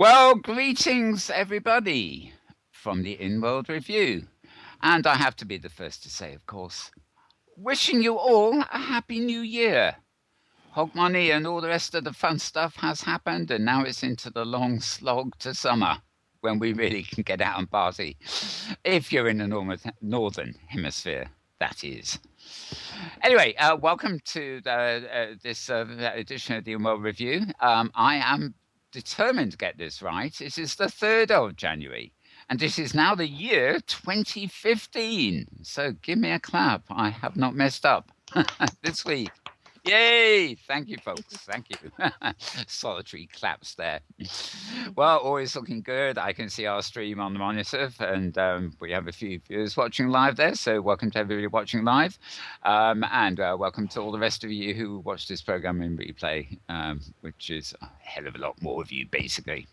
Well, greetings, everybody, from the Inworld Review. And I have to be the first to say, of course, wishing you all a happy new year. Hog money and all the rest of the fun stuff has happened, and now it's into the long slog to summer when we really can get out and party. If you're in the northern hemisphere, that is. Anyway, welcome to this edition of the Inworld Review. I am determined to get this right. This is the 3rd of January, and this is now the year 2015. So give me a clap. I have not messed up this week. Yay! Thank you, folks. Thank you. Solitary claps there. Well, always looking good. I can see our stream on the monitor, and we have a few viewers watching live there. So welcome to everybody watching live, and welcome to all the rest of you who watch this program in replay, which is a hell of a lot more of you, basically.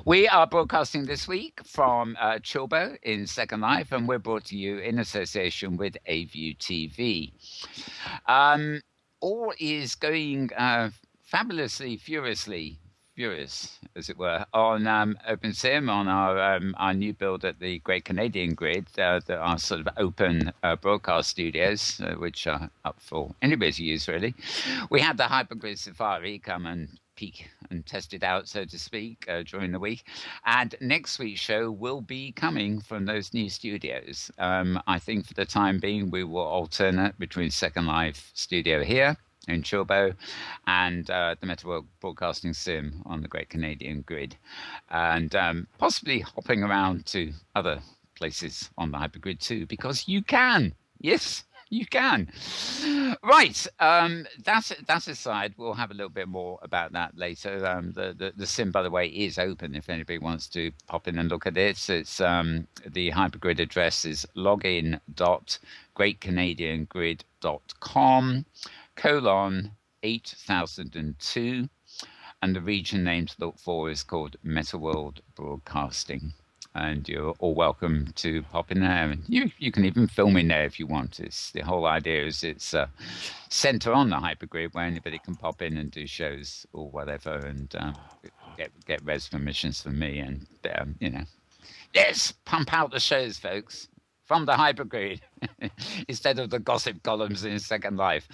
We are broadcasting this week from Chilbo in Second Life, and we're brought to you in association with AView TV. All is going fabulously, furious, as it were, on OpenSim, on our new build at the Great Canadian Grid, our sort of open broadcast studios, which are up for anybody to use, really. We had the Hypergrid Safari come and peek and test it out, so to speak, during the week. And next week's show will be coming from those new studios. I think for the time being, we will alternate between Second Life studio here in Chilbo and the MetaVerse Broadcasting Sim on the Great Canadian Grid, and possibly hopping around to other places on the Hypergrid too, because you can. Yes, you can. Right. That aside, we'll have a little bit more about that later. The sim, by the way, is open if anybody wants to pop in and look at it. It's the Hypergrid address is login.greatcanadiangrid.com:8002, and the region name to look for is called MetaWorld Broadcasting. And you're all welcome to pop in there, and you can even film in there if you want. It's the whole idea is it's a center on the Hypergrid where anybody can pop in and do shows or whatever, and get res permissions from me, and yes, pump out the shows, folks, from the Hypergrid instead of the gossip columns in Second Life.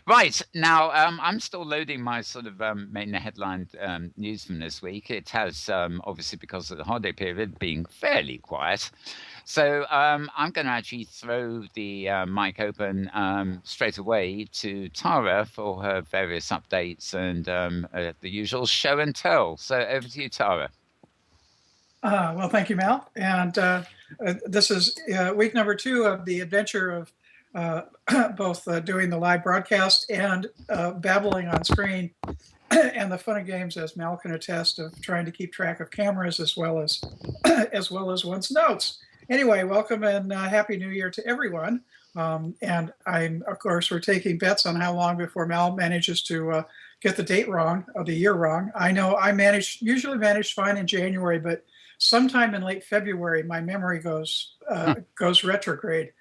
Right, now, I'm still loading my sort of main headline news from this week. It has, obviously, because of the holiday period, being fairly quiet. So I'm going to actually throw the mic open straight away to Tara for her various updates and the usual show and tell. So over to you, Tara. Well, thank you, Mal. And this is week number 2 of the adventure of both doing the live broadcast and babbling on screen, and the fun and games, as Mal can attest, of trying to keep track of cameras as well as one's notes. Anyway, welcome and Happy New Year to everyone. And of course, we're taking bets on how long before Mal manages to get the date wrong, or the year wrong. I know I usually manage fine in January, but sometime in late February, my memory goes retrograde,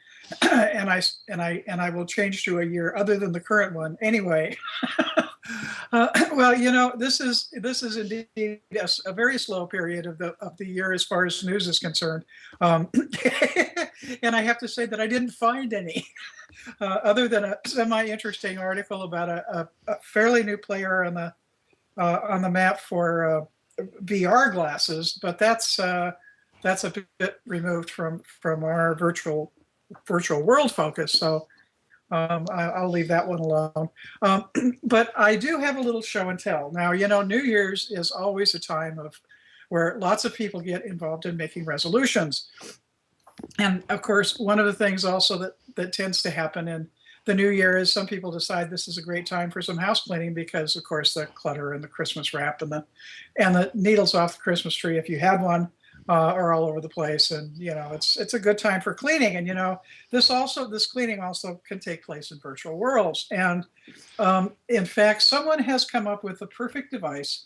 and I will change to a year other than the current one. Anyway, well, this is indeed a very slow period of the year as far as news is concerned, and I have to say that I didn't find any. Other than a semi-interesting article about a fairly new player on the map for VR glasses, but that's a bit removed from our virtual world focus. So I'll leave that one alone. But I do have a little show and tell. Now, New Year's is always a time where lots of people get involved in making resolutions. And of course, one of the things also that tends to happen in the new year is some people decide this is a great time for some house cleaning because, of course, the clutter and the Christmas wrap and the needles off the Christmas tree, if you had one, are all over the place. And it's a good time for cleaning. And this cleaning also can take place in virtual worlds. And in fact, someone has come up with the perfect device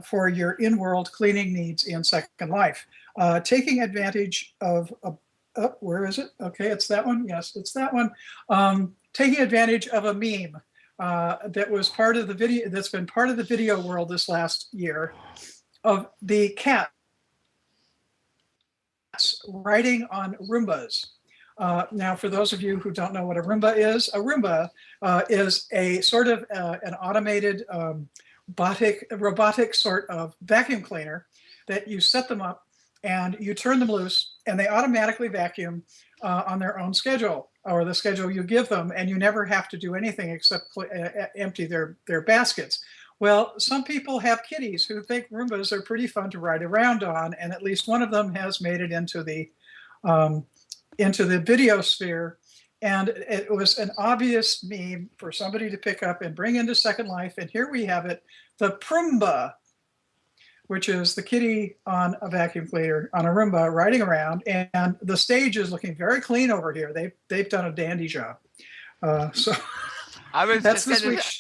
for your in-world cleaning needs in Second Life, taking advantage of where is it? Okay, it's that one. Yes, it's that one. Taking advantage of a meme that was part of the video, that's been part of the video world this last year, of the cats riding on Roombas. Now, for those of you who don't know what a Roomba is a sort of an automated robotic sort of vacuum cleaner that you set them up and you turn them loose and they automatically vacuum on their own schedule or the schedule you give them, and you never have to do anything except empty their baskets. Well, some people have kitties who think Roombas are pretty fun to ride around on, and at least one of them has made it into the video sphere. And it was an obvious meme for somebody to pick up and bring into Second Life. And here we have it, the Proomba, which is the kitty on a vacuum cleaner, on a Roomba, riding around. And the stage is looking very clean over here. They've done a dandy job. So I was that's just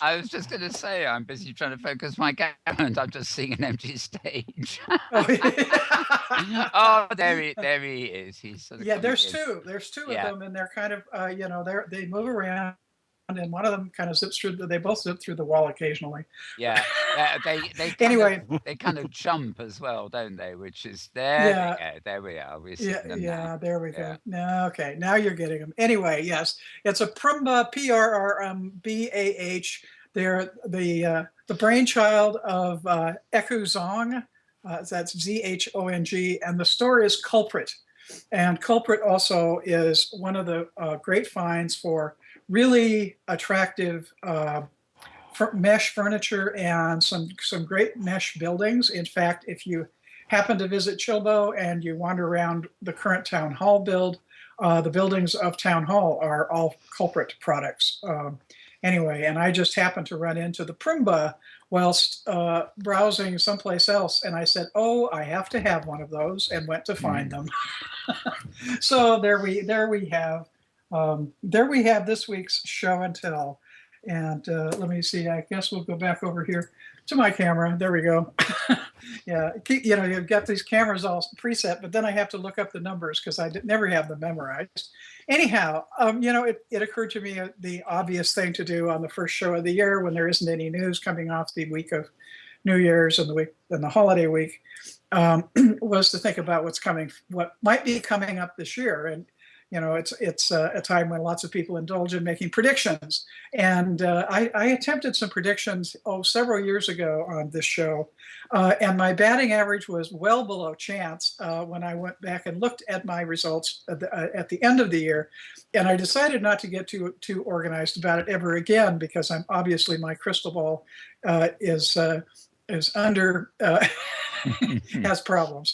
going to say, I'm busy trying to focus my camera and I'm just seeing an empty stage. Oh, there he is. He's sort of there's two of them, and they're kind of they move around, and one of them kind of zips through. They both zip through the wall occasionally. Yeah, they anyway, they kind of jump as well, don't they? Which is there. There we are. There we go. Now, okay, now you're getting them. Anyway, yes, it's a Proomba, PRRMBAH. They're the brainchild of Eku Zong. That's ZHONG, and the store is Culprit. And Culprit also is one of the great finds for really attractive mesh furniture and some great mesh buildings. In fact, if you happen to visit Chilbo and you wander around the current town hall build, the buildings of town hall are all Culprit products. Anyway, and I just happened to run into the Proomba whilst browsing someplace else, and I said, "Oh, I have to have one of those," and went to find them. So there we have this week's show and tell. And let me see. I guess we'll go back over here to my camera. There we go. Yeah, you've got these cameras all preset, but then I have to look up the numbers because I never have them memorized. Anyhow, it occurred to me the obvious thing to do on the first show of the year when there isn't any news coming off the week of New Year's and the holiday week, was to think about what might be coming up this year. And it's a time when lots of people indulge in making predictions. And I attempted some predictions several years ago on this show, and my batting average was well below chance when I went back and looked at my results at the end of the year. And I decided not to get too organized about it ever again, because obviously my crystal ball is under has problems.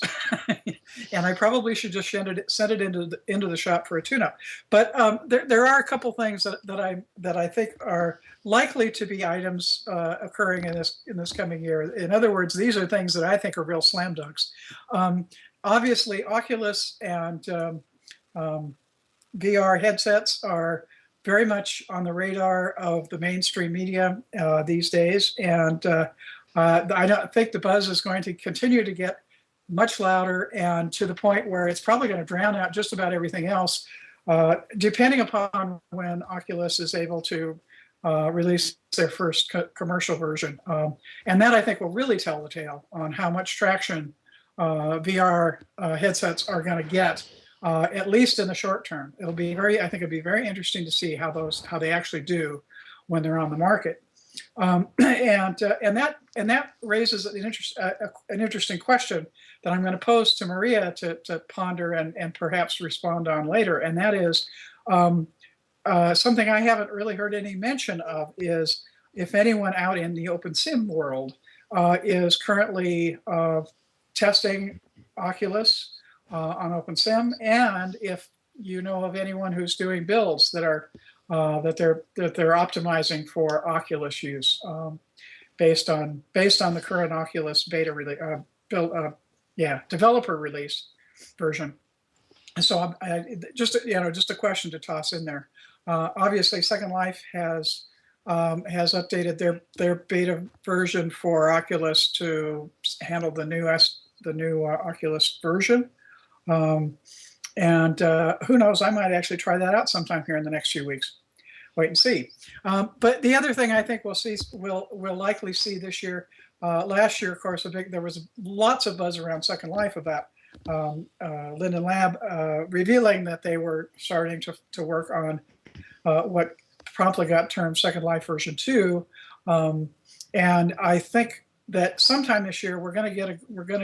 And I probably should just send it into the shop for a tune-up. But there are a couple things that I think are likely to be items occurring in this coming year. In other words, these are things that I think are real slam dunks. Obviously, Oculus and VR headsets are very much on the radar of the mainstream media these days, and I don't think the buzz is going to continue to get much louder, and to the point where it's probably going to drown out just about everything else, depending upon when Oculus is able to release their first commercial version. And that, I think, will really tell the tale on how much traction VR headsets are going to get, at least in the short term. I think it'll be very interesting to see how they actually do when they're on the market. And that raises an interesting question that I'm going to pose to Maria to ponder and perhaps respond on later. And that is something I haven't really heard any mention of, is if anyone out in the OpenSim world is currently testing Oculus on OpenSim, and if you know of anyone who's doing builds that are that they're optimizing for Oculus use, based on the current Oculus beta developer release version. So just a question to toss in there. Obviously, Second Life has updated their beta version for Oculus to handle the new Oculus version. And who knows, I might actually try that out sometime here in the next few weeks. Wait and see. But the other thing I think we'll likely see this year, last year, of course, there was lots of buzz around Second Life about Linden Lab revealing that they were starting to work on what promptly got termed Second Life version 2. And I think that sometime this year we're going to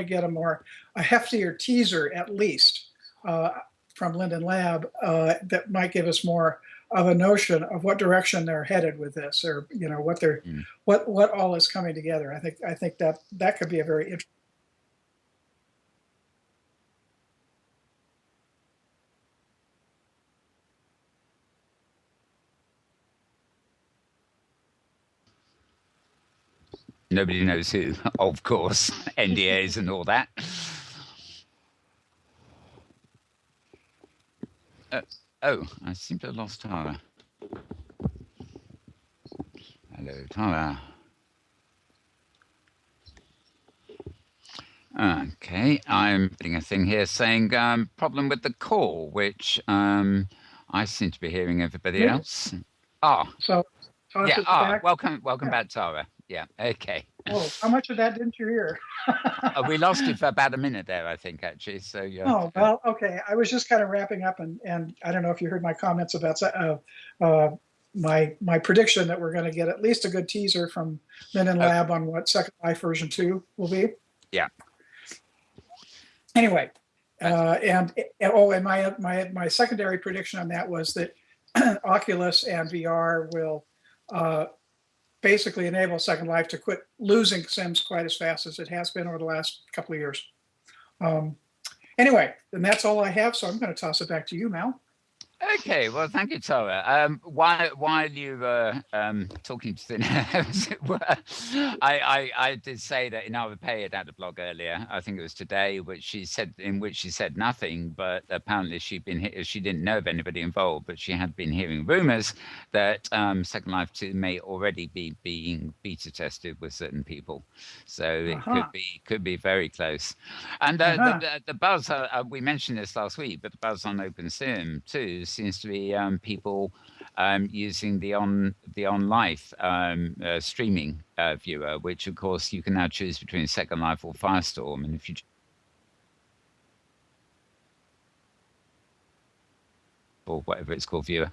get a heftier teaser, at least from Linden Lab, that might give us more of a notion of what direction they're headed with this, or what all is coming together. I think that could be a very interesting. Nobody knows who, of course, NDAs and all that. Oh, I seem to have lost Tara. Hello, Tara. Okay, I'm putting a thing here saying problem with the call, which I seem to be hearing everybody else. So yeah. Back. Welcome back, Tara. Yeah. Okay. Oh, how much of that didn't you hear? We lost you for about a minute there, I think, actually. So yeah. Oh well, okay. I was just kind of wrapping up, and I don't know if you heard my comments about my prediction that we're going to get at least a good teaser from Linden Lab on what Second Life version 2 will be. Yeah. Anyway, and my secondary prediction on that was that Oculus and VR will basically enable Second Life to quit losing Sims quite as fast as it has been over the last couple of years. Anyway, then that's all I have. So I'm going to toss it back to you, Mel. Okay, well, thank you, Tara. While you were talking to thin air, as it were, I did say that in our Payet had a blog earlier. I think it was today, in which she said nothing, but apparently she didn't know of anybody involved, but she had been hearing rumors that Second Life 2 may already be being beta tested with certain people, so it could be very close. And the buzz, we mentioned this last week, but the buzz on OpenSim too seems to be people using the OnLife streaming viewer, which of course you can now choose between Second Life or Firestorm, and if you or whatever it's called viewer.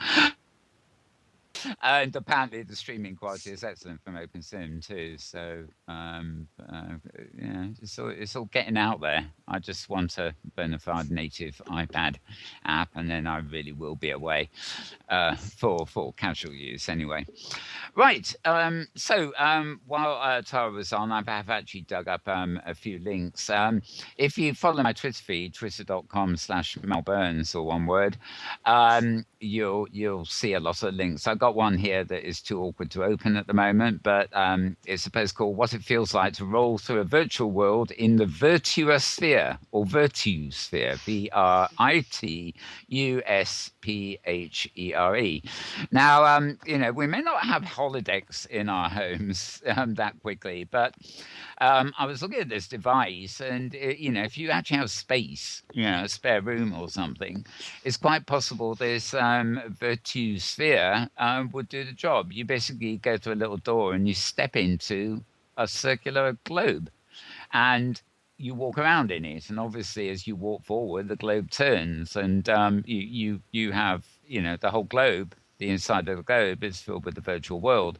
And apparently the streaming quality is excellent from OpenSim too. So yeah, it's all getting out there. I just want a bona fide native iPad app, and then I really will be away for casual use anyway. Right. So while Tara was on, I have actually dug up a few links. If you follow my Twitter feed, twitter.com/melburns, or one word, you'll see a lot of links. I've got one here that is too awkward to open at the moment, but it's a post called "What It Feels Like to Roll Through a Virtual World in the Virtuosphere," or Virtusphere, VRITUSPHERE. Now, we may not have holodecks in our homes that quickly, but I was looking at this device, and if you actually have space, a spare room or something, it's quite possible this Virtusphere would do the job. You basically go to a little door and you step into a circular globe, and you walk around in it. And obviously, as you walk forward, the globe turns, and you have the whole globe. The inside of the globe is filled with the virtual world,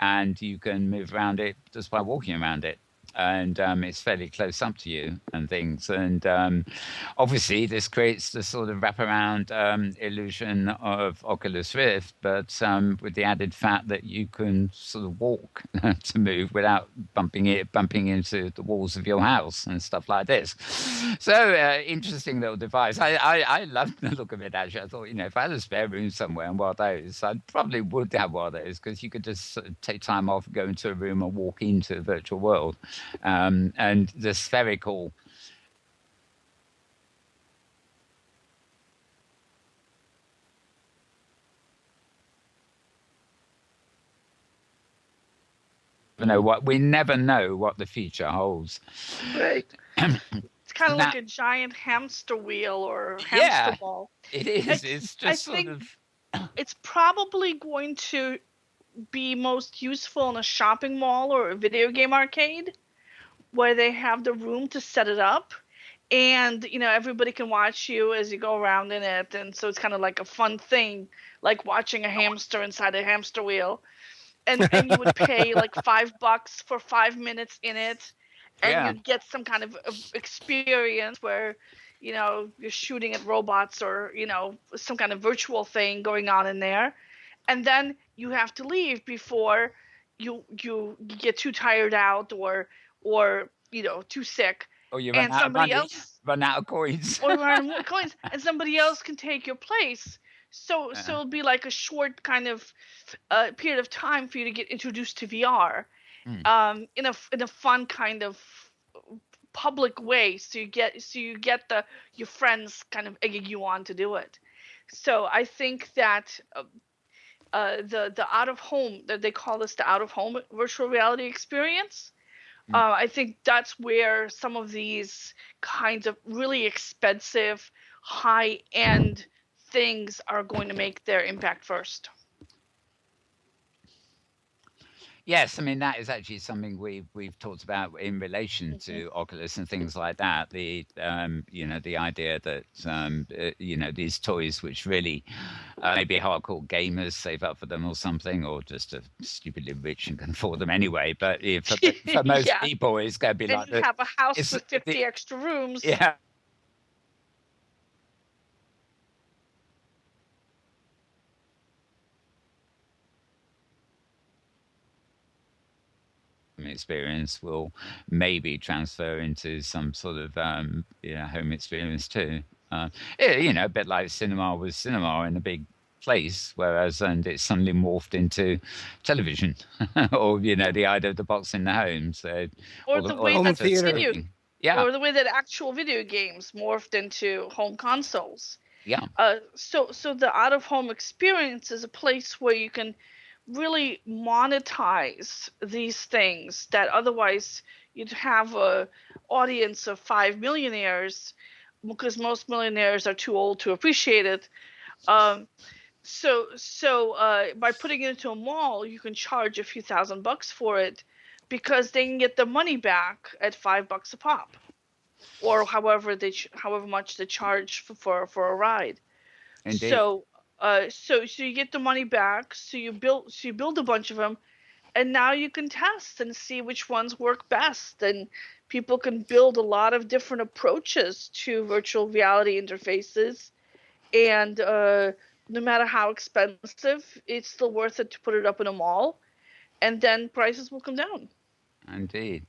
and you can move around it just by walking around it. And it's fairly close up to you and things. And obviously, this creates the sort of wraparound illusion of Oculus Rift, but with the added fact that you can sort of walk to move without bumping into the walls of your house and stuff like this. So interesting little device. I love the look of it, actually. I thought, if I had a spare room somewhere and one of those, I probably would have one of those, because you could just sort of take time off, go into a room and walk into the virtual world. And the spherical we never know what the future holds. Right. It's kind of like a giant hamster wheel or hamster ball. It is. It's just it's probably going to be most useful in a shopping mall or a video game arcade, where they have the room to set it up, and everybody can watch you as you go around in it, and so it's kind of like a fun thing, like watching a hamster inside a hamster wheel. And you would pay like $5 for 5 minutes in it, and Yeah. you'd get some kind of experience where you're shooting at robots, or some kind of virtual thing going on in there. And then you have to leave before you get too tired out, or too sick, Or you run and out of somebody money, else, run out of coins. or run more coins, and somebody else can take your place. So it'll be like a short kind of period of time for you to get introduced to VR, in a fun kind of public way. So you get your friends kind of egging you on to do it. So I think that the out of home, that they call this the out of home virtual reality experience. I think that's where some of these kinds of really expensive, high end things are going to make their impact first. Yes, I mean that is actually something we've talked about in relation to Oculus and things like that. The the idea that these toys, which really maybe hardcore gamers save up for them or something, or just are stupidly rich and can afford them anyway. But for most Yeah. people, it's going to be And like you have a house with 50 the, extra rooms. yeah. Experience will maybe transfer into some sort of home experience too. A bit like cinema was cinema in a big place, and it's suddenly morphed into television, or the idea of the box in the home. So, Or the way that theater. or the way that actual video games morphed into home consoles. Yeah. So the out of home experience is a place where you can really monetize these things that otherwise you'd have a audience of 5 millionaires, because most millionaires are too old to appreciate it. So by putting it into a mall, you can charge a few $1,000 for it, because they can get the money back at $5 a pop, or however much they charge for a ride. Indeed. So you get the money back. So you build a bunch of them, and now you can test and see which ones work best. And people can build a lot of different approaches to virtual reality interfaces. And no matter how expensive, it's still worth it to put it up in a mall, and then prices will come down. Indeed.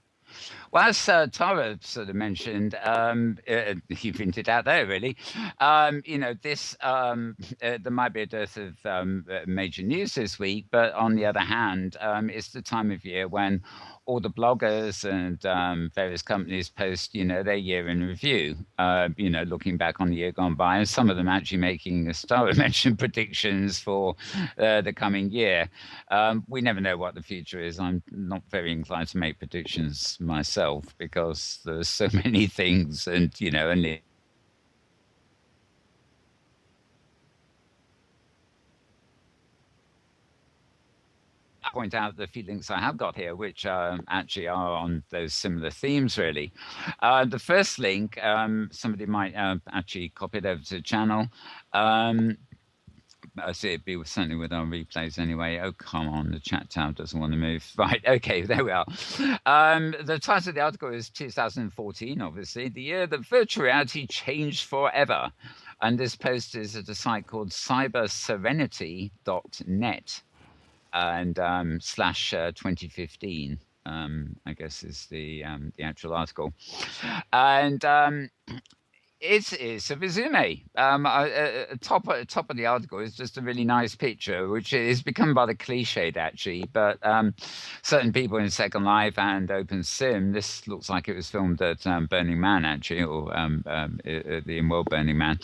Well, as Tara sort of mentioned, you've hinted out there, really. This there might be a dearth of major news this week, but on the other hand, it's the time of year when all the bloggers and various companies post, their year in review. Looking back on the year gone by, and some of them actually making, as Tara mentioned, predictions for the coming year. We never know what the future is. I'm not very inclined to make predictions myself, because there's so many things, and only point out the few links I have got here, which actually are on those similar themes, really. The first link, somebody might actually copy it over to the channel. I see it'd be certainly with our replays anyway. Oh, come on, the chat tab doesn't want to move. Right, okay, there we are. The title of the article is 2014, obviously, the year that virtual reality changed forever. And this post is at a site called cyberserenity.net and /2015. I guess is the actual article. And it's a resume. Top of the article is just a really nice picture, which is become rather cliched actually. But certain people in Second Life and OpenSim, this looks like it was filmed at Burning Man actually, or the Inworld Burning Man.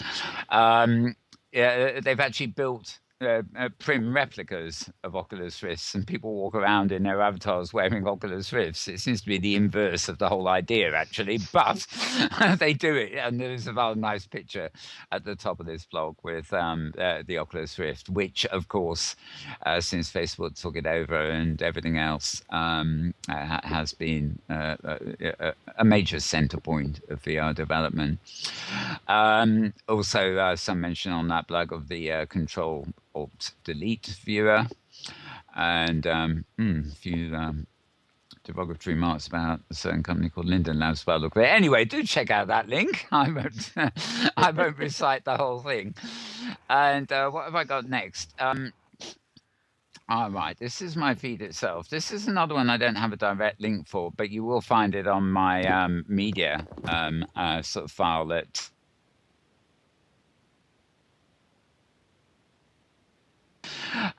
They've actually built prim replicas of Oculus Rifts, and people walk around in their avatars wearing Oculus Rifts. It seems to be the inverse of the whole idea, actually, but they do it. And there's a rather nice picture at the top of this blog with the Oculus Rift, which, of course, since Facebook took it over and everything else, has been a major center point of VR development. Also, some mention on that blog of the Control Alt Delete viewer, and a few derogatory remarks about a certain company called Linden Labs. Well, look, anyway, do check out that link. I won't recite the whole thing. And what have I got next? All right, this is my feed itself. This is another one I don't have a direct link for, but you will find it on my media sort of file that.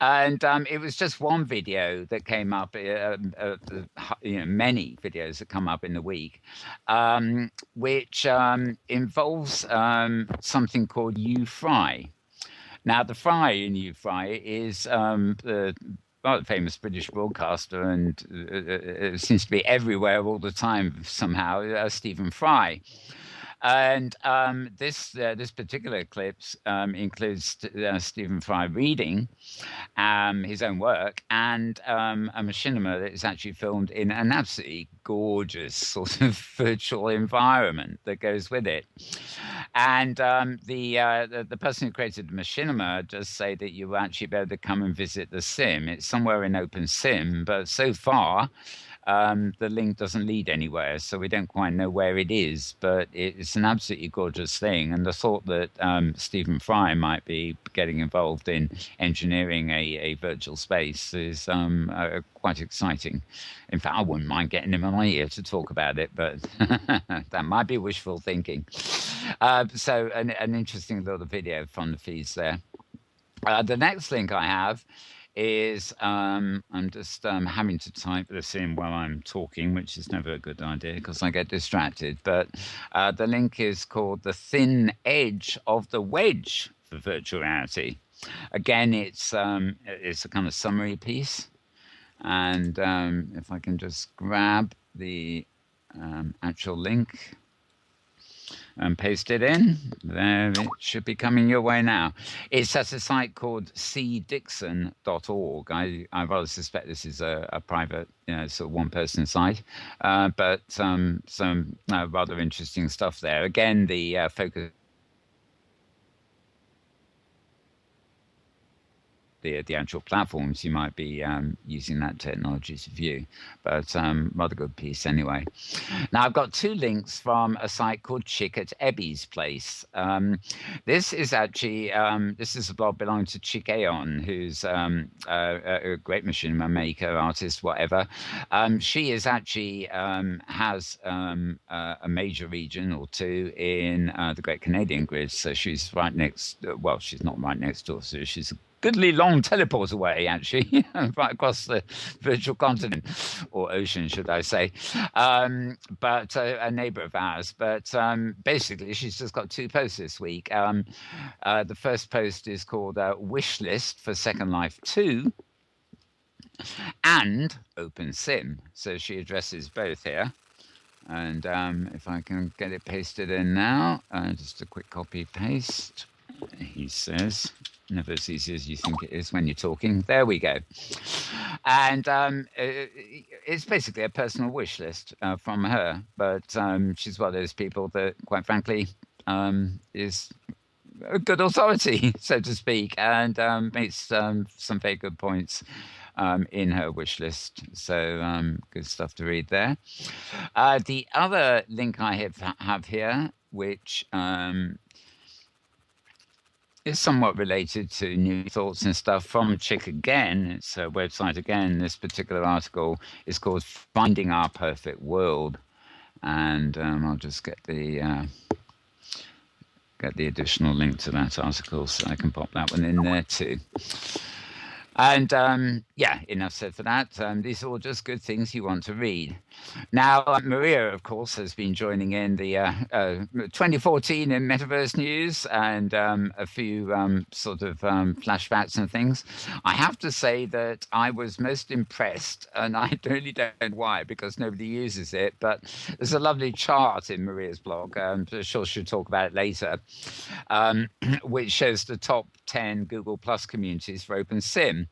And it was just one video that came up, many videos that come up in the week, which involves something called U-Fry. Now, the fry in U-Fry is the famous British broadcaster, and it seems to be everywhere all the time somehow, Stephen Fry. And this particular clip includes Stephen Fry reading his own work and a machinima that is actually filmed in an absolutely gorgeous sort of virtual environment that goes with it. And the person who created the machinima just say that you will actually be able to come and visit the sim. It's somewhere in OpenSim, but so far the link doesn't lead anywhere, so we don't quite know where it is, but it's an absolutely gorgeous thing. And the thought that Stephen Fry might be getting involved in engineering a virtual space is quite exciting. In fact, I wouldn't mind getting him on my ear to talk about it, but that might be wishful thinking. So an interesting little video from the feeds there. The next link I have is I'm just having to type this in while I'm talking, which is never a good idea because I get distracted. But the link is called The Thin Edge of the Wedge for Virtual Reality. Again, it's a kind of summary piece. And if I can just grab the actual link and paste it in. There, it should be coming your way now. It's at a site called cdixon.org. I rather suspect this is a private, sort of one-person site, but some rather interesting stuff there. Again, the focus. The actual platforms you might be using that technology to view, but rather good piece anyway. Now I've got two links from a site called Chick at Ebby's Place. This is actually this is a blog belonging to Chick Aon, who's a great machinima maker, artist, whatever. She is actually has a major region or two in the Great Canadian Grid, so she's right next. Well, she's not right next door, so she's goodly long teleport away, actually, right across the virtual continent, or ocean, should I say. But a neighbor of ours. But basically, she's just got two posts this week. The first post is called Wish List for Second Life 2 and OpenSim. So she addresses both here. And if I can get it pasted in now, just a quick copy paste, he says. Never as easy as you think it is when you're talking. There we go. And it's basically a personal wish list from her. But she's one of those people that, quite frankly, is a good authority, so to speak, and makes some very good points in her wish list. So good stuff to read there. The other link I have here, which is somewhat related to new thoughts and stuff from Chick again. It's a website again. This particular article is called Finding Our Perfect World. And I'll just get the additional link to that article so I can pop that one in there too. And Yeah, enough said for that. These are all just good things you want to read. Now, Maria, of course, has been joining in the 2014 in Metaverse news and a few sort of flashbacks and things. I have to say that I was most impressed, and I really don't know why, because nobody uses it, but there's a lovely chart in Maria's blog. I'm sure she'll talk about it later, which shows the top 10 Google Plus communities for OpenSim.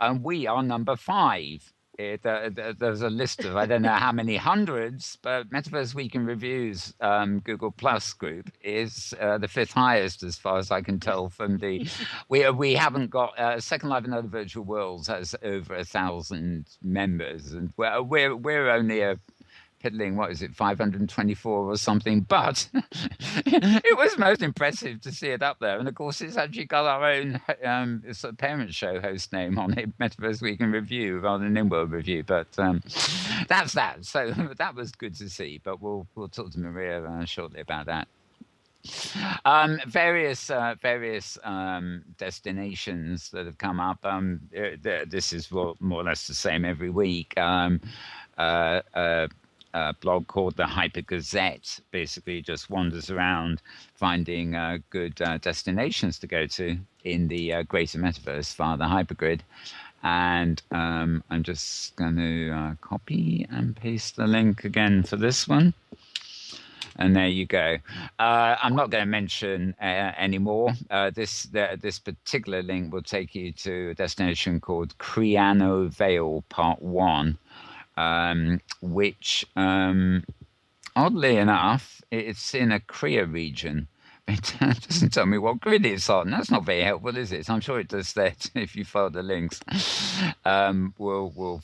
And we are number 5. There's a list of I don't know how many hundreds, but Metaverse Week in Reviews Google Plus group is the 5th highest as far as I can tell from the. We haven't got Second Life and Other Virtual Worlds has over 1,000 members, and we're only a piddling, what is it, 524 or something, but it was most impressive to see it up there. And of course, it's actually got our own sort of parent show host name on it, Metaverse Week in Review rather than Inworld Review. But that's that. So that was good to see. But we'll talk to Maria shortly about that. Various destinations that have come up. This is more or less the same every week. Blog called the Hypergrid basically just wanders around finding good destinations to go to in the greater metaverse via the Hypergrid. And I'm just going to copy and paste the link again for this one. And there you go. I'm not going to mention any more. This particular link will take you to a destination called Criano Vale Part 1. Which, oddly enough, it's in a Korea region. It doesn't tell me what grid it's on. That's not very helpful, is it? I'm sure it does that if you follow the links. We'll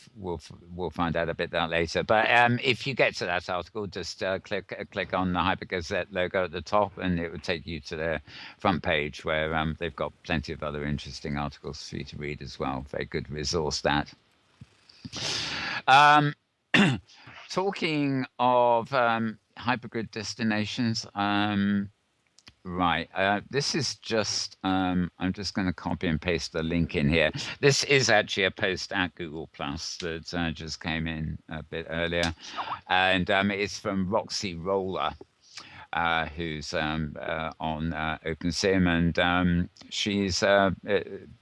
find out a bit that later. But if you get to that article, just click on the Hypergrid logo at the top, and it will take you to their front page where they've got plenty of other interesting articles for you to read as well. Very good resource, that. Talking of Hypergrid destinations, right. This is just, I'm just going to copy and paste the link in here. This is actually a post at Google Plus that just came in a bit earlier. And it's from Roxy Roller. Who's on OpenSim, and she's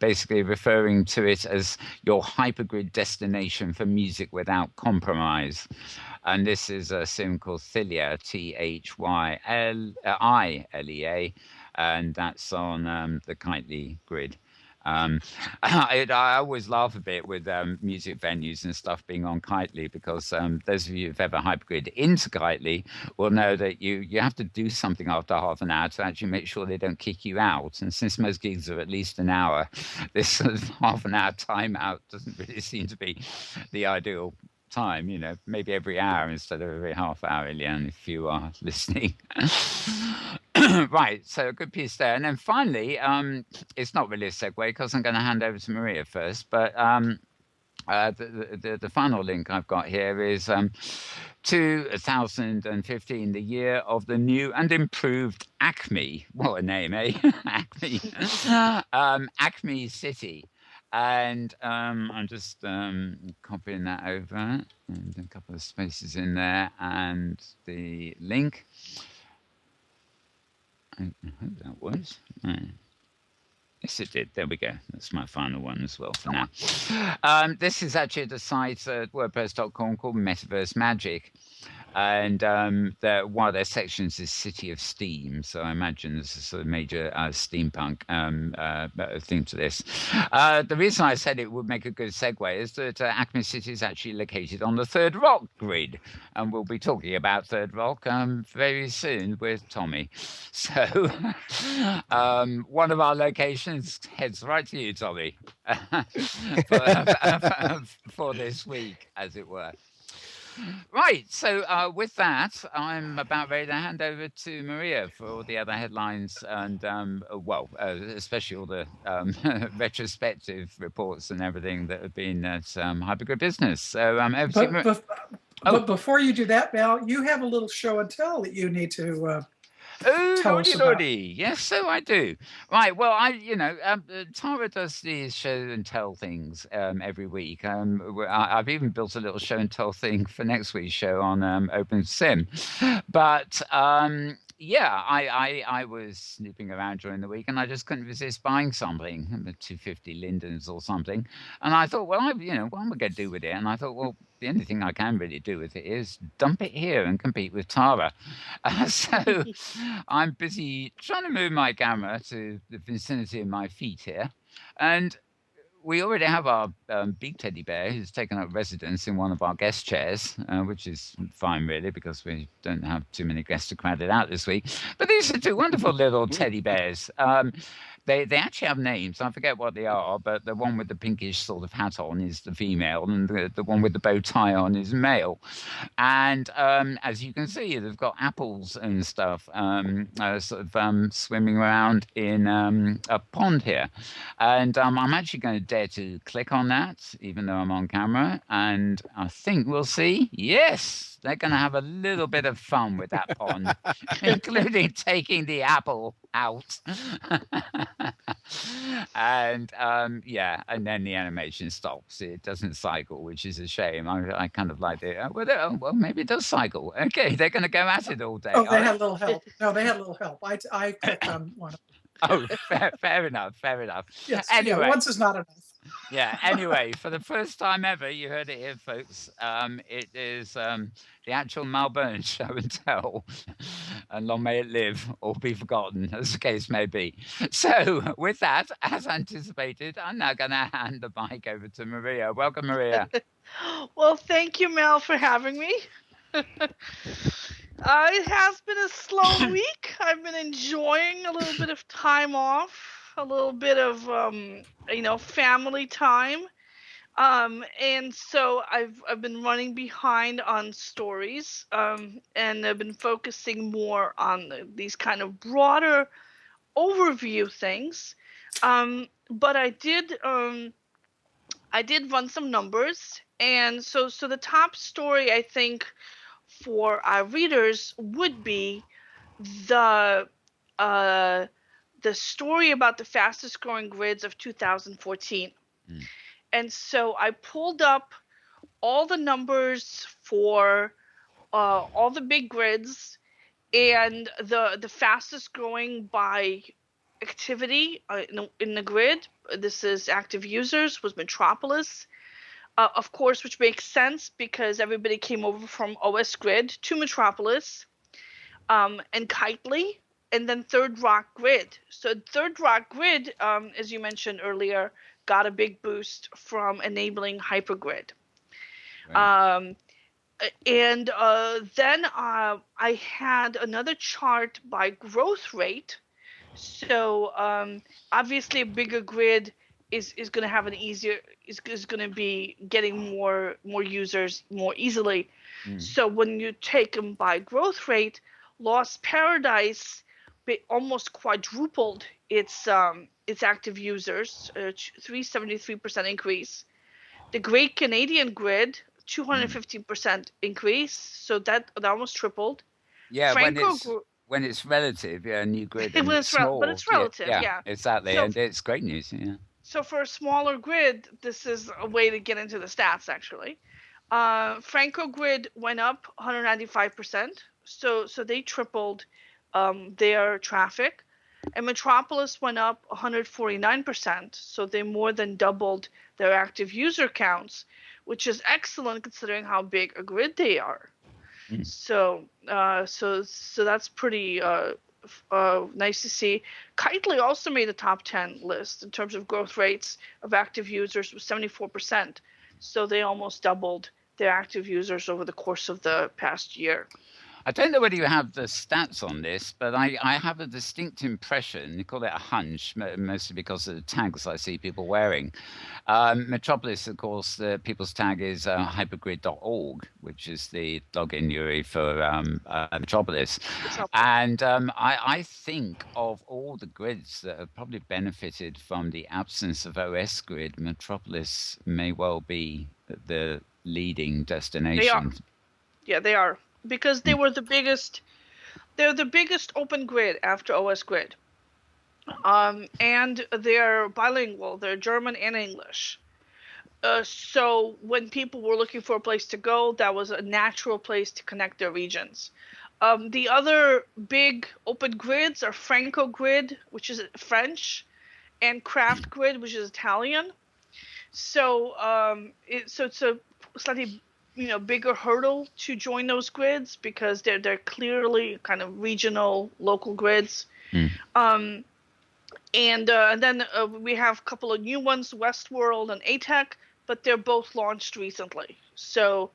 basically referring to it as your hypergrid destination for music without compromise. And this is a sim called Thylia, Thylielea, and that's on the Kitely grid. I always laugh a bit with music venues and stuff being on Kitely, because those of you who've ever hypergrid into Kitely will know that you have to do something after half an hour to actually make sure they don't kick you out. And since most gigs are at least an hour, this sort of half an hour timeout doesn't really seem to be the ideal time. Maybe every hour instead of every half hour, Eliane, if you are listening. Right, so a good piece there. And then finally, it's not really a segue because I'm going to hand over to Maria first, but the final link I've got here is 2015, the year of the new and improved Acme. What a name, eh? Acme. Acme City. And I'm just copying that over, and a couple of spaces in there, and the link. I hope that was. Yes, it did. There we go. That's my final one as well for now. This is actually the site at WordPress.com called Metaverse Magic. And one of their sections is City of Steam. So I imagine there's a sort of major steampunk theme to this. The reason I said it would make a good segue is that Acme City is actually located on the Third Rock grid. And we'll be talking about Third Rock very soon with Tommy. So one of our locations heads right to you, Tommy, for this week, as it were. Right, so with that, I'm about ready to hand over to Maria for all the other headlines and, especially all the retrospective reports and everything that have been at Hypergrid Business. So, but before you do that, Val, you have a little show and tell that you need to Oh, tell lordy, us about? lordy. Yes, so I do. Right. Well, Tara does these show and tell things every week. I've even built a little show and tell thing for next week's show on Open Sim. But yeah, I was snooping around during the week, and I just couldn't resist buying something, 250 Lindens or something. And I thought, well, what am I going to do with it? And I thought, well, the only thing I can really do with it is dump it here and compete with Tara. So I'm busy trying to move my camera to the vicinity of my feet here. And we already have our big teddy bear who's taken up residence in one of our guest chairs, which is fine, really, because we don't have too many guests to crowd it out this week. But these are two wonderful little teddy bears. They actually have names. I forget what they are, but the one with the pinkish sort of hat on is the female, and the one with the bow tie on is male. And as you can see, they've got apples and stuff swimming around in a pond here. And I'm actually going to dare to click on that, even though I'm on camera. And I think we'll see. Yes, they're going to have a little bit of fun with that pond, including taking the apple out. And yeah, and then the animation stops. It doesn't cycle, which is a shame. I kind of like it. Well, maybe it does cycle. Okay, they're going to go at it all day. Oh, they had a little help. No, they had a little help. I clicked on one. Oh, fair enough. Yes. Anyway, yeah, once is not enough. Yeah. Anyway, for the first time ever, you heard it here, folks. It is the actual Melbourne show and tell, and long may it live or be forgotten, as the case may be. So, with that, as anticipated, I'm now going to hand the mic over to Maria. Welcome, Maria. Well, thank you, Mel, for having me. It has been a slow week. I've been enjoying a little bit of time off, a little bit of family time, and so I've been running behind on stories, and I've been focusing more on these kind of broader overview things. But I did run some numbers, and so the top story I think for our readers would be the story about the fastest growing grids of 2014. And so I pulled up all the numbers for all the big grids, and the fastest growing by activity in the grid. This is active users, was Metropolis. Of course, which makes sense because everybody came over from OS Grid to Metropolis, and Kitely, and then Third Rock Grid. So Third Rock Grid, as you mentioned earlier, got a big boost from enabling Hypergrid. Right. And then I had another chart by growth rate. So obviously a bigger grid is going to have an easier is going to be getting more users more easily. So when you take them by growth rate, Lost Paradise almost quadrupled its active users, 373% increase. The Great Canadian Grid, 250% increase, so that almost tripled. Yeah, when it's relative, yeah, new grid, and it's small, but it's relative, yeah. Exactly, so, and it's great news, yeah. So for a smaller grid, this is a way to get into the stats, actually. Franco Grid went up 195%, so they tripled their traffic. And Metropolis went up 149%, so they more than doubled their active user counts, which is excellent considering how big a grid they are. So that's pretty nice to see. Kitely also made a top 10 list in terms of growth rates of active users with 74%. So they almost doubled their active users over the course of the past year. I don't know whether you have the stats on this, but I have a distinct impression, you call it a hunch, mostly because of the tags I see people wearing. Metropolis, of course, people's tag is hypergrid.org, which is the login URI for Metropolis. And I think of all the grids that have probably benefited from the absence of OS Grid, Metropolis may well be the leading destination. They are. Yeah, they are. Because they were the biggest they're the biggest open grid after OS Grid. And they're bilingual. They're German and English. So when people were looking for a place to go, that was a natural place to connect their regions. The other big open grids are Franco Grid, which is French, and Craft Grid, which is Italian. So it's a slightly bigger hurdle to join those grids because they're clearly kind of regional, local grids. And then we have a couple of new ones, Westworld and ATEC, but they're both launched recently. So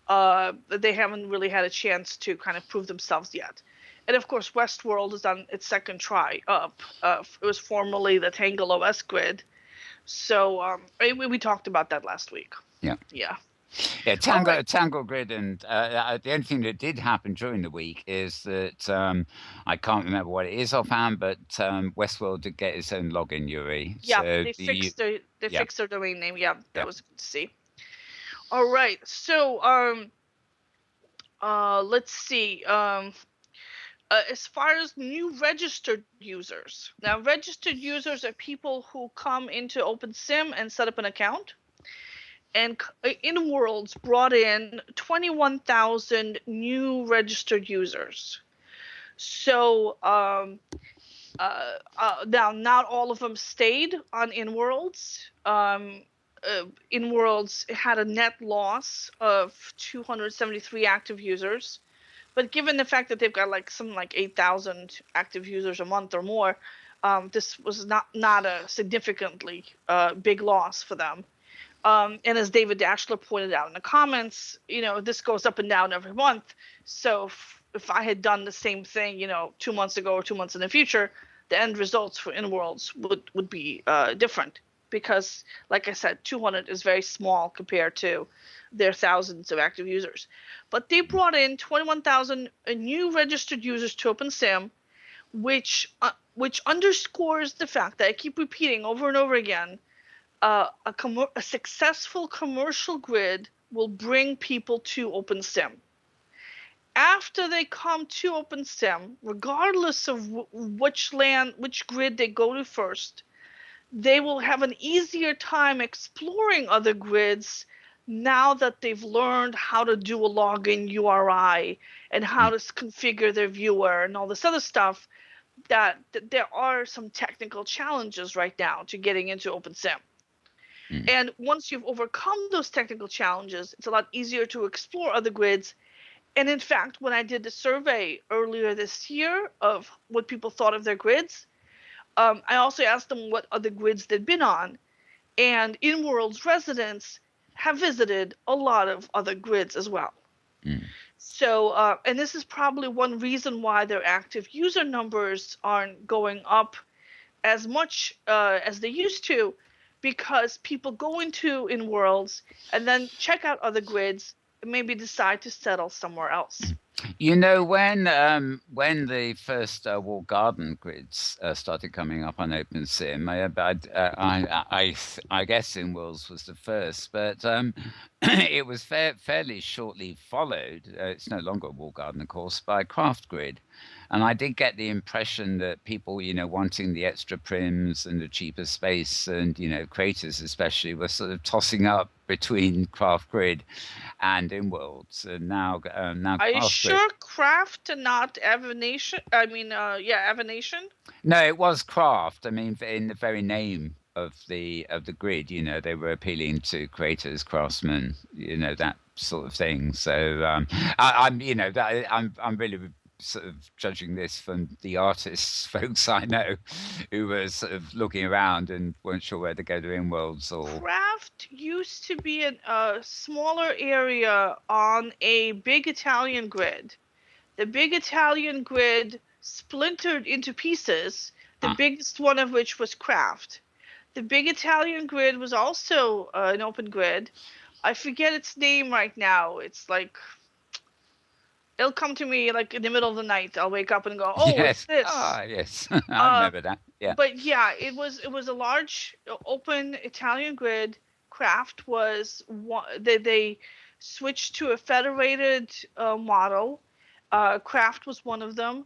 they haven't really had a chance to kind of prove themselves yet. And of course, Westworld is on its second try up. It was formerly the Tangle OS grid. So we talked about that last week. Yeah. Yeah. Yeah, Tangle Grid, and the only thing that did happen during the week is that I can't remember what it is offhand, but Westworld did get its own login, Yuri. Yeah, so they fixed their domain name. Yeah, that was good to see. All right, so let's see. As far as new registered users, now registered users are people who come into OpenSim and set up an account. And Inworld's brought in 21,000 new registered users. So now not all of them stayed on Inworlds. Inworlds had a net loss of 273 active users. But given the fact that they've got like 8,000 active users a month or more, this was not a significantly big loss for them. And as David Dashler pointed out in the comments, this goes up and down every month. So if I had done the same thing, 2 months ago or 2 months in the future, the end results for Inworlds would be different because, like I said, 200 is very small compared to their thousands of active users. But they brought in 21,000 new registered users to OpenSim, which underscores the fact that I keep repeating over and over again. A successful commercial grid will bring people to OpenSim. After they come to OpenSim, regardless of which grid they go to first, they will have an easier time exploring other grids now that they've learned how to do a login URI and how to configure their viewer and all this other stuff. That there are some technical challenges right now to getting into OpenSim. And once you've overcome those technical challenges, it's a lot easier to explore other grids. And in fact, when I did the survey earlier this year of what people thought of their grids, I also asked them what other grids they'd been on. And Inworld's residents have visited a lot of other grids as well. So, and this is probably one reason why their active user numbers aren't going up as much as they used to, because people go into Inworlds and then check out other grids and maybe decide to settle somewhere else. When the first walled garden grids started coming up on OpenSim, I guess Inworlds was the first, but it was fairly shortly followed. It's no longer a walled garden, of course, by Craft Grid. And I did get the impression that people, wanting the extra prims and the cheaper space and, creators especially were sort of tossing up between Craft Grid and Inworlds. And now Are you sure Craft and not Avenation? Avenation? No, it was Craft. I mean, in the very name of the grid, they were appealing to creators, craftsmen, that sort of thing. So I'm really sort of judging this from the artists folks I know who were sort of looking around and weren't sure where to go to Inworlds or Craft used to be a smaller area on a big Italian grid. The big Italian grid splintered into pieces, the biggest one of which was Craft. The big Italian grid was also an open grid. I forget its name right now. It's like it'll come to me like in the middle of the night. I'll wake up and go, "Oh, yes. It's this." Yes, I remember that. Yeah. But yeah, it was a large open Italian grid. Craft was one. They switched to a federated model, Craft was one of them.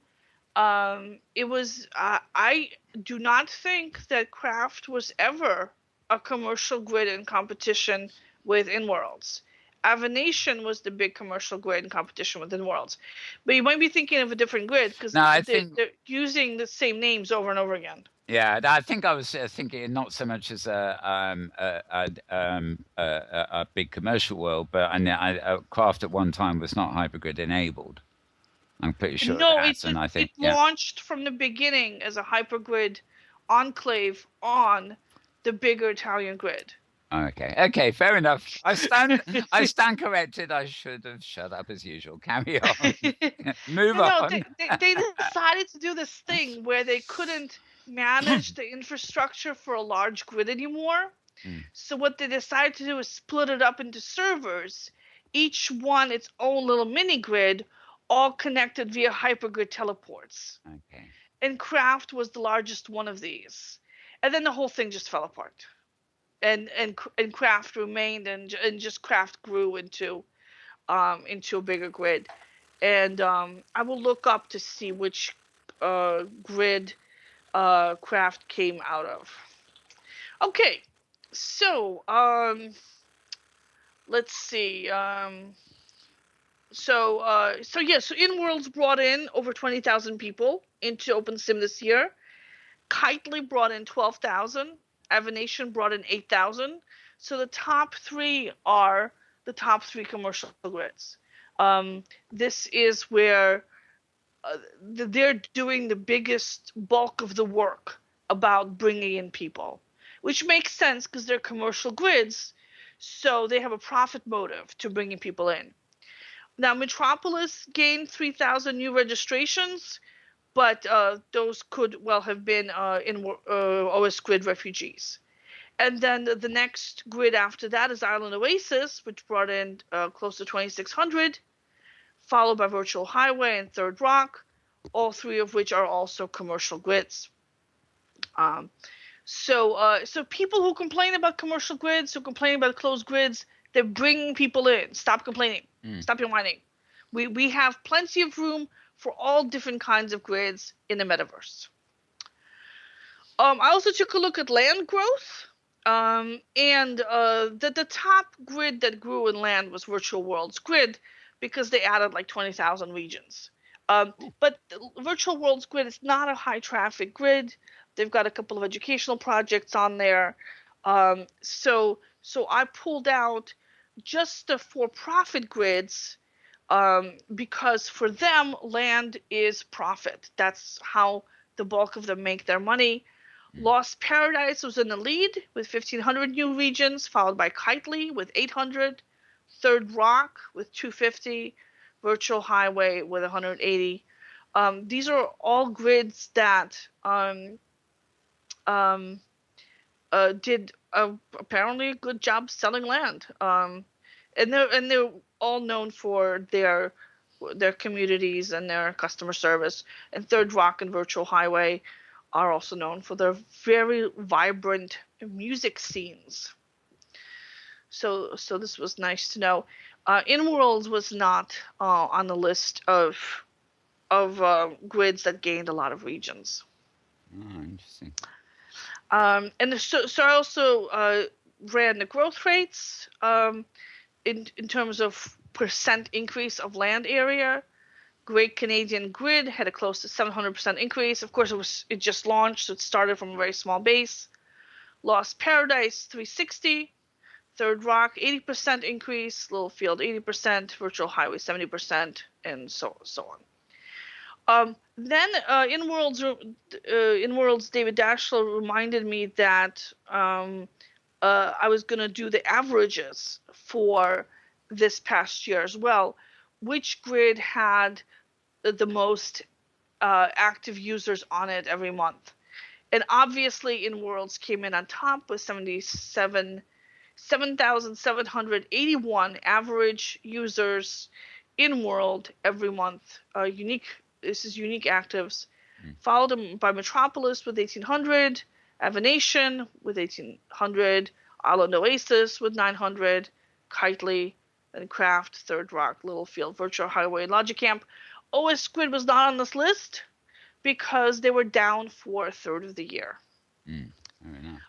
It was I do not think that Craft was ever a commercial grid in competition with Inworlds. Avanation was the big commercial grid in competition with Inworlds, but you might be thinking of a different grid because No, I they're, think. they're using the same names over and over again. Yeah, I think I was thinking not so much as a big commercial world, but Craft at one time was not Hypergrid enabled. I'm pretty sure of No, that, and I it think launched from the beginning as a hypergrid enclave on the bigger Italian grid. Okay, fair enough. I stand corrected. I should have shut up as usual. Carry on. Move No, on. they decided to do this thing where they couldn't manage the infrastructure for a large grid anymore. So what they decided to do is split it up into servers, each one its own little mini grid, all connected via hypergrid teleports. Okay. And Craft was the largest one of these. And then the whole thing just fell apart. And Craft remained, and just Craft grew into a bigger grid. And I will look up to see which grid Craft came out of. Okay, so let's see. So Inworlds brought in over 20,000 people into OpenSim this year. Kitely brought in 12,000. Avanation brought in 8,000. So the top three are the top three commercial grids. This is where they're doing the biggest bulk of the work about bringing in people, which makes sense because they're commercial grids, so they have a profit motive to bringing people in. Now, Metropolis gained 3,000 new registrations, but those could well have been OS Grid refugees. And then the next grid after that is Island Oasis, which brought in close to 2,600, followed by Virtual Highway and Third Rock, all three of which are also commercial grids. So people who complain about commercial grids, who complain about closed grids, they're bringing people in. Stop complaining. Stop your whining. We have plenty of room for all different kinds of grids in the metaverse. I also took a look at land growth. And the top grid that grew in land was Virtual Worlds Grid because they added like 20,000 regions. But Virtual Worlds Grid is not a high traffic grid. They've got a couple of educational projects on there. So I pulled out just the for-profit grids because for them, land is profit. That's how the bulk of them make their money. Lost Paradise was in the lead with 1,500 new regions, followed by Kitely with 800, Third Rock with 250, Virtual Highway with 180. These are all grids that did apparently a good job selling land. And they're all known for their communities and their customer service. And Third Rock and Virtual Highway are also known for their very vibrant music scenes. So this was nice to know. Inworld was not on the list of grids that gained a lot of regions. Oh, interesting. And so I also ran the growth rates in terms of percent increase of land area. Great Canadian Grid had a close to 700% increase. Of course, it just launched, so it started from a very small base. Lost Paradise 360, Third Rock 80% increase, Littlefield 80%, Virtual Highway 70%, and so on. Then Inworld's David Dashler reminded me that I was going to do the averages for this past year as well. Which grid had the most active users on it every month? And obviously, Inworlds came in on top with 7,781 average users in World every month. This is unique actives. Followed by Metropolis with 1,800, Avanation with 1,800, Island Oasis with 900, Kitely, and Craft, Third Rock, Littlefield, Virtual Highway, and Logicamp OS Grid was not on this list because they were down for a third of the year. Fair enough.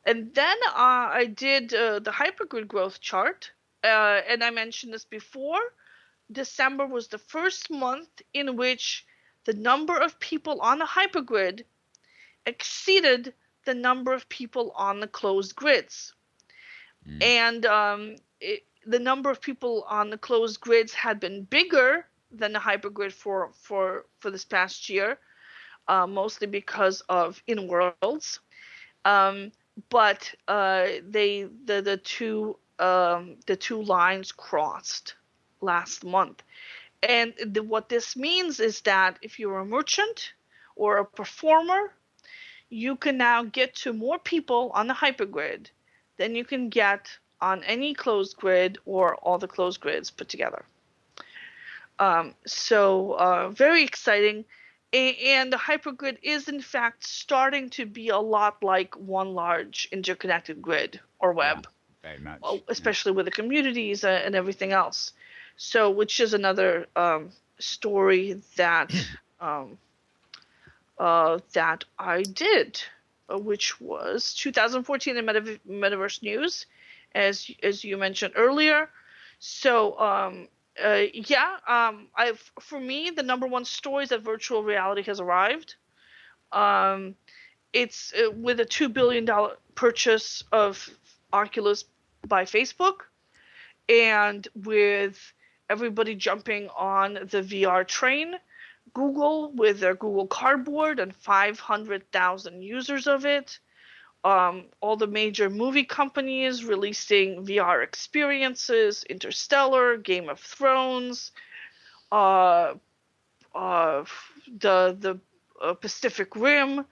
And then I did the Hypergrid growth chart, and I mentioned this before. December was the first month in which the number of people on the Hypergrid exceeded the number of people on the closed grids. And the number of people on the closed grids had been bigger than the Hypergrid for this past year, mostly because of Inworlds. But the two lines crossed last month, and what this means is that if you're a merchant or a performer, you can now get to more people on the Hypergrid than you can get on any closed grid or all the closed grids put together. So very exciting. And the Hypergrid is in fact starting to be a lot like one large interconnected grid or web. Yeah, very much. Especially with the communities and everything else. So, which is another story that that I did, which was 2014 in Metaverse News, as you mentioned earlier. So for me, the number one story is that virtual reality has arrived. It's with a $2 billion purchase of Oculus by Facebook, and with everybody jumping on the VR train. Google with their Google Cardboard and 500,000 users of it. All the major movie companies releasing VR experiences, Interstellar, Game of Thrones, the Pacific Rim.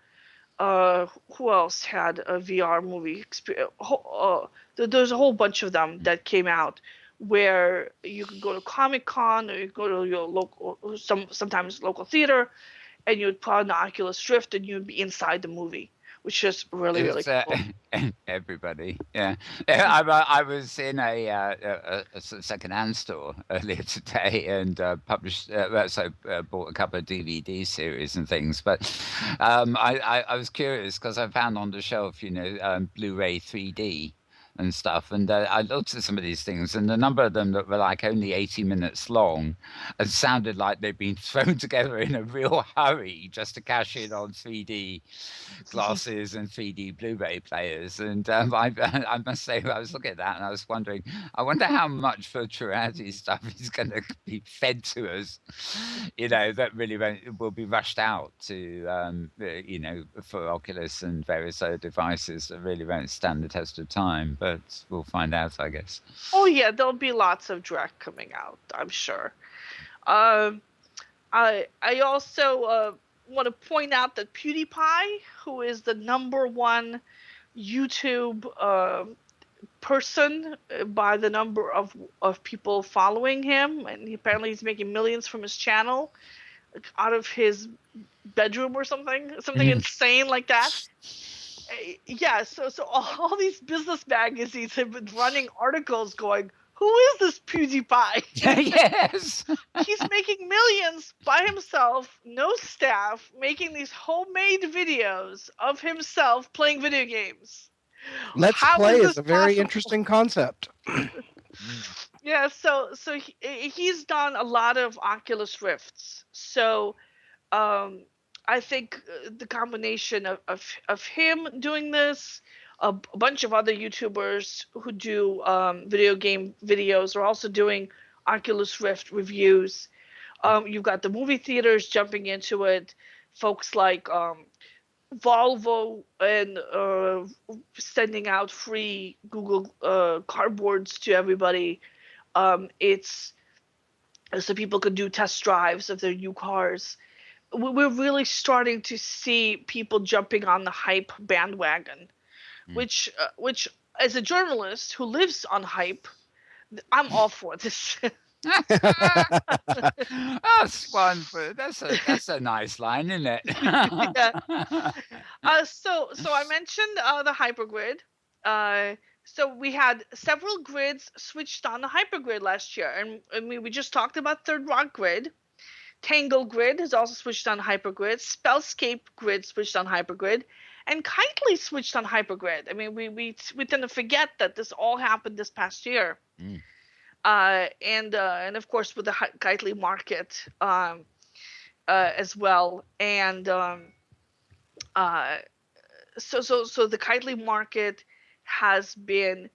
Who else had a VR movie experience? There's a whole bunch of them that came out where you could go to Comic-Con or you could go to your local, sometimes local theater, and you would put on the Oculus Rift and you'd be inside the movie, which is really, really cool. Everybody, yeah. I was in a second-hand store earlier today and bought a couple of DVD series and things. But I was curious because I found on the shelf, Blu-ray 3D and stuff, and I looked at some of these things, and a number of them that were like only 80 minutes long and sounded like they'd been thrown together in a real hurry just to cash in on 3D glasses and 3D Blu-ray players. And I must say, I was looking at that and I was wondering, I wonder how much virtual reality stuff is going to be fed to us, that really will be rushed out to, for Oculus and various other devices that really won't stand the test of time. But we'll find out, I guess. Oh yeah, there'll be lots of direct coming out, I'm sure. I also want to point out that PewDiePie, who is the number one YouTube person by the number of people following him, and apparently he's making millions from his channel, out of his bedroom or something insane like that. Yeah, so all these business magazines have been running articles going, who is this PewDiePie? Yes. He's making millions by himself, no staff, making these homemade videos of himself playing video games. Let's Play is a very interesting concept. Yeah, so he's done a lot of Oculus Rifts. So I think the combination of him doing this, a bunch of other YouTubers who do video game videos are also doing Oculus Rift reviews. You've got the movie theaters jumping into it, folks like Volvo and sending out free Google Cardboards to everybody. It's so people could do test drives of their new cars. We're really starting to see people jumping on the hype bandwagon, which as a journalist who lives on hype, I'm all for this. That's one. That's a nice line, isn't it? Yeah. So I mentioned the Hypergrid. So we had several grids switched on the Hypergrid last year, and we just talked about Third Rock Grid. Tangle Grid has also switched on Hypergrid. Spellscape Grid switched on Hypergrid, and Kitely switched on Hypergrid. I mean, we tend to forget that this all happened this past year. And of course with the Kitely market as well. And so the Kitely market has been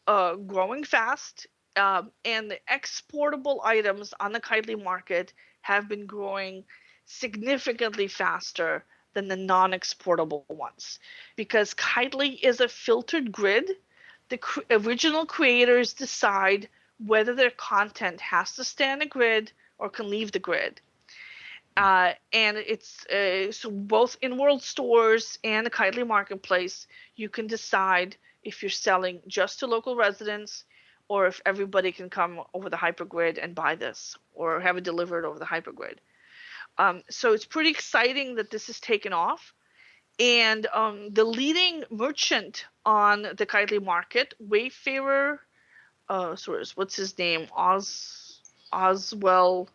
growing fast, and the exportable items on the Kitely market have been growing significantly faster than the non-exportable ones, because Kitely is a filtered grid. The original creators decide whether their content has to stay on the grid or can leave the grid. And it's so both Inworld stores and the Kitely marketplace, you can decide if you're selling just to local residents or if everybody can come over the Hypergrid and buy this or have it delivered over the Hypergrid. So it's pretty exciting that this has taken off. And the leading merchant on the Kitely market, Wayfarer, what's his name? Oswell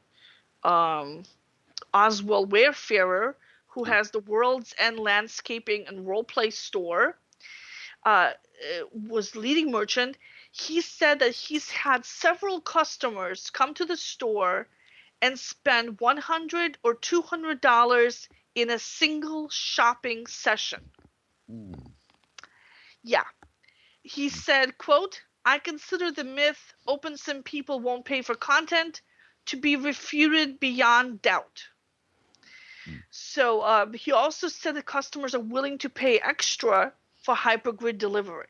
Wayfarer, who has the World's End Landscaping and Roleplay store, was leading merchant. He said that he's had several customers come to the store and spend $100 or $200 in a single shopping session. Yeah. He said, quote, "I consider the myth OpenSim people won't pay for content to be refuted beyond doubt." So he also said that customers are willing to pay extra for Hypergrid delivery.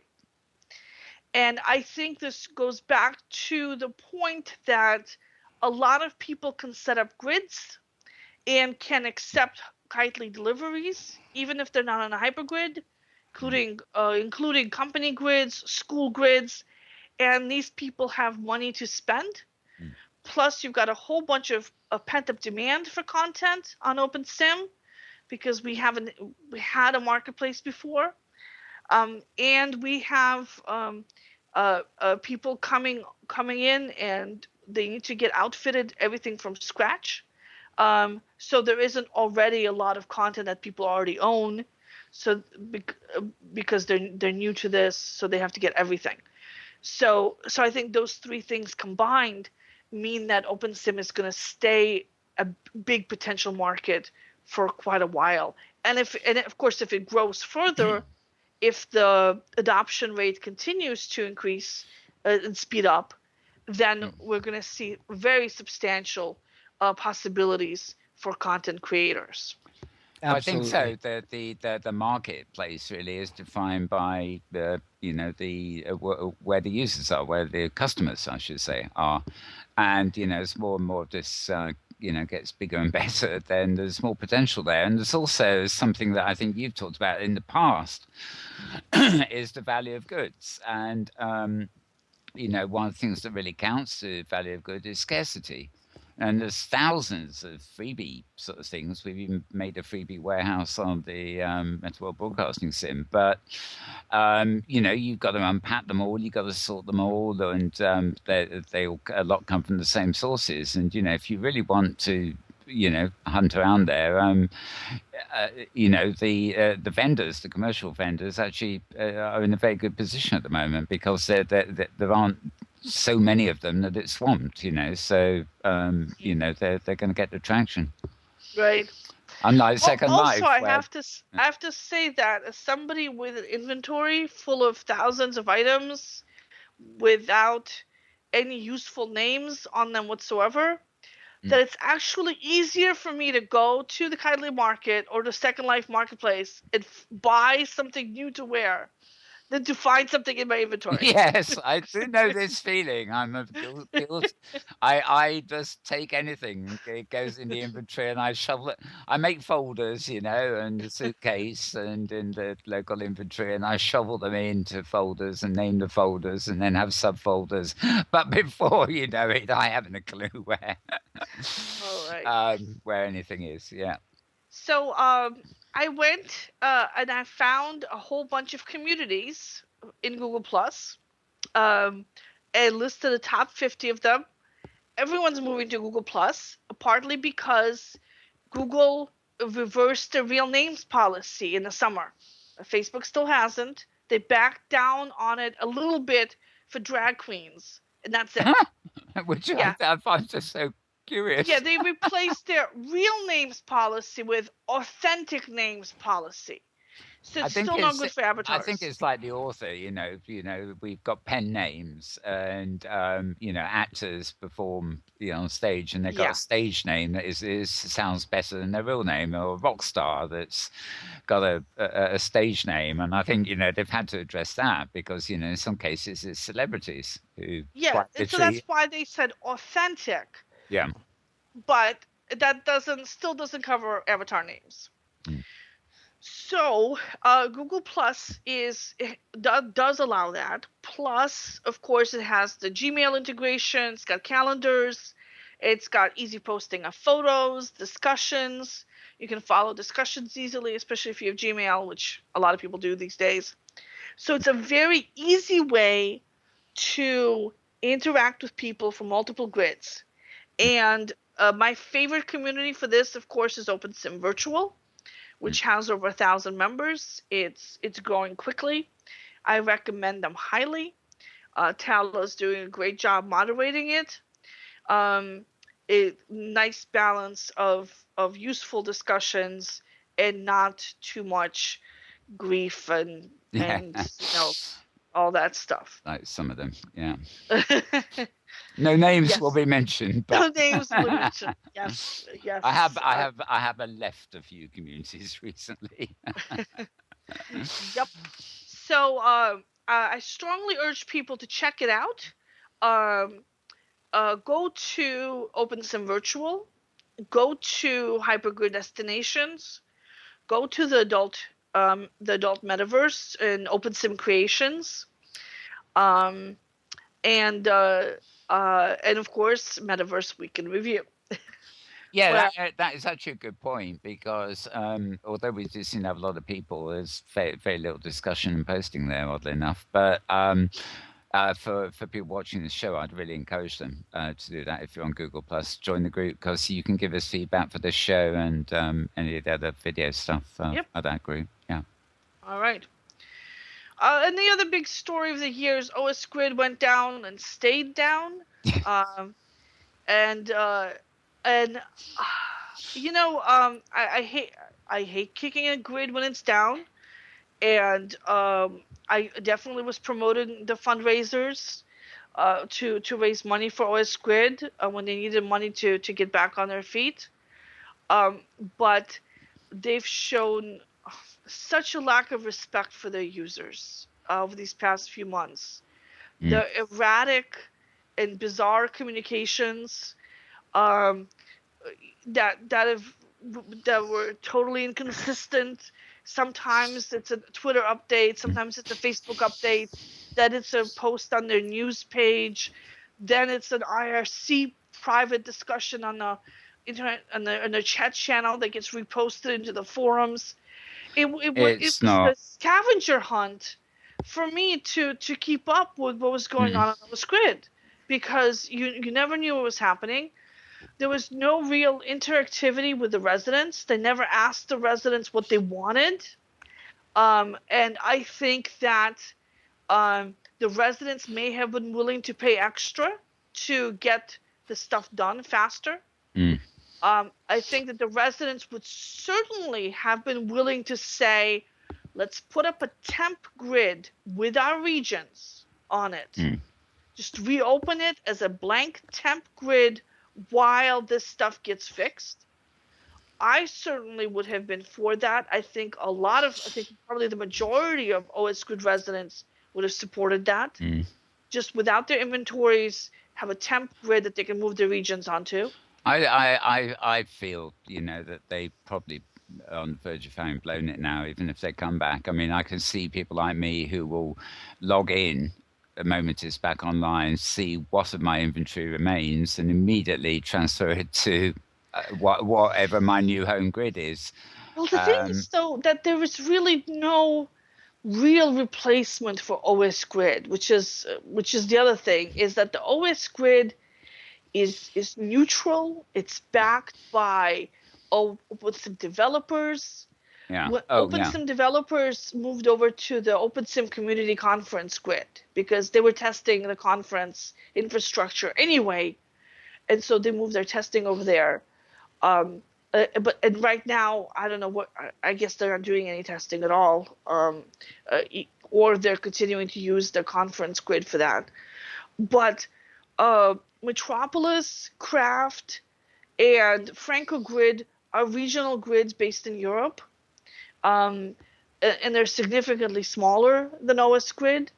And I think this goes back to the point that a lot of people can set up grids and can accept Kitely deliveries, even if they're not on a Hypergrid, including company grids, school grids, and these people have money to spend. Plus, you've got a whole bunch of pent-up demand for content on OpenSim because we had a marketplace before, and we have people coming in and they need to get outfitted everything from scratch. So there isn't already a lot of content that people already own. So because they're new to this, so they have to get everything. So I think those three things combined mean that OpenSim is going to stay a big potential market for quite a while. And of course, if it grows further, if the adoption rate continues to increase and speed up, then we're going to see very substantial possibilities for content creators. Absolutely. I think so. The marketplace really is defined by where the users are, where the customers, I should say, are, and as more and more of this gets bigger and better, then there's more potential there. And there's also something that I think you've talked about in the past is the value of goods. And one of the things that really counts the value of goods is scarcity. And there's thousands of freebie sort of things. We've even made a freebie warehouse on the MetaWorld Broadcasting Sim. But, you've got to unpack them all. You've got to sort them all. And a lot come from the same sources. And, if you really want to, hunt around there, the vendors, the commercial vendors actually are in a very good position at the moment because there aren't so many of them that it's swamped, so they're going to get the traction, right? Unlike Second Life. Also, I have to say that as somebody with an inventory full of thousands of items without any useful names on them whatsoever, that it's actually easier for me to go to the Kitely market or the Second Life marketplace and buy something new to wear than to find something in my inventory. Yes, I do know this feeling. I'm a guilt. I just take anything. It goes in the inventory and I shovel it. I make folders, and a suitcase and in the local inventory, and I shovel them into folders and name the folders and then have subfolders. But before you know it, I haven't a clue where where anything is. Yeah. So I went and I found a whole bunch of communities in Google Plus, and listed the top 50 of them. everyone's moving to Google Plus, partly because Google reversed the real names policy in the summer. Facebook still hasn't. They backed down on it a little bit for drag queens, and that's it. Which Yeah. I find just so curious. Yeah, they replaced their real names policy with authentic names policy. So it's still not good for avatars. I think it's like the author, we've got pen names and, actors perform, on stage and they've got a stage name that sounds better than their real name, or a rock star that's got a stage name. And I think, they've had to address that because, in some cases it's celebrities who. Yeah, and so that's why they said authentic. Yeah. But that still doesn't cover avatar names. Mm. So Google Plus does allow that. Plus, of course, it has the Gmail integration. It's got calendars. It's got easy posting of photos, discussions. You can follow discussions easily, especially if you have Gmail, which a lot of people do these days. So it's a very easy way to interact with people from multiple grids. And my favorite community for this, of course, is OpenSim Virtual, which has over 1,000 members. It's growing quickly. I recommend them highly. Tala's doing a great job moderating it. A nice balance of useful discussions and not too much grief and all that stuff. Like some of them, yeah. No names will be mentioned. But no names will be mentioned. Yes. I have left a few communities recently. Yep. So I strongly urge people to check it out. Go to OpenSim Virtual. Go to Hypergrid Destinations. Go to the adult metaverse and OpenSim Creations. And of course, Metaverse Week in Review. Yeah, that is actually a good point because although we do seem to have a lot of people, there's very little discussion and posting there, oddly enough. But for people watching the show, I'd really encourage them to do that. If you're on Google Plus, join the group because you can give us feedback for this show and any of the other video stuff at that group. Yeah. All right. And the other big story of the year is OS Grid went down and stayed down. I hate kicking a grid when it's down, and I definitely was promoting the fundraisers to raise money for OS Grid when they needed money to get back on their feet. But they've shown such a lack of respect for their users over these past few months. The erratic and bizarre communications that were totally inconsistent. Sometimes it's a Twitter update, sometimes it's a Facebook update, then it's a post on their news page, then it's an IRC private discussion on the internet on the chat channel that gets reposted into the forums. It was a scavenger hunt for me to keep up with what was going on the grid, because you never knew what was happening. There was no real interactivity with the residents. They never asked the residents what they wanted. And I think that the residents may have been willing to pay extra to get the stuff done faster. I think that the residents would certainly have been willing to say, let's put up a temp grid with our regions on it. Just reopen it as a blank temp grid while this stuff gets fixed. I certainly would have been for that. I think probably the majority of OS Grid residents would have supported that. Just without their inventories, have a temp grid that they can move their regions onto. I feel, that they probably on the verge of having blown it now, even if they come back. I mean, I can see people like me who will log in the moment it's back online, see what of my inventory remains, and immediately transfer it to whatever my new home grid is. Well, the thing is, though, that there is really no real replacement for OS Grid, which is the other thing, is that the OS Grid is neutral. It's backed by OpenSim developers. Yeah. When Oh, yeah. OpenSim developers moved over to the OpenSim Community Conference Grid because they were testing the conference infrastructure anyway, and so they moved their testing over there. But right now, I don't know what. I guess they're not doing any testing at all, or they're continuing to use the conference grid for that. But Metropolis, Craft, and Franco Grid are regional grids based in Europe, and they're significantly smaller than OS Grid.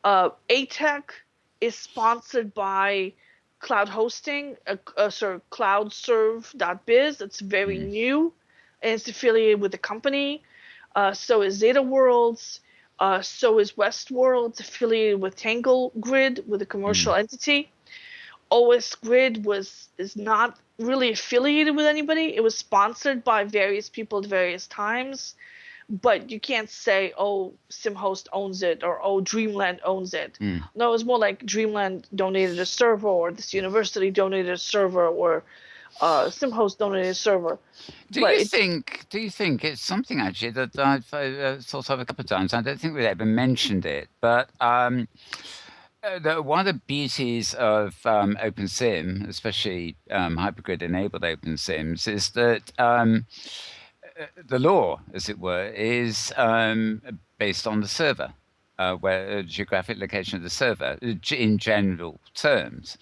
ATEC is sponsored by Cloud Hosting, cloudserve.biz. It's very new, and it's affiliated with the company. So is Zeta Worlds. So is Westworld. It's affiliated with Tangle Grid, with a commercial entity. OS Grid is not really affiliated with anybody. It was sponsored by various people at various times, but you can't say, oh, SimHost owns it, or oh, Dreamland owns it. No, it's more like Dreamland donated a server, or this university donated a server, or SimHost donated a server. Do you think it's something actually that I've thought of a couple of times? I don't think we've ever mentioned it, but one of the beauties of OpenSim, especially Hypergrid enabled OpenSims, is that the law, as it were, is based on the server, where geographic location of the server, in general terms.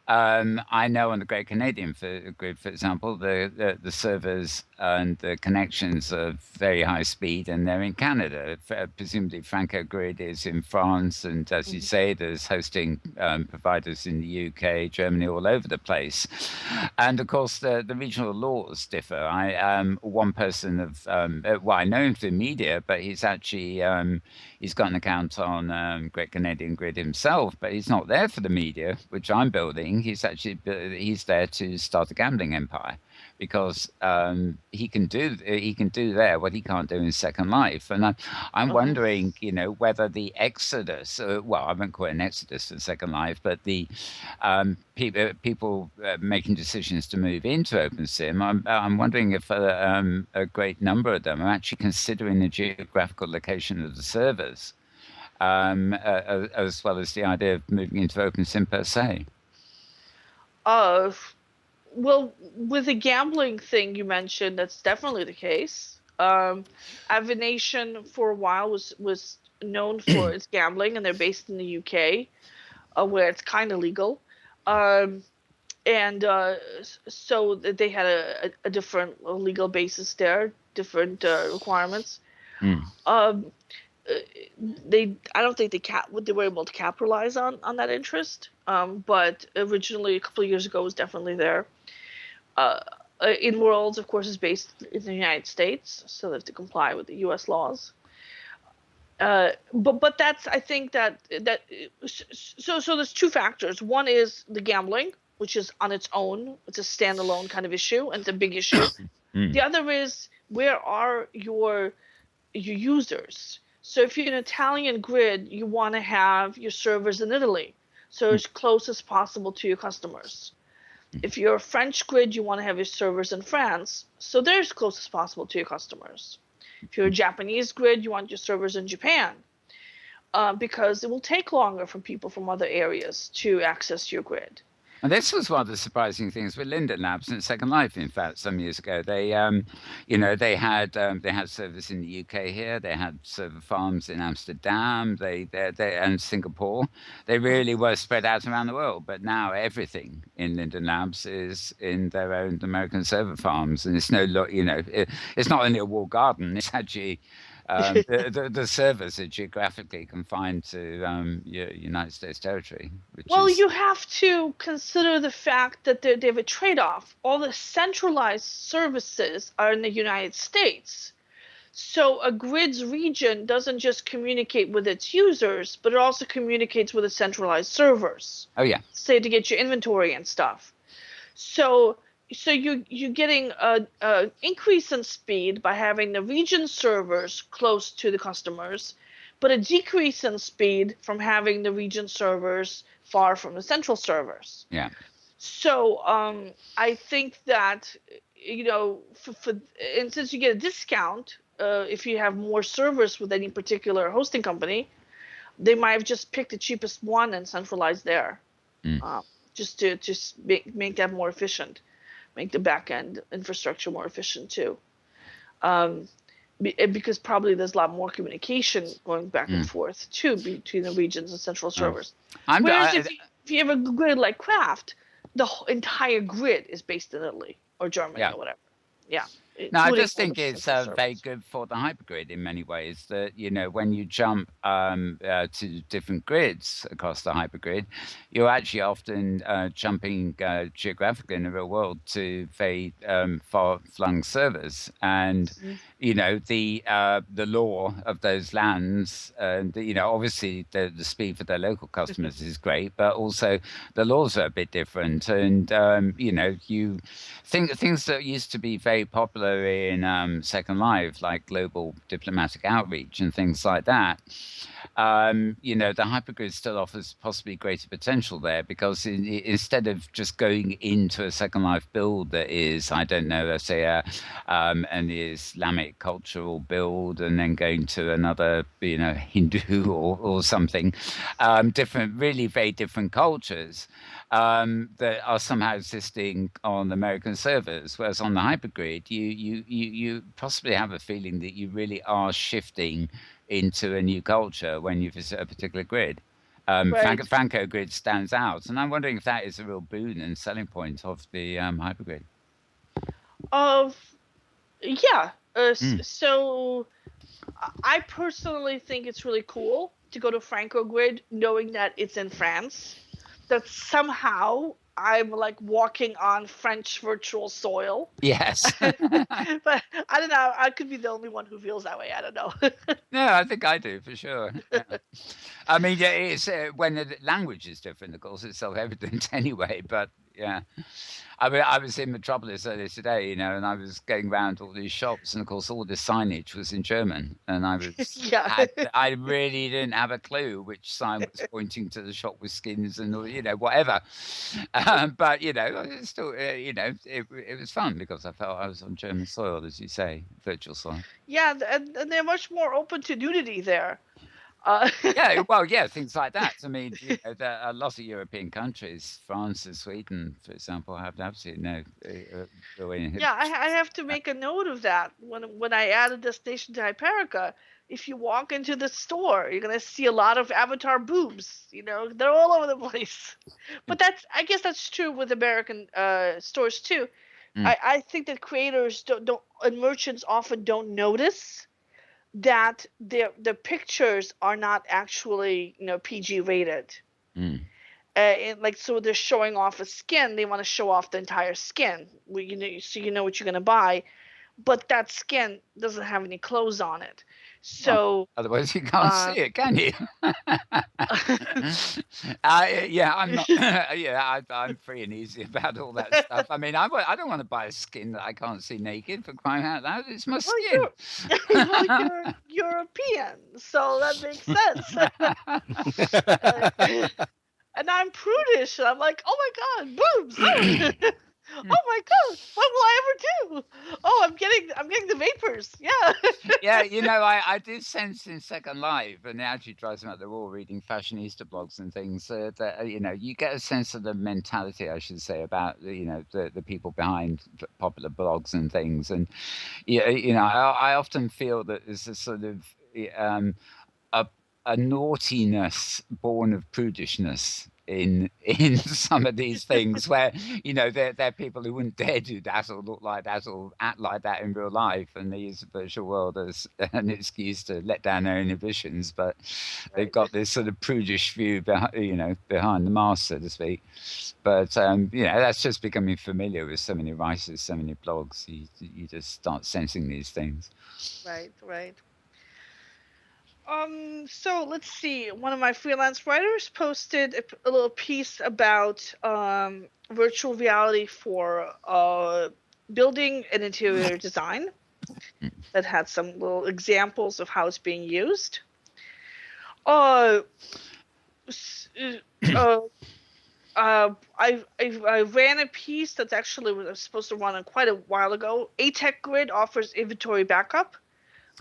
I know on the Great Canadian Grid, for example, the servers and the connections are very high speed, and they're in Canada. Presumably, Franco Grid is in France, and as you say, there's hosting providers in the UK, Germany, all over the place. And of course, the regional laws differ. One person I know him through media, but he's actually he's got an account on Great Canadian Grid himself, but he's not there for the media, which I'm building. He's there to start a gambling empire, because he can do there what he can't do in Second Life. And I'm wondering, whether the exodus, I won't call it an exodus in Second Life, but the people making decisions to move into OpenSim, I'm wondering if a great number of them are actually considering the geographical location of the servers, as well as the idea of moving into OpenSim per se. Well, with the gambling thing you mentioned, that's definitely the case. Avination for a while was known for its gambling, and they're based in the UK, where it's kind of legal. So they had a different legal basis there, different requirements. I don't think they were able to capitalize on that interest. But originally, a couple of years ago, it was definitely there. Inworld, of course, is based in the United States, so they have to comply with the U.S. laws. But that's, I think that so there's two factors. One is the gambling, which is on its own. It's a standalone kind of issue, and it's a big issue. The other is, where are your users? So if you're an Italian grid, you want to have your servers in Italy, so as close as possible to your customers. If you're a French grid, you want to have your servers in France, so they're as close as possible to your customers. If you're a Japanese grid, you want your servers in Japan, because it will take longer for people from other areas to access your grid. And this was one of the surprising things with Linden Labs and Second Life. In fact, some years ago, they had servers in the UK here. They had server farms in Amsterdam, and Singapore. They really were spread out around the world. But now everything in Linden Labs is in their own American server farms, and it's it's not only a walled garden. It's actually the servers are geographically confined to United States territory. You have to consider the fact that they have a trade-off. All the centralized services are in the United States. So a grid's region doesn't just communicate with its users, but it also communicates with the centralized servers. Oh, yeah. Say, to get your inventory and stuff. So you're getting an increase in speed by having the region servers close to the customers, but a decrease in speed from having the region servers far from the central servers. Yeah. So I think that and since you get a discount if you have more servers with any particular hosting company, they might have just picked the cheapest one and centralized there, just to make that more efficient, make the back end infrastructure more efficient too. Because probably there's a lot more communication going back and forth too between the regions and central servers. Whereas if you have a grid like Craft, the entire grid is based in Italy or Germany or whatever. Yeah. No, I just think it's very good for the hypergrid in many ways that, when you jump to different grids across the hypergrid, you're actually often jumping geographically in the real world to very far-flung servers. And, the law of those lands, obviously the speed for their local customers is great, but also the laws are a bit different. And, you think things that used to be very popular in Second Life, like global diplomatic outreach and things like that, the hypergrid still offers possibly greater potential there, because instead of just going into a Second Life build that is, I don't know, let's say an Islamic cultural build, and then going to another, Hindu or something, different, really very different cultures that are somehow existing on American servers, whereas on the hypergrid, you possibly have a feeling that you really are shifting into a new culture when you visit a particular grid. Right. Franco Grid stands out, and I'm wondering if that is a real boon and selling point of the hypergrid. So I personally think it's really cool to go to Franco Grid knowing that it's in France, that somehow I'm like walking on French virtual soil. Yes. But I don't know. I could be the only one who feels that way. I don't know. No, I think I do for sure. Yeah. I mean, it's when the language is different, of course, it's self-evident anyway. But yeah, I mean, I was in Metropolis earlier today, and I was going around all these shops, and of course, all the signage was in German, and I was, I really didn't have a clue which sign was pointing to the shop with skins and whatever. But it's still, it was fun because I felt I was on German soil, as you say, virtual soil. Yeah, and they're much more open to nudity there. Things like that. I mean, there are lots of European countries, France and Sweden, for example, have absolutely no. I have to make a note of that when I add a destination to Hyperica. If you walk into the store, you're gonna see a lot of avatar boobs. They're all over the place. But I guess that's true with American stores too. I think that creators don't and merchants often don't notice that the pictures are not actually PG rated. So they're showing off a skin. They want to show off the entire skin. So you know what you're gonna buy, but that skin doesn't have any clothes on it. So otherwise you can't see it, can you? I'm not. I'm free and easy about all that stuff. I mean, I don't want to buy a skin that I can't see naked, for crying out loud. It's my skin. You're European, so that makes sense. And I'm prudish, and I'm like, oh my god, boobs! Oh my god, what will I ever do? Oh, I'm getting the vapors. Yeah. I did sense in Second Life, and it actually drives me up the wall reading fashionista blogs and things, that you get a sense of the mentality, I should say, about the people behind popular blogs and things, and I often feel that there's a sort of a naughtiness born of prudishness in some of these things, where they're people who wouldn't dare do that or look like that or act like that in real life, and they use the virtual world as an excuse to let down their inhibitions, but they've got this sort of prudish view behind the mask, so to speak. But that's just becoming familiar with so many writers, so many blogs. You just start sensing these things. Right. So let's see. One of my freelance writers posted a little piece about virtual reality for building and interior design that had some little examples of how it's being used. I ran a piece that's actually was supposed to run quite a while ago. Hypergrid offers inventory backup.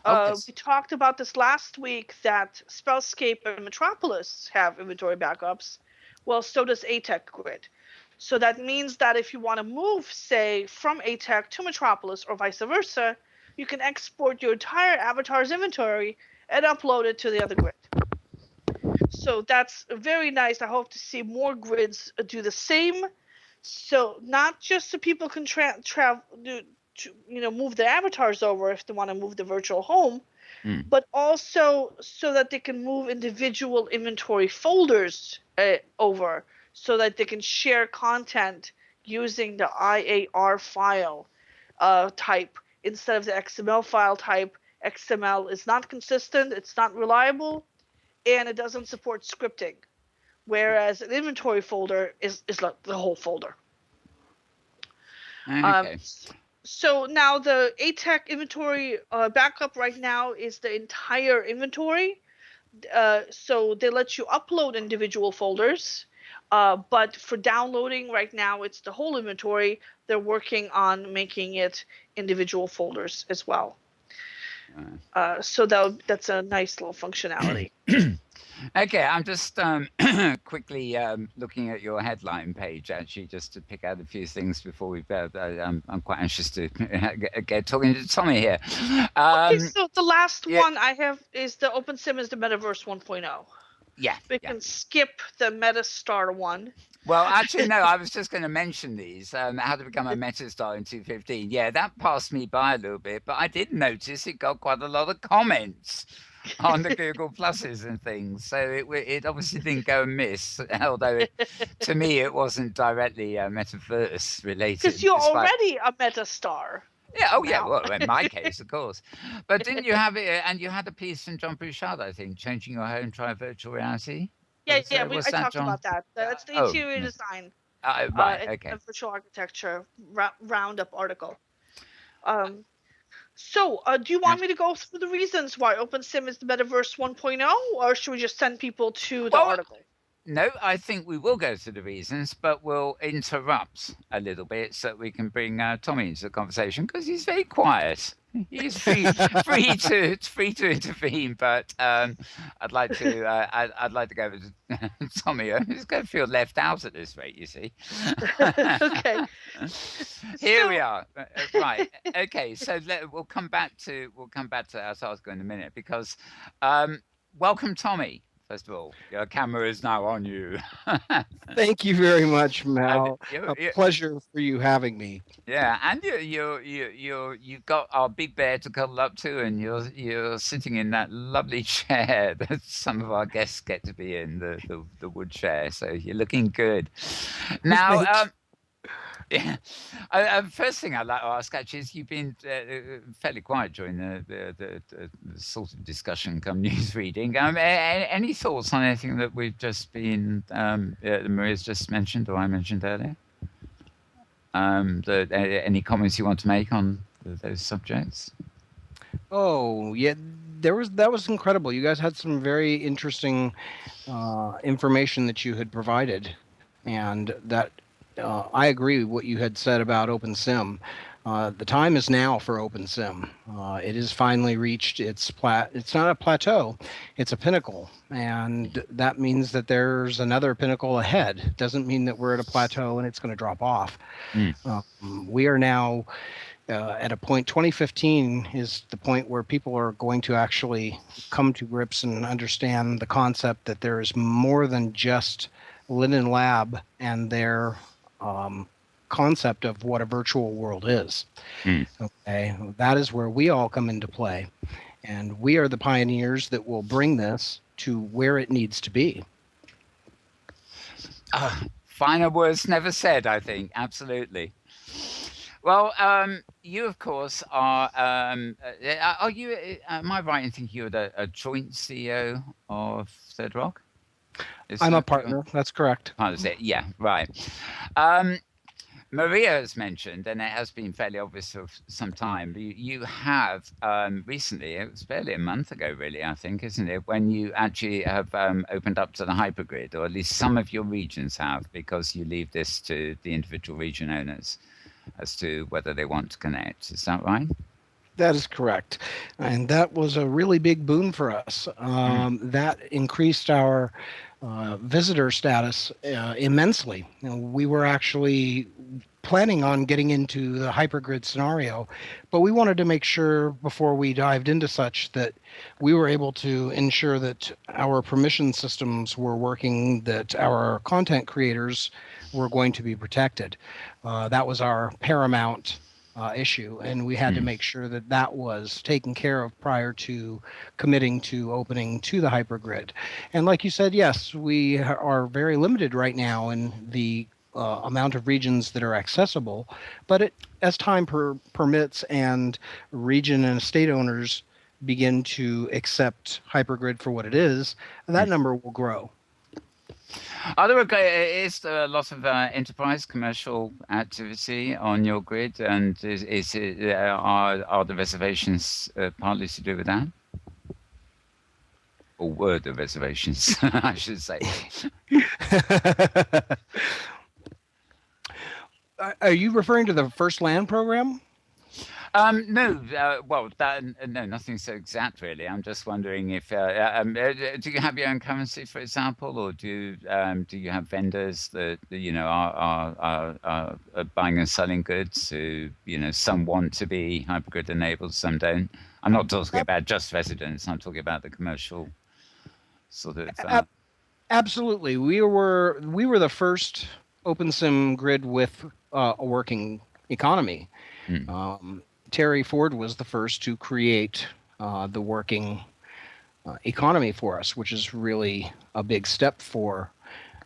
Yes. We talked about this last week that Spellscape and Metropolis have inventory backups. Well, so does Hypergrid. So that means that if you want to move, say, from ATEC to Metropolis or vice versa, you can export your entire avatar's inventory and upload it to the other grid. So that's very nice. I hope to see more grids do the same. So not just so people can move their avatars over if they want to move the virtual home, but also so that they can move individual inventory folders over, so that they can share content using the IAR file type instead of the XML file type. XML is not consistent, it's not reliable, and it doesn't support scripting, whereas an inventory folder is like the whole folder. Okay. So now the ATEC inventory backup right now is the entire inventory. So they let you upload individual folders, but for downloading right now it's the whole inventory. They're working on making it individual folders as well. So that's a nice little functionality. Okay, I'm just quickly looking at your headline page, actually, just to pick out a few things before we go. I'm quite anxious to get talking to Tommy here. Okay, so the last one I have is the OpenSim is the Metaverse 1.0. Yeah. We can skip the Metastar one. Well, actually, no, I was just going to mention these, how to become a Metastar in 2.15. Yeah, that passed me by a little bit, but I did notice it got quite a lot of comments on the Google Pluses and things. So it obviously didn't go amiss, although to me it wasn't directly Metaverse related. Because you're already a Metastar. Yeah, oh yeah, well, in my case, of course. But didn't you have it, and you had a piece from John Bouchard, I think, changing your home, try virtual reality? Yeah, I talked about that. That's the interior design. Right, okay. A virtual architecture roundup article. So, do you want me to go through the reasons why OpenSim is the Metaverse 1.0, or should we just send people to the article? No, I think we will go to the reasons, but we'll interrupt a little bit so we can bring Tommy into the conversation because he's very quiet. He's free to intervene, but I'd like to go with Tommy. He's going to feel left out at this rate, you see. Okay. Here we are. Right. Okay. So we'll come back to our article in a minute because welcome, Tommy. First of all, your camera is now on you. Thank you very much, Mal. A pleasure for you having me. Yeah, and you've got our big bear to cuddle up to, and you're sitting in that lovely chair that some of our guests get to be in, the wood chair. So you're looking good. Now, yeah. First thing I'd like to ask actually is you've been fairly quiet during the sort of discussion come news reading. Any thoughts on anything that we've just been Maria's just mentioned or I mentioned earlier? Any comments you want to make on those subjects? Oh yeah, that was incredible. You guys had some very interesting information that you had provided, and that. I agree with what you had said about OpenSim. The time is now for OpenSim. It has finally reached its it's not a plateau, it's a pinnacle. And that means that there's another pinnacle ahead. It doesn't mean that we're at a plateau and it's going to drop off. We are now at a point, 2015 is the point where people are going to actually come to grips and understand the concept that there is more than just Linden Lab and their concept of what a virtual world is. Okay, that is where we all come into play, and we are the pioneers that will bring this to where it needs to be. Finer words never said, I think. Absolutely. Well, you of course are you? Am I right in thinking you're a joint CEO of Third Rock? I'm a partner. That's correct. Part of it, yeah, right. Maria has mentioned, and it has been fairly obvious for some time, you have recently, it was barely a month ago, really, I think, isn't it, when you actually have opened up to the hypergrid, or at least some of your regions have, because you leave this to the individual region owners as to whether they want to connect. Is that right? That is correct. And that was a really big boon for us. That increased our visitor status immensely. You know, we were actually planning on getting into the hypergrid scenario, but we wanted to make sure before we dived into such that we were able to ensure that our permission systems were working, that our content creators were going to be protected. That was our paramount issue, and we had to make sure that that was taken care of prior to committing to opening to the hypergrid. And like you said, yes, we are very limited right now in the amount of regions that are accessible, but as time permits and region and estate owners begin to accept hypergrid for what it is, that number will grow. Is there a lot of enterprise commercial activity on your grid, and are the reservations partly to do with that? Or were the reservations, I should say. Are you referring to the First Land program? No, no, nothing so exact really. I'm just wondering if do you have your own currency, for example, or do you have vendors that are buying and selling goods? Who some want to be hypergrid enabled, some don't. I'm not talking about just residents. I'm talking about the commercial sort of. Absolutely, we were the first OpenSim grid with a working economy. Terry Ford was the first to create the working economy for us, which is really a big step for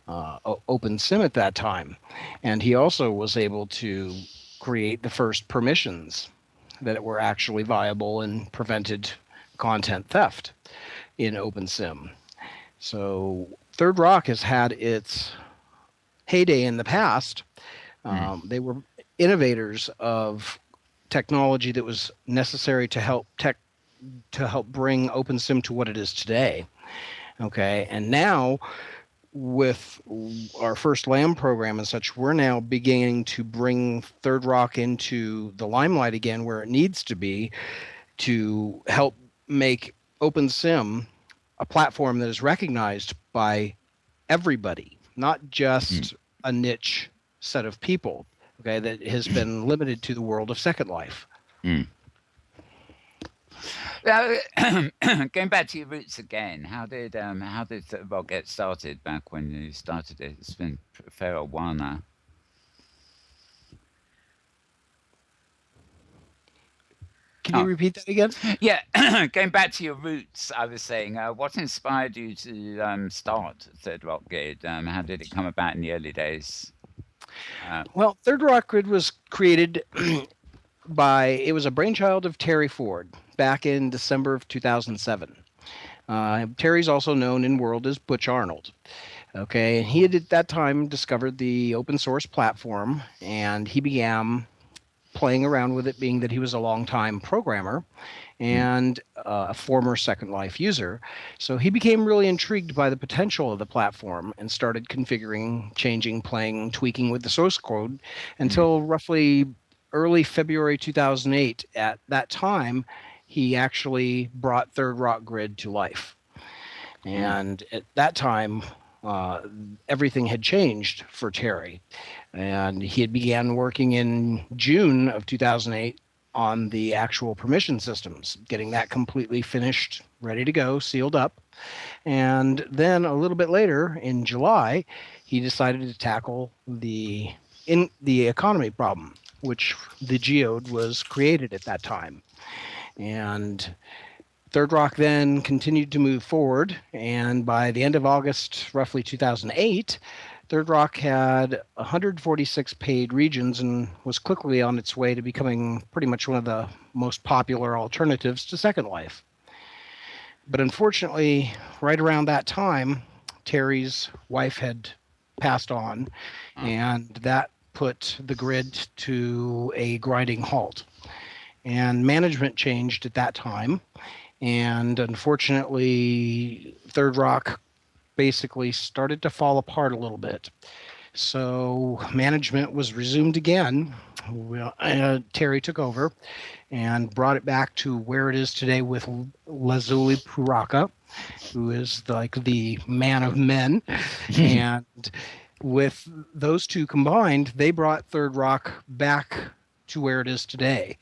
OpenSim at that time. And he also was able to create the first permissions that were actually viable and prevented content theft in OpenSim. So Third Rock has had its heyday in the past. They were innovators of technology that was necessary to help bring OpenSim to what it is today. Okay, and now with our First Land program and such, we're now beginning to bring Third Rock into the limelight again, where it needs to be, to help make OpenSim a platform that is recognized by everybody, not just a niche set of people. Okay, that has been limited to the world of Second Life. Going back to your roots again, how did Third Rock get started back when you started it? It's been a fair old while now. Can you repeat that again? Yeah, going back to your roots, I was saying, what inspired you to start Third Rock Grid? How did it come about in the early days? Well, Third Rock Grid was created it was a brainchild of Terry Ford back in December of 2007. Terry's also known in world as Butch Arnold. Okay, and he had at that time discovered the open source platform, and he began playing around with it, being that he was a longtime programmer and a former Second Life user. So he became really intrigued by the potential of the platform and started configuring, changing, playing, tweaking with the source code until roughly early February 2008. At that time, he actually brought Third Rock Grid to life. And at that time, everything had changed for Terry. And he had began working in June of 2008 on the actual permission systems, getting that completely finished, ready to go, sealed up. And then a little bit later, in July, he decided to tackle the economy problem, which the geode was created at that time. And Third Rock then continued to move forward, and by the end of August, roughly 2008, Third Rock had 146 paid regions and was quickly on its way to becoming pretty much one of the most popular alternatives to Second Life. But unfortunately, right around that time, Terry's wife had passed on, and that put the grid to a grinding halt. And management changed at that time. And unfortunately, Third Rock basically started to fall apart a little bit. So management was resumed again. Terry took over and brought it back to where it is today with Lazuli Puraka, who is like the man of men. And with those two combined, they brought Third Rock back to where it is today.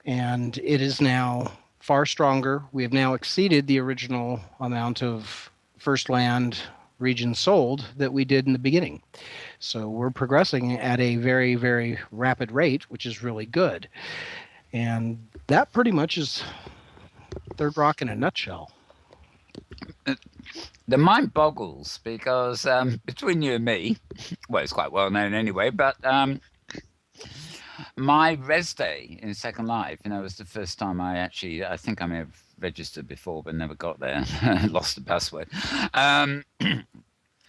And it is now far stronger. We have now exceeded the original amount of First Land region sold that we did in the beginning. So we're progressing at a very, very rapid rate, which is really good. And that pretty much is Third Rock in a nutshell. The mind boggles because between you and me, well, it's quite well known anyway, but my res day in Second Life, was the first time I think I may have registered before, but never got there. Lost the password.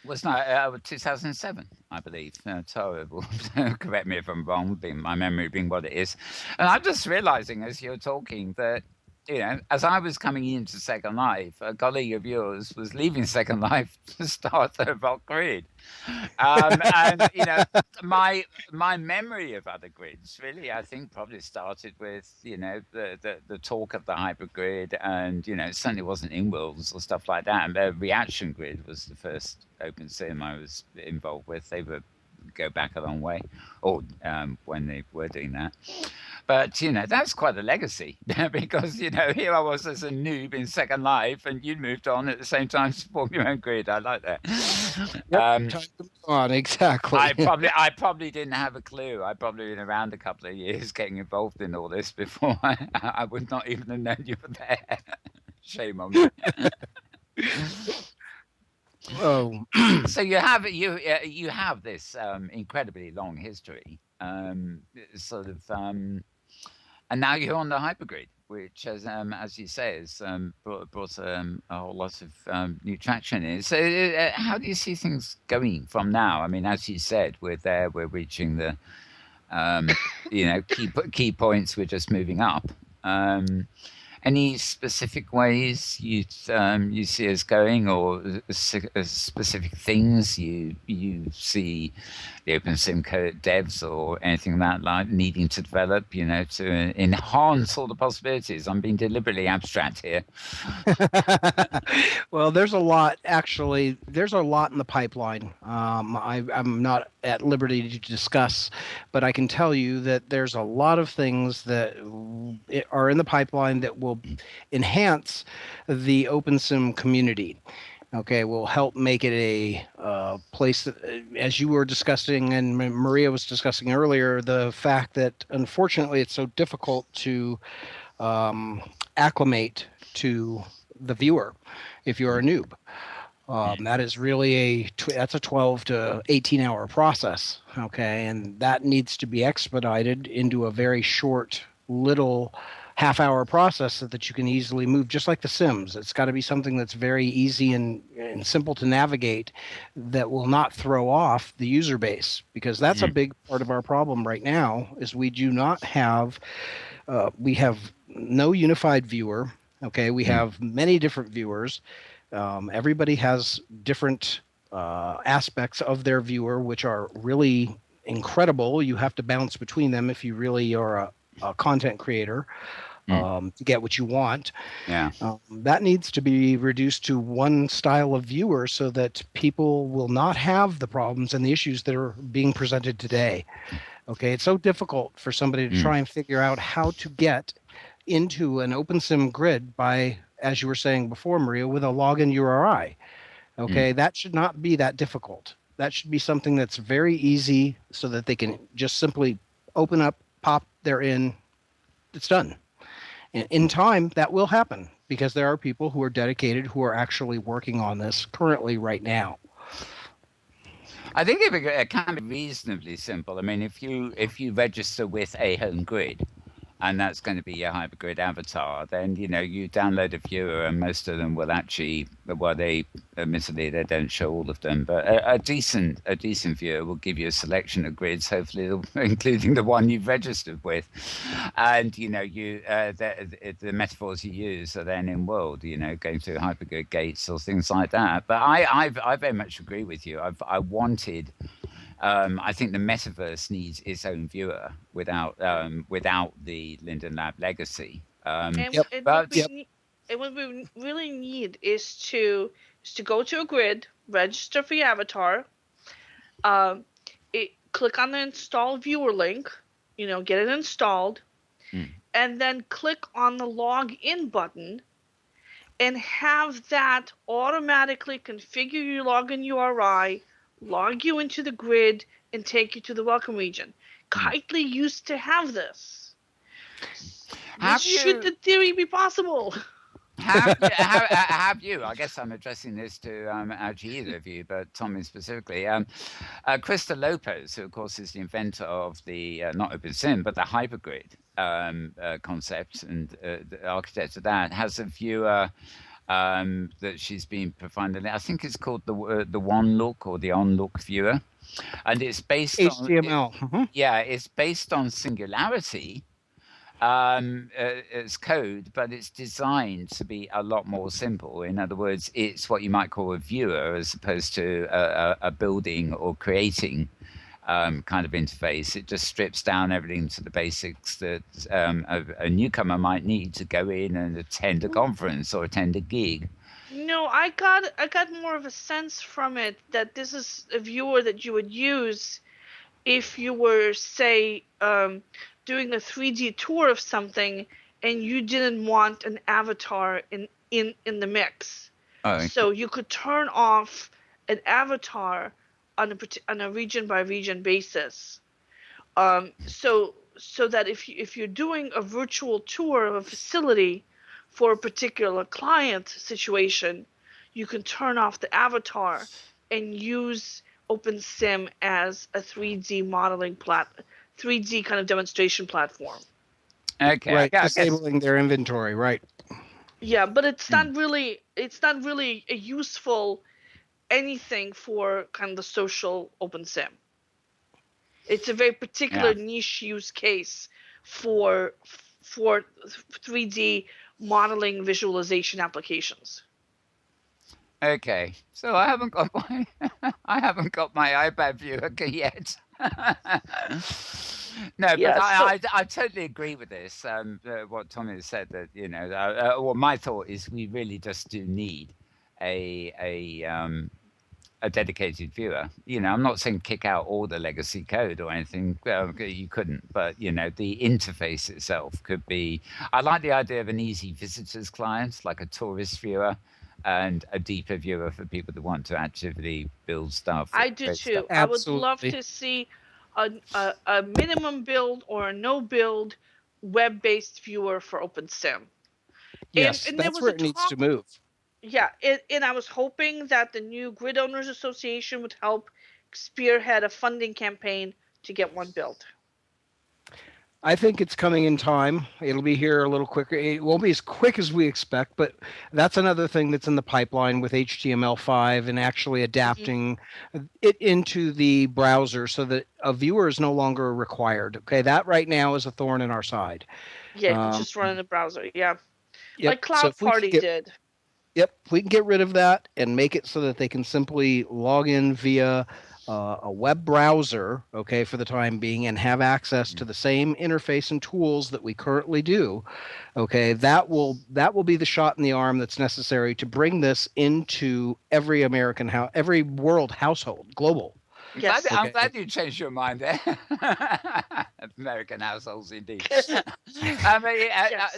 Was 2007, I believe. It's horrible. Correct me if I'm wrong, my memory being what it is. And I'm just realizing as you're talking that, as I was coming into Second Life, a colleague of yours was leaving Second Life to start Third Rock Grid. And, my memory of other grids really, I think, probably started with, the talk of the Hypergrid, and, it certainly wasn't Inworlds or stuff like that. And the Reaction Grid was the first open sim I was involved with. They would go back a long way, or when they were doing that. But, that's quite a legacy because, here I was as a noob in Second Life and you moved on at the same time to form your own grid. I like that. Time to move on, exactly. I probably didn't have a clue. I'd probably been around a couple of years getting involved in all this before I would not even have known you were there. Shame on me. Oh, so you have this incredibly long history, and now you're on the Hypergrid, which, as you say, has brought a whole lot of new traction in. So, how do you see things going from now? I mean, as you said, we're reaching the key points. We're just moving up. Any specific ways you see us going, or specific things you see the OpenSim code devs or anything like needing to develop, to enhance all the possibilities? I'm being deliberately abstract here. Well, there's a lot, actually. There's a lot in the pipeline. I'm not at liberty to discuss, but I can tell you that there's a lot of things that are in the pipeline that will enhance the OpenSim community. Okay, will help make it a place that, as you were discussing and Maria was discussing earlier, the fact that unfortunately it's so difficult to acclimate to the viewer if you're a noob. That is really that's a 12 to 18 hour process. Okay, and that needs to be expedited into a very short little half-hour process so that you can easily move, just like the Sims. It's got to be something that's very easy and simple to navigate that will not throw off the user base, because that's a big part of our problem right now is we do not have, we have no unified viewer. Okay, we have many different viewers. Everybody has different aspects of their viewer, which are really incredible. You have to bounce between them if you really are a content creator to get what you want. Yeah. That needs to be reduced to one style of viewer so that people will not have the problems and the issues that are being presented today. Okay, it's so difficult for somebody to try and figure out how to get into an OpenSim grid by, as you were saying before, Maria, with a login URI. Okay, that should not be that difficult. That should be something that's very easy so that they can just simply open up, pop, they're in, it's done. In time, that will happen because there are people who are dedicated who are actually working on this currently right now. I think it can be reasonably simple. I mean, if you register with a home grid and that's going to be your Hypergrid avatar, then you download a viewer, and most of them will actually, well, they admittedly they don't show all of them, but a decent viewer will give you a selection of grids, hopefully including the one you've registered with, and the metaphors you use are then in world, going through Hypergrid gates or things like that. But I very much agree with you. I wanted. I think the metaverse needs its own viewer without the Linden Lab legacy. And, Yep. and what But we need, and what we really need is to go to a grid, register for your avatar, click on the install viewer link, get it installed, and then click on the login button, and have that automatically configure your login URI, log you into the grid, and take you to the welcome region. Kitely used to have this. Should the theory be possible? Have you? I guess I'm addressing this to actually either of you, but Tommy specifically. Krista Lopez, who of course is the inventor of the not OpenSim but the Hypergrid concept and the architect of that, has a viewer that she's been providing. I think it's called the One Look or the On Look viewer, and it's based HTML. on it's based on Singularity. It's code, but it's designed to be a lot more simple. In other words, it's what you might call a viewer as opposed to a building or creating kind of interface. It just strips down everything to the basics that a newcomer might need to go in and attend a conference or attend a gig. No, I got more of a sense from it that this is a viewer that you would use if you were, say, doing a 3D tour of something and you didn't want an avatar in the mix. Oh. So you could turn off an avatar on a region by region basis. So that if you're doing a virtual tour of a facility for a particular client situation, you can turn off the avatar and use OpenSim as a 3D modeling 3D kind of demonstration platform. Okay. Right. Disabling their inventory. Right. Yeah, but it's not really a useful anything for kind of the social OpenSim. It's a very particular niche use case for 3D modeling visualization applications. Okay, so I haven't got my iPad viewer yet. No, but I totally agree with this. What Tommy has said, that well, my thought is we really just do need a dedicated viewer. I'm not saying kick out all the legacy code or anything. You couldn't, but the interface itself could be. I like the idea of an easy visitors client, like a tourist viewer, and a deeper viewer for people that want to actively build stuff. I do too. I would love to see a minimum build or a no build web-based viewer for OpenSim. Yes, and that's where it needs to move. Yeah, and I was hoping that the new Grid Owners Association would help spearhead a funding campaign to get one built. I think it's coming in time. It'll be here a little quicker. It won't be as quick as we expect, but that's another thing that's in the pipeline with HTML5 and actually adapting it into the browser so that a viewer is no longer required. Okay, that right now is a thorn in our side. Yeah, you just run in the browser. Yeah, yep. Like Cloud Party did. Yep, we can get rid of that and make it so that they can simply log in via a web browser, okay, for the time being, and have access to the same interface and tools that we currently do. Okay, that will be the shot in the arm that's necessary to bring this into every every world household, global. Yes. I'm glad you changed your mind there. American households, indeed. I mean,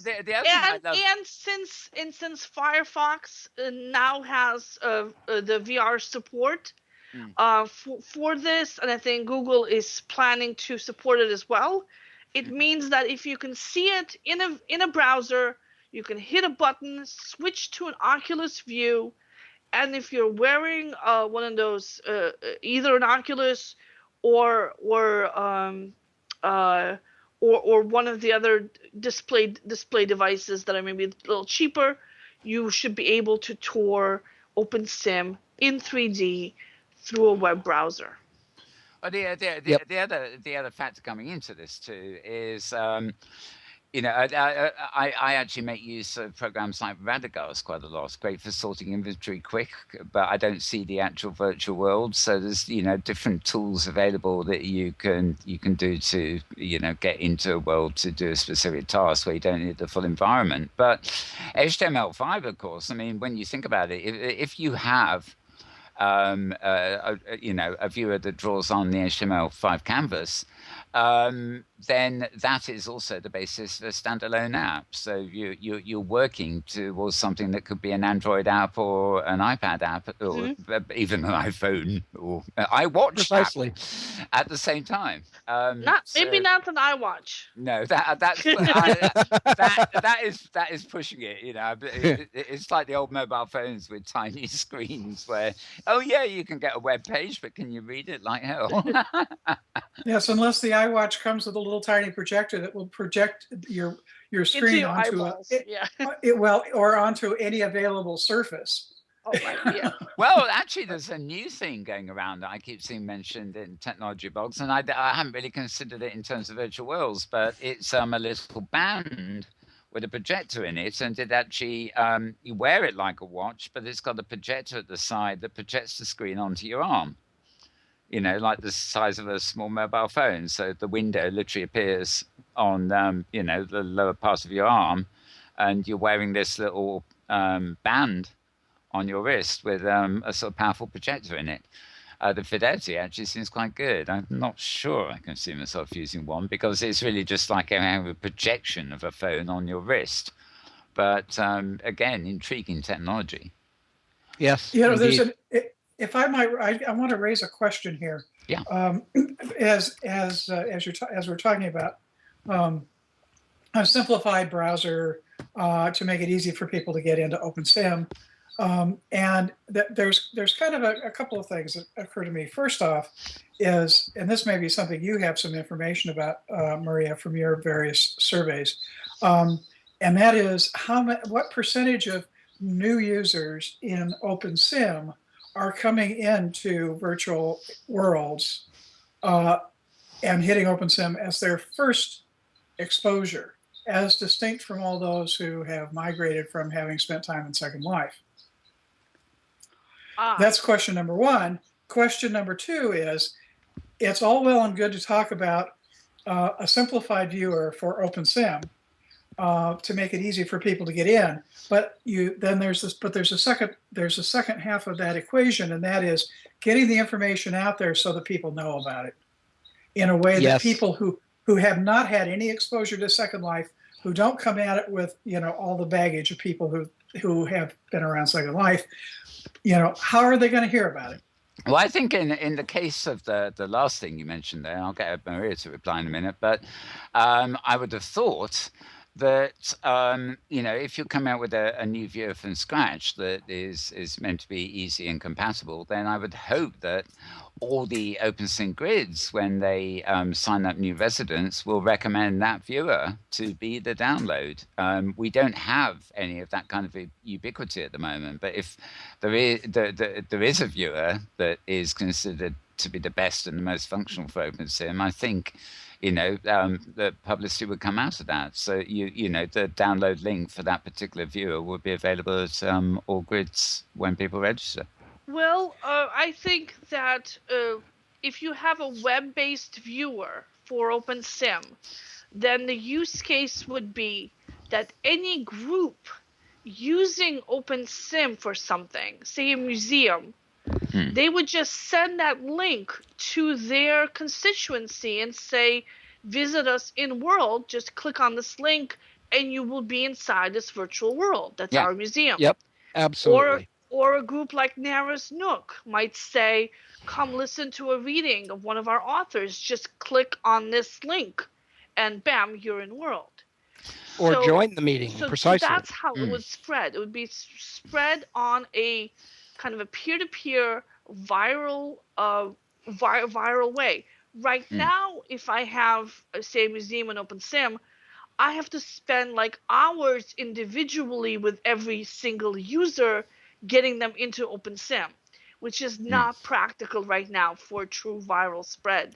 the other thing I love... and since Firefox now has the VR support for this, and I think Google is planning to support it as well, it means that if you can see it in a browser, you can hit a button, switch to an Oculus view. And if you're wearing one of those, either an Oculus or or one of the other display devices that are maybe a little cheaper, you should be able to tour OpenSim in 3D through a web browser. Well, the other factor coming into this too is, I actually make use of programs like Radagast quite a lot. It's great for sorting inventory quick, but I don't see the actual virtual world. So there's different tools available that you can do to get into a world to do a specific task where you don't need the full environment. But HTML5, of course, I mean, when you think about it, if you have a viewer that draws on the HTML5 canvas, then that is also the basis for a standalone app. So you're working towards something that could be an Android app or an iPad app or even an iPhone or iWatch Precisely. app at the same time. Maybe not an iWatch. No, that is pushing it. It's like the old mobile phones with tiny screens where, oh yeah, you can get a web page, but can you read it like hell? Yes, unless the iWatch comes with a little tiny projector that will project your screen onto or onto any available surface. Oh, right, yeah. Well, actually, there's a new thing going around that I keep seeing mentioned in technology blogs, and I haven't really considered it in terms of virtual worlds, but it's a little band with a projector in it, and it actually you wear it like a watch, but it's got a projector at the side that projects the screen onto your arm. Like the size of a small mobile phone. So the window literally appears on, the lower part of your arm, and you're wearing this little band on your wrist with a sort of powerful projector in it. The fidelity actually seems quite good. I'm not sure I can see myself using one because it's really just like a projection of a phone on your wrist. But again, intriguing technology. Yes, there's if I might, I want to raise a question here. Yeah. As we're talking about a simplified browser to make it easy for people to get into OpenSim, and there's kind of a couple of things that occur to me. First off, and this may be something you have some information about, Maria, from your various surveys, and that is what percentage of new users in OpenSim are coming into virtual worlds and hitting OpenSim as their first exposure, as distinct from all those who have migrated from having spent time in Second Life. That's question number one. Question number two is, it's all well and good to talk about a simplified viewer for OpenSim to make it easy for people to get in, but there's a second half of that equation, and that is getting the information out there so that people know about it in a way that people who have not had any exposure to Second Life, who don't come at it with all the baggage of people who have been around Second Life, how are they going to hear about it? Well, I think in the case of the last thing you mentioned there, I'll get Maria to reply in a minute, but I would have thought that if you come out with a new viewer from scratch that is meant to be easy and compatible, then I would hope that all the OpenSim grids, when they sign up new residents, will recommend that viewer to be the download. We don't have any of that kind of ubiquity at the moment, but if there is a viewer that is considered to be the best and the most functional for OpenSim, I think the publicity would come out of that. So the download link for that particular viewer would be available at all grids when people register. Well, I think that if you have a web-based viewer for OpenSim, then the use case would be that any group using OpenSim for something, say a museum, they would just send that link to their constituency and say, visit us Inworld, just click on this link and you will be inside this virtual world. That's our museum. Yep, absolutely. Or a group like Nara's Nook might say, come listen to a reading of one of our authors, just click on this link and bam, you're in World. Or join the meeting, precisely. That's how it would spread. It would be spread on a kind of a peer-to-peer viral way. Right now, if I have, say, a museum and OpenSim, I have to spend like hours individually with every single user getting them into OpenSim, which is not practical right now for true viral spread.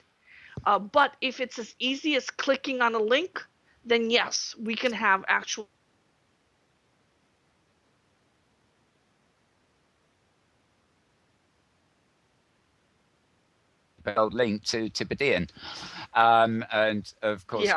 But if it's as easy as clicking on a link, then yes, we can have actual link to Tibetan. And of course,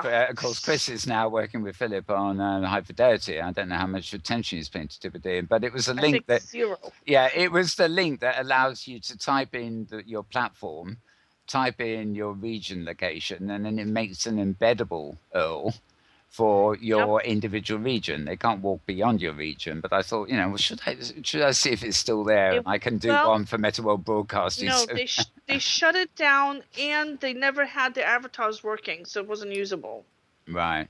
Chris is now working with Philip on Hypergrid. I don't know how much attention he's paying to Tibetan, but it was a link that 0. Yeah, it was the link that allows you to type in your platform, type in your region location, and then it makes an embeddable URL for your individual region. They can't walk beyond your region, but I thought, well, should I see if it's still there? I can do one for MetaWorld Broadcasting. No, they shut it down, and they never had the avatars working, so it wasn't usable. Right.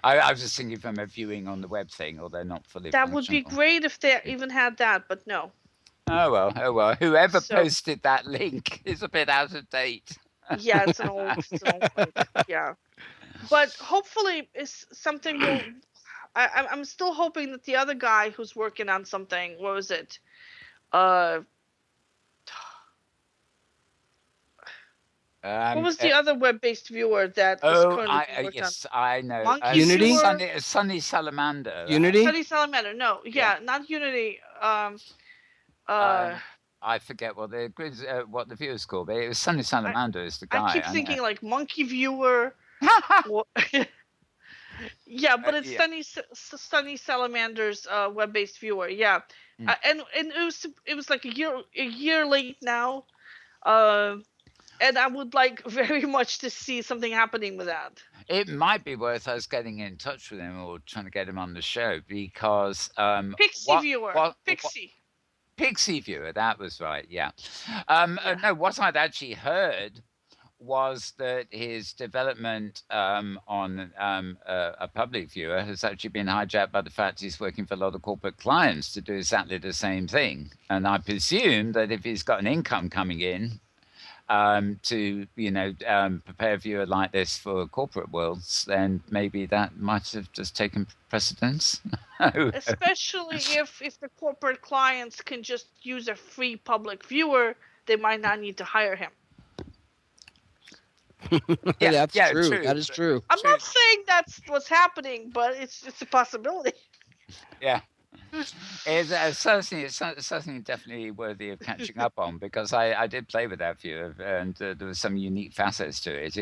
I was just thinking from a viewing on the web thing, or they're not fully That would be great if they even had that, but no. Oh well. Whoever posted that link is a bit out of date. Yeah, it's an old link. Yeah. But hopefully it's something will I'm still hoping that the other guy who's working on something, what was it? What was the other web-based viewer that was currently worked on? I know. Monkey Unity? Sunny Salamander. Unity? Sunny Salamander. No, not Unity. I forget what the viewers called, but it was Sunny Salamander is the guy. I keep thinking like Monkey Viewer. Yeah, but it's Sunny Salamander's web-based viewer. Yeah, and it was like a year late now, and I would like very much to see something happening with that. It might be worth us getting in touch with him or trying to get him on the show because Pixie Viewer, Pixie Viewer, that was right. Yeah. No, what I'd actually heard was that his development on a public viewer has actually been hijacked by the fact he's working for a lot of corporate clients to do exactly the same thing. And I presume that if he's got an income coming in to prepare a viewer like this for corporate worlds, then maybe that might have just taken precedence. Especially if the corporate clients can just use a free public viewer, they might not need to hire him. That's true. That is true. I'm not saying that's what's happening, but it's a possibility. Yeah. It's certainly definitely worthy of catching up on because I did play with that viewer and there was some unique facets to it.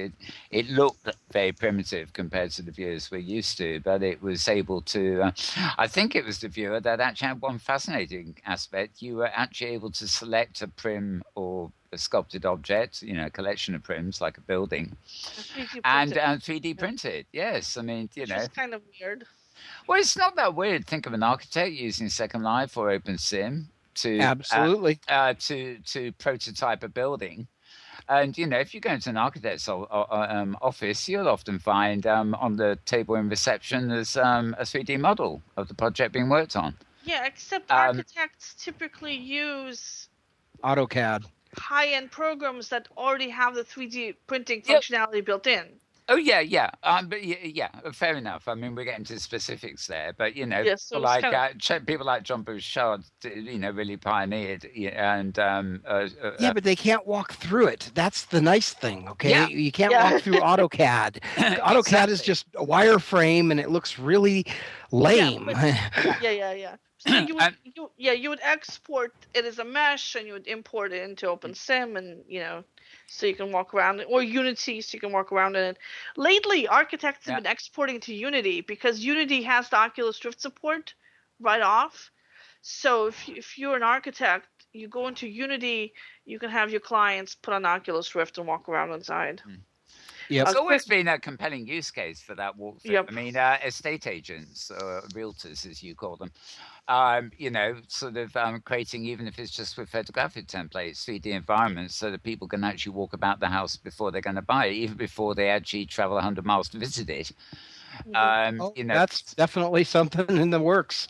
It looked very primitive compared to the viewers we're used to, but it was able to. I think it was the viewer that actually had one fascinating aspect. You were actually able to select a prim or a sculpted object, a collection of prims like a building, and 3D printed. Yes, I mean, It's kind of weird. Well, it's not that weird. Think of an architect using Second Life or OpenSim to absolutely to prototype a building. And if you go into an architect's office, you'll often find on the table in reception there's a 3D model of the project being worked on. Yeah, except architects typically use AutoCAD, high-end programs that already have the 3D printing functionality built in. Oh yeah. But fair enough. I mean, we're getting to specifics there, but people like John Bouchard, really pioneered, and but they can't walk through it. That's the nice thing. Okay, yeah. You can't walk through AutoCAD. AutoCAD is just a wireframe, and it looks really lame. Yeah. So you would export it as a mesh, and you would import it into OpenSim, and so you can walk around it, or Unity, so you can walk around in it. Lately, architects have been exporting to Unity because Unity has the Oculus Rift support right off. So if you're an architect, you go into Unity, you can have your clients put on Oculus Rift and walk around inside. Yeah, it's always been a compelling use case for that walkthrough. Yep. I mean, estate agents, or realtors, as you call them, sort of creating, even if it's just with photographic templates, 3D environments so that people can actually walk about the house before they're going to buy it, even before they actually travel 100 miles to visit it. That's definitely something in the works.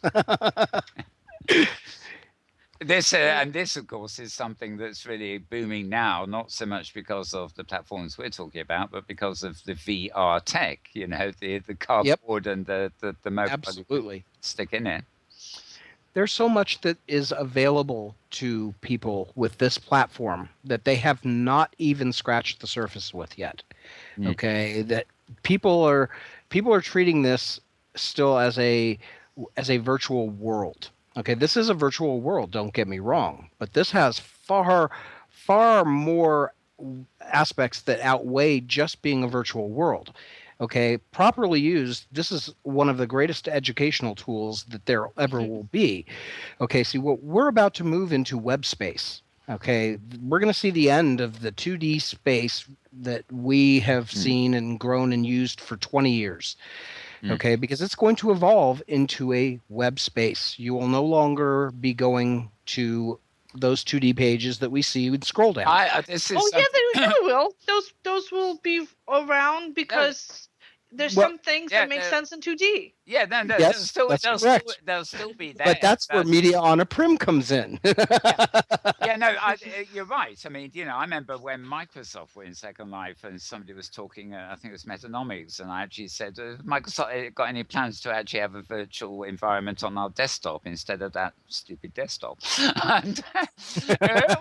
this, of course, is something that's really booming now, not so much because of the platforms we're talking about, but because of the VR tech. The cardboard and the mobile Absolutely. stick in it. There's so much that is available to people with this platform that they have not even scratched the surface with yet. Okay, that people are treating this still as a virtual world. Okay, this is a virtual world, don't get me wrong, but this has far more aspects that outweigh just being a virtual world. Okay, properly used, this is one of the greatest educational tools that there ever will be. Okay, see, what we're about to move into web space. Okay, we're going to see the end of the 2D space that we have seen and grown and used for 20 years. Okay, because it's going to evolve into a web space. You will no longer be going to those 2D pages that we see and scroll down. They will. Those will be around because there's some things that make sense in 2D. Yeah, no, yes, they'll still be there. But that's where media on a prim comes in. You're right. I mean, I remember when Microsoft were in Second Life and somebody was talking, I think it was Metanomics, and I actually said, Microsoft got any plans to actually have a virtual environment on our desktop instead of that stupid desktop? And,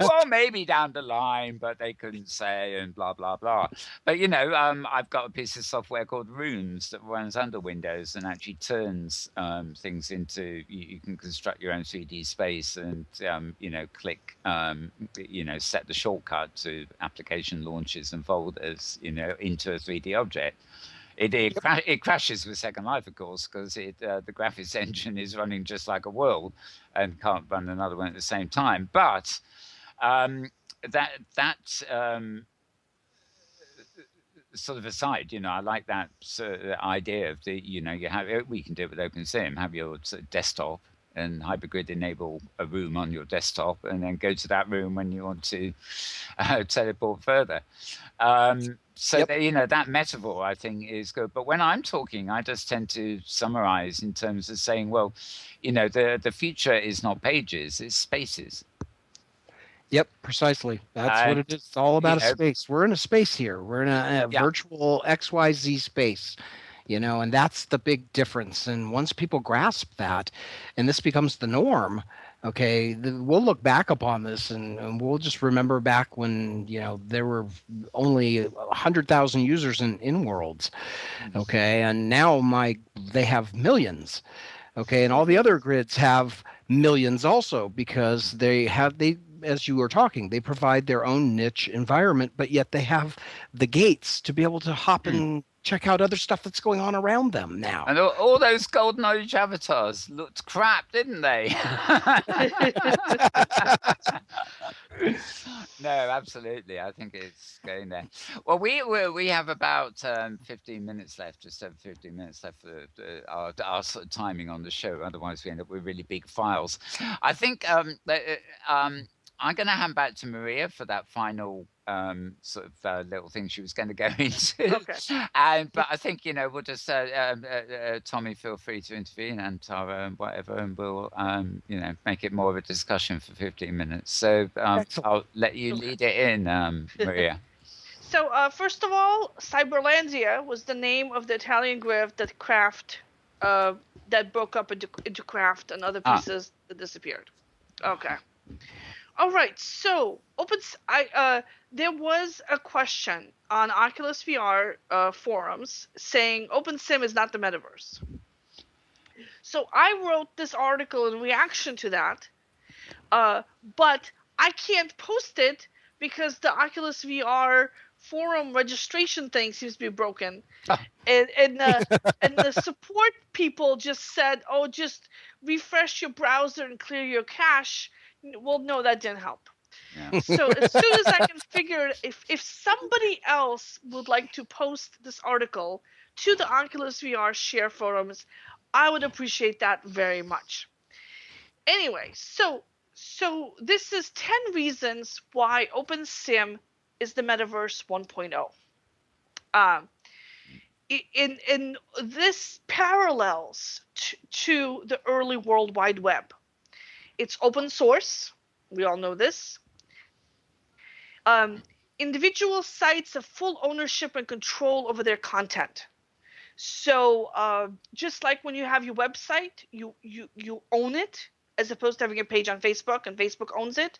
well, maybe down the line, but they couldn't say, and blah, blah, blah. But, I've got a piece of software called Rooms that runs under Windows and actually turns things into, you can construct your own 3D space and click set the shortcut to application launches and folders into a 3D object. It crashes with Second Life, of course, because the graphics engine is running just like a world and can't run another one at the same time. But that sort of aside, I like that idea of we can do it with OpenSim, have your desktop and Hypergrid enable a room on your desktop and then go to that room when you want to teleport further. That metaphor, I think, is good. But when I'm talking, I just tend to summarize in terms of saying, well, the future is not pages, it's spaces. Yep, precisely. That's what it is. It's all about a space. We're in a space here. We're in a virtual XYZ space, and that's the big difference. And once people grasp that, and this becomes the norm, okay, we'll look back upon this and we'll just remember back when, there were only 100,000 users in Inworlds, okay, and now they have millions, okay, and all the other grids have millions also because as you were talking, they provide their own niche environment, but yet they have the gates to be able to hop and check out other stuff that's going on around them now. And all those Golden Age avatars looked crap, didn't they? No, absolutely. I think it's going there. Well, we have about 15 minutes left, just over 15 minutes left for our sort of timing on the show. Otherwise, we end up with really big files. I think I'm going to hand back to Maria for that final little thing she was going to go into. Okay. But I think, we'll just, Tommy, feel free to intervene and Tara and whatever, and we'll, make it more of a discussion for 15 minutes. So I'll let you lead it in, Maria. So first of all, Cyberlandia was the name of the Italian grid that broke up into Craft and other pieces that disappeared. Okay. All right, so there was a question on Oculus VR forums saying OpenSim is not the metaverse. So I wrote this article in reaction to that, but I can't post it because the Oculus VR forum registration thing seems to be broken. And the support people just said, oh, just refresh your browser and clear your cache. Well, no, that didn't help. Yeah. So as soon as I can figure, if somebody else would like to post this article to the Oculus VR share forums, I would appreciate that very much. Anyway, so this is 10 reasons why OpenSim is the Metaverse 1.0. In this parallels to the early World Wide Web. It's open source. We all know this. Individual sites have full ownership and control over their content. So just like when you have your website, you own it, as opposed to having a page on Facebook and Facebook owns it.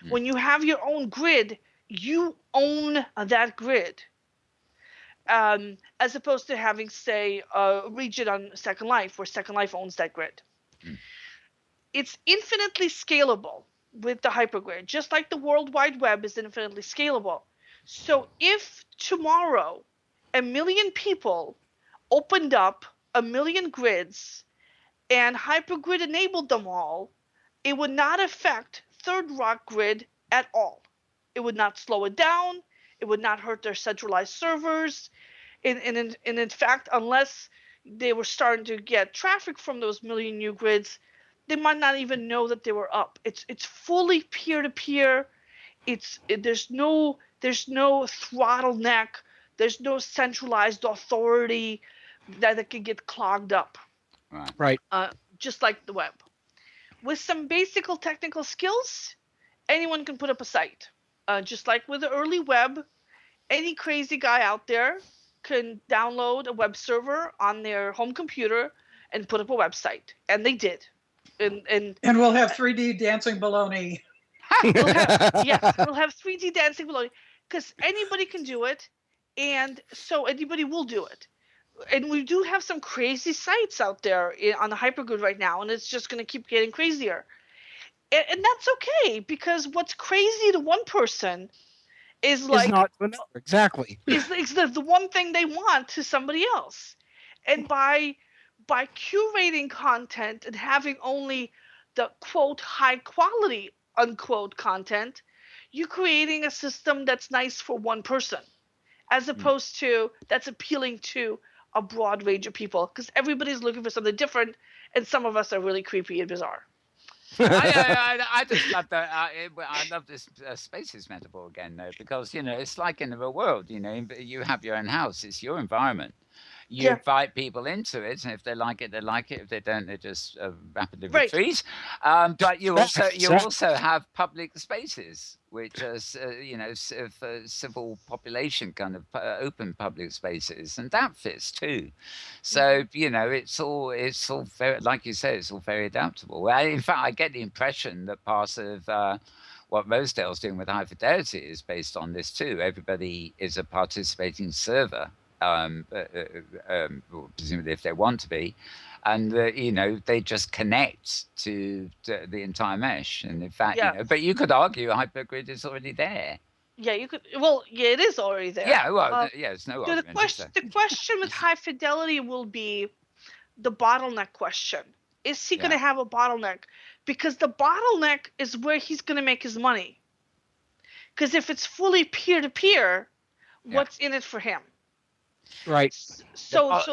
When you have your own grid, you own that grid, as opposed to having, say, a region on Second Life where Second Life owns that grid. It's infinitely scalable with the hypergrid, just like the World Wide Web is infinitely scalable. So if tomorrow 1 million people opened up 1 million grids and hypergrid enabled them all, it would not affect Third Rock Grid at all. It would not slow it down. It would not hurt their centralized servers. And in fact, unless they were starting to get traffic from those million new grids, they might not even know that they were up. It's fully peer-to-peer. There's no throttle neck. There's no centralized authority that can get clogged up. Right. Just like the web. With some basic technical skills, anyone can put up a site. Just like with the early web, any crazy guy out there can download a web server on their home computer and put up a website. And they did. And we'll have 3D dancing baloney. we'll have 3D dancing baloney, because anybody can do it, and so anybody will do it. And we do have some crazy sites out there on the hypergrid right now, and it's just going to keep getting crazier. And that's okay, because what's crazy to one person is like not another. Exactly. is the one thing they want to somebody else. And by curating content and having only the quote high quality unquote content, you're creating a system that's nice for one person, as opposed to that's appealing to a broad range of people, because everybody's looking for something different, and some of us are really creepy and bizarre. I just love that. I love this spaces metaphor again, though, because it's like in the real world. You have your own house; it's your environment. You invite people into it, and if they like it, they like it. If they don't, they just rapidly retreat. But you also have public spaces, which are civil population kind of open public spaces, and that fits too. So it's all very, like you say, it's all very adaptable. In fact, I get the impression that part of what Rosedale's doing with High Fidelity is based on this too. Everybody is a participating server. Presumably if they want to be, and they just connect to the entire mesh. And in fact, but you could argue Hypergrid is already there. Yeah, you could. Well, yeah, it is already there. Yeah, well, it's no argument. The question with High Fidelity will be the bottleneck question. Is he going to have a bottleneck? Because the bottleneck is where he's going to make his money. Because if it's fully peer-to-peer, what's in it for him? Right. But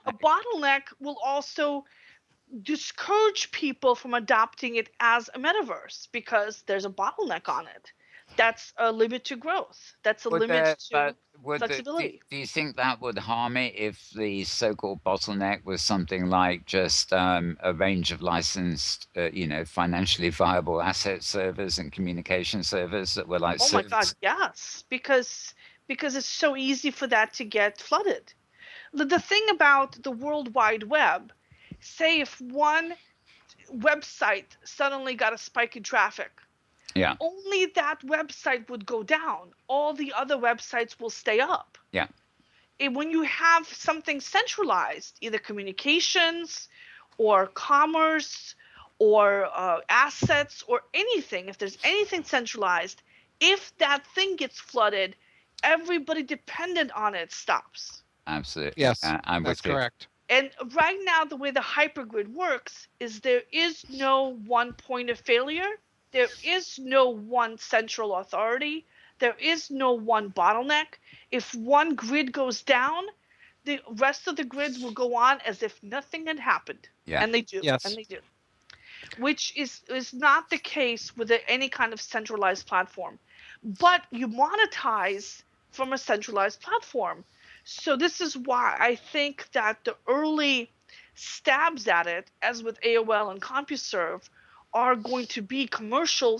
a bottleneck will also discourage people from adopting it as a metaverse, because there's a bottleneck on it. That's a limit to growth. That's a limit to flexibility. Do you think that would harm it if the so-called bottleneck was something like just a range of licensed, financially viable asset servers and communication servers that were like? Oh my God, yes, because it's so easy for that to get flooded. The thing about the World Wide Web, say if one website suddenly got a spike in traffic, only that website would go down. All the other websites will stay up. Yeah. And when you have something centralized, either communications or commerce or assets or anything, if there's anything centralized, if that thing gets flooded, everybody dependent on it stops. Absolutely. Yes, that's correct. And right now, the way the hypergrid works is there is no one point of failure. There is no one central authority. There is no one bottleneck. If one grid goes down, the rest of the grids will go on as if nothing had happened. Yeah. And they do. Yes. And they do. Which is not the case with any kind of centralized platform. But you monetize from a centralized platform. So this is why I think that the early stabs at it, as with AOL and CompuServe, are going to be commercial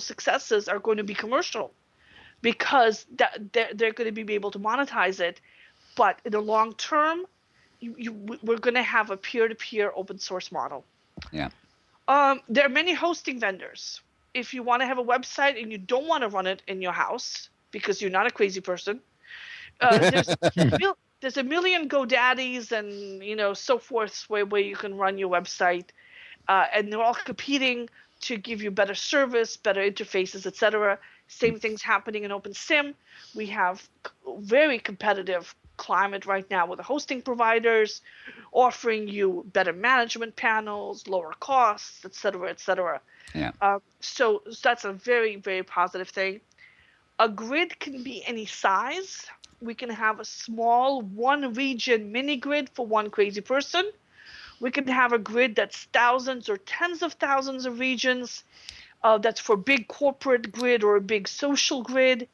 successes are going to be commercial, because they're going to be able to monetize it. But in the long term, we're going to have a peer-to-peer open source model. Yeah. There are many hosting vendors. If you want to have a website and you don't want to run it in your house because you're not a crazy person, there's a million GoDaddies and so forth where you can run your website, and they're all competing to give you better service, better interfaces, etc. Same thing's happening in OpenSIM. We have very competitive climate right now with the hosting providers offering you better management panels, lower costs, etc., etc. Yeah. So that's a very, very positive thing. A grid can be any size. We can have a small one region mini grid for one crazy person. We can have a grid that's thousands or tens of thousands of regions. That's for big corporate grid or a big social grid.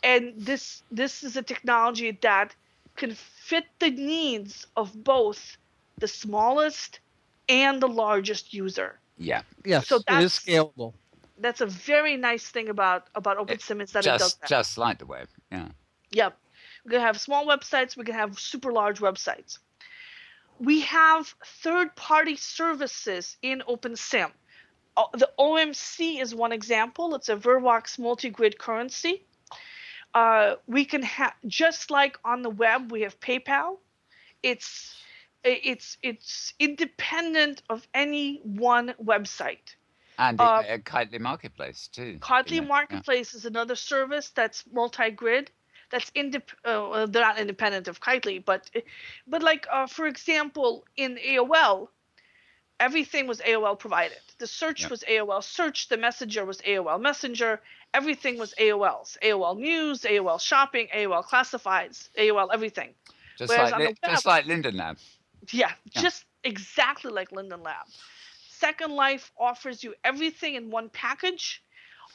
And this is a technology that can fit the needs of both the smallest and the largest user. Yeah. Yes, So it is scalable. That's a very nice thing about OpenSIM, is that it does that. Just like the web. Yeah. Yep. We can have small websites. We can have super large websites. We have third-party services in OpenSIM. The OMC is one example. It's a Vervox multi-grid currency. We can have, just like on the web, we have PayPal. It's independent of any one website. And Kitely Marketplace too. Kitely Marketplace is another service that's multi-grid. That's they're not independent of Kitely, but like for example, in AOL, everything was AOL provided. The search was AOL search. The messenger was AOL Messenger. Everything was AOL's. AOL News, AOL Shopping, AOL Classifieds, AOL everything. Just like Linden Lab. Yeah, just exactly like Linden Lab. Second Life offers you everything in one package.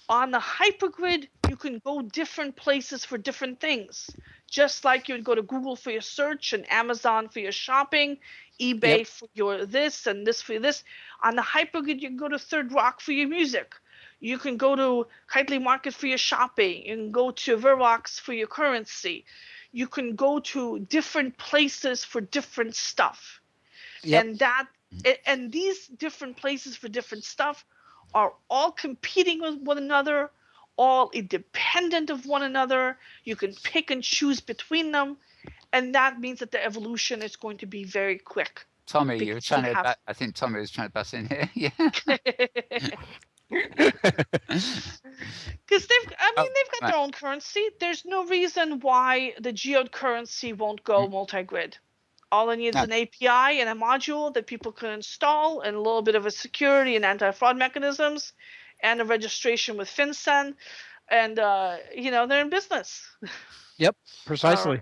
On the Hypergrid, you can go different places for different things. Just like you would go to Google for your search and Amazon for your shopping, eBay for your this and this for this. On the Hypergrid, you can go to Third Rock for your music. You can go to Kitely Market for your shopping. You can go to Vervox for your currency. You can go to different places for different stuff. Yep. And these different places for different stuff are all competing with one another, all independent of one another. You can pick and choose between them, and that means that the evolution is going to be very quick. Tommy, you were trying to. I think Tommy was trying to bust in here. Yeah. Because they've got their own currency. There's no reason why the geode currency won't go multi-grid. All it needs is an API and a module that people can install, and a little bit of a security and anti-fraud mechanisms, and a registration with FinCEN, and they're in business. Yep, precisely.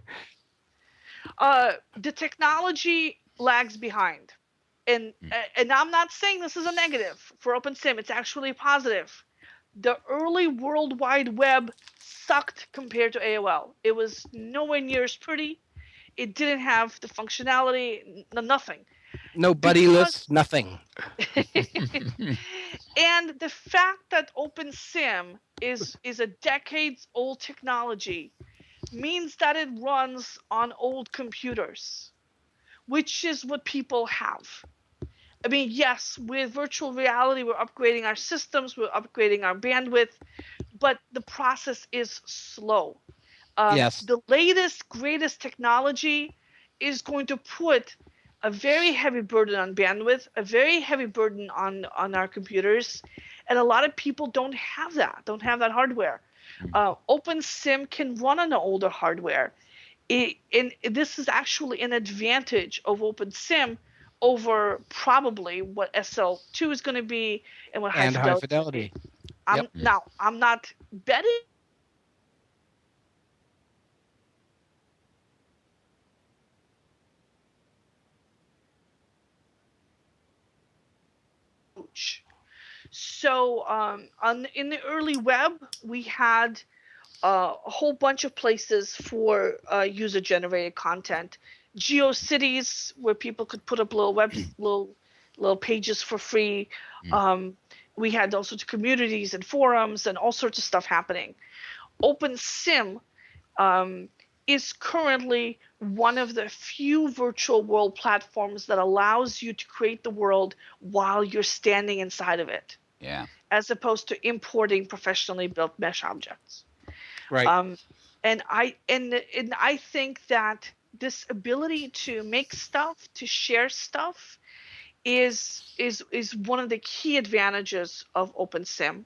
The technology lags behind, and I'm not saying this is a negative for OpenSIM. It's actually positive. The early World Wide Web sucked compared to AOL. It was nowhere near as pretty. It didn't have the functionality, nothing. No buddy list, nothing. And the fact that OpenSIM is a decades-old technology means that it runs on old computers, which is what people have. I mean, yes, with virtual reality, we're upgrading our systems, we're upgrading our bandwidth, but the process is slow. Yes. The latest, greatest technology is going to put a very heavy burden on bandwidth, a very heavy burden on our computers, and a lot of people don't have that hardware. OpenSIM can run on the older hardware. And this is actually an advantage of OpenSIM over probably what SL2 is going to be and what high fidelity. Now, I'm not betting. So in the early web, we had a whole bunch of places for user-generated content. GeoCities, where people could put up little pages for free. we had all sorts of communities and forums and all sorts of stuff happening. OpenSim is currently one of the few virtual world platforms that allows you to create the world while you're standing inside of it. Yeah. As opposed to importing professionally built mesh objects. Right. And I think that this ability to make stuff, to share stuff, is one of the key advantages of OpenSim.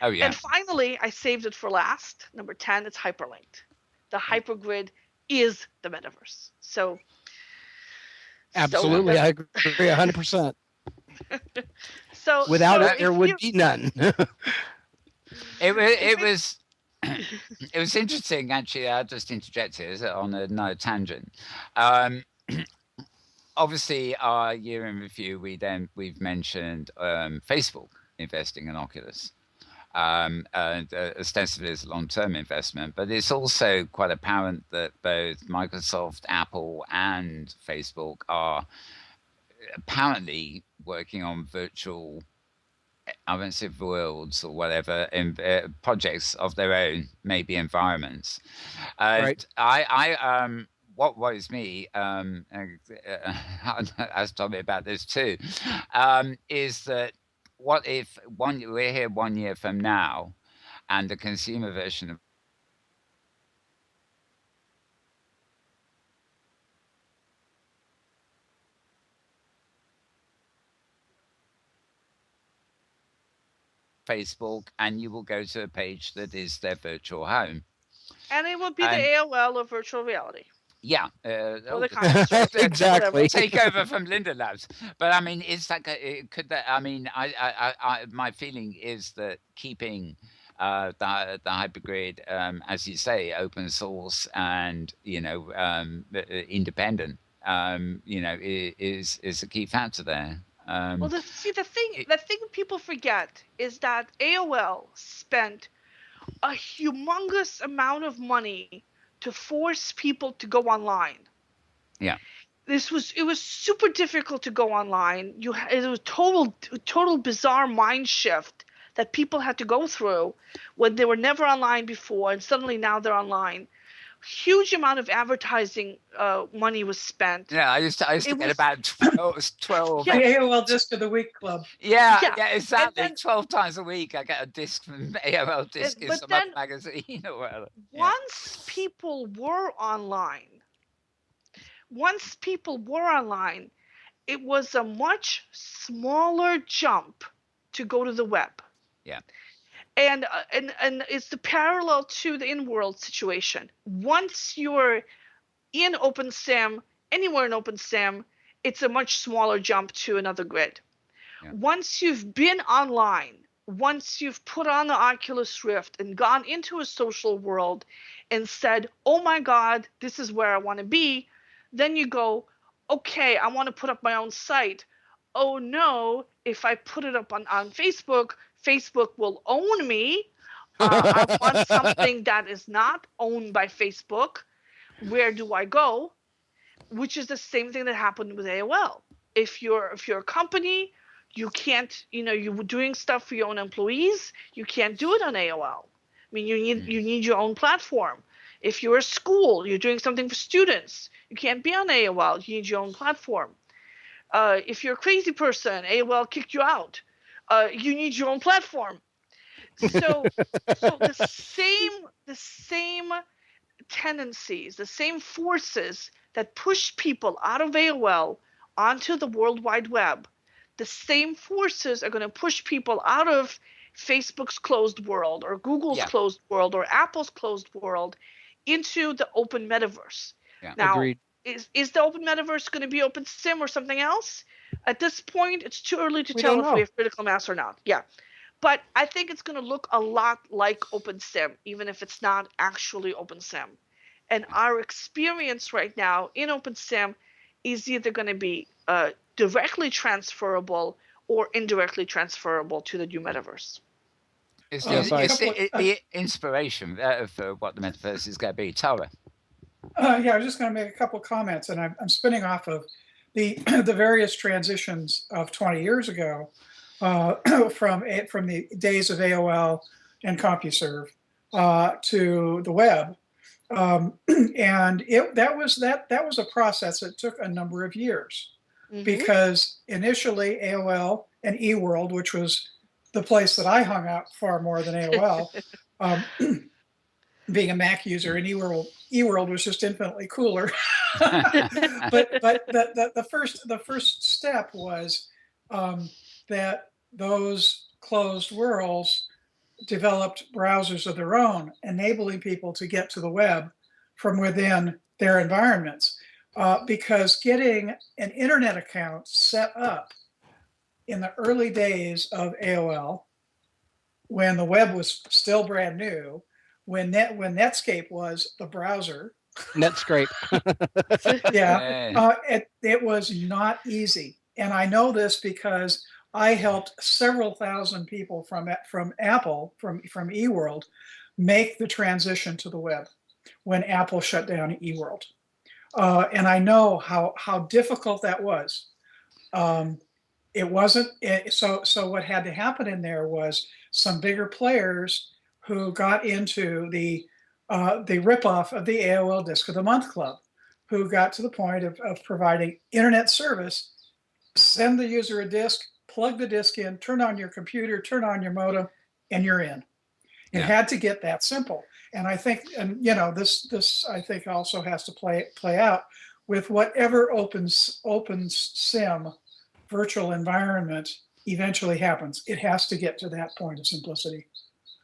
Oh yeah. And finally, I saved it for last. Number 10, it's hyperlinked. The hypergrid is the metaverse. So absolutely, I agree 100%. So without it, there would be none. It was interesting, actually. I'll just interject here on a no tangent. Obviously, our year in review, we've mentioned Facebook investing in Oculus, and ostensibly as a long-term investment. But it's also quite apparent that both Microsoft, Apple, and Facebook are apparently working on virtual, I won't say worlds or whatever, in projects of their own, maybe environments. Right. What worries me, I asked Tommy about this too, is that what if we're here 1 year from now, and the consumer version of Facebook, and you will go to a page that is their virtual home. And it will be the AOL of virtual reality. Yeah. Exactly. Take over from Linda Labs. But I mean, it's like, could that, I mean, my feeling is that keeping the hypergrid, as you say, open source and, independent, is a key factor there. Well, the thing people forget is that AOL spent a humongous amount of money to force people to go online. Yeah. It was super difficult to go online. It was total bizarre mind shift that people had to go through when they were never online before, and suddenly now they're online. Huge amount of advertising money was spent. Yeah, I used to get about 12. The AOL Disc of the Week Club. Yeah, exactly. 12 times a week, I get a disc from AOL Disc in some other magazine or whatever. Once people were online, it was a much smaller jump to go to the web. Yeah. And it's the parallel to the Inworld situation. Once you're in OpenSim, anywhere in OpenSim, it's a much smaller jump to another grid. Yeah. Once you've been online, once you've put on the Oculus Rift and gone into a social world and said, oh my God, this is where I want to be, then you go, okay, I want to put up my own site. Oh no, if I put it up on Facebook, Facebook will own me. I want something that is not owned by Facebook. Where do I go? Which is the same thing that happened with AOL. If you're a company, you can't, you were doing stuff for your own employees, you can't do it on AOL. I mean, you need your own platform. If you're a school, you're doing something for students, you can't be on AOL. You need your own platform. If you're a crazy person, AOL kicked you out. You need your own platform. So the same tendencies, the same forces that push people out of AOL onto the World Wide Web, the same forces are going to push people out of Facebook's closed world or Google's closed world or Apple's closed world into the open metaverse. Yeah. Now, agreed. Is the open metaverse going to be OpenSim or something else? At this point, it's too early to tell if we have critical mass or not. Yeah. But I think it's going to look a lot like OpenSim, even if it's not actually OpenSim. And our experience right now in OpenSim is either going to be directly transferable or indirectly transferable to the new metaverse. It's the inspiration for what the metaverse is going to be. Tara. I was just going to make a couple comments, and I'm spinning off of the various transitions of 20 years ago. from the days of AOL and CompuServe to the web. And that was a process that took a number of years, because initially AOL and Eworld, which was the place that I hung out far more than AOL, being a Mac user, and Eworld was just infinitely cooler. but the first step was that those closed worlds developed browsers of their own, enabling people to get to the web from within their environments. Because getting an internet account set up in the early days of AOL, when the web was still brand new, when Netscape was the browser, Netscape. yeah, it was not easy. And I know this because I helped several thousand people from Apple, from eWorld, make the transition to the web when Apple shut down eWorld. And I know how difficult that was. It wasn't so what had to happen in there was some bigger players who got into the ripoff of the AOL Disk of the Month Club, who got to the point of providing internet service. Send the user a disk, plug the disk in, turn on your computer, turn on your modem, and you're in. It had to get that simple. And I think, and this I think also has to play out with whatever open sim virtual environment eventually happens. It has to get to that point of simplicity.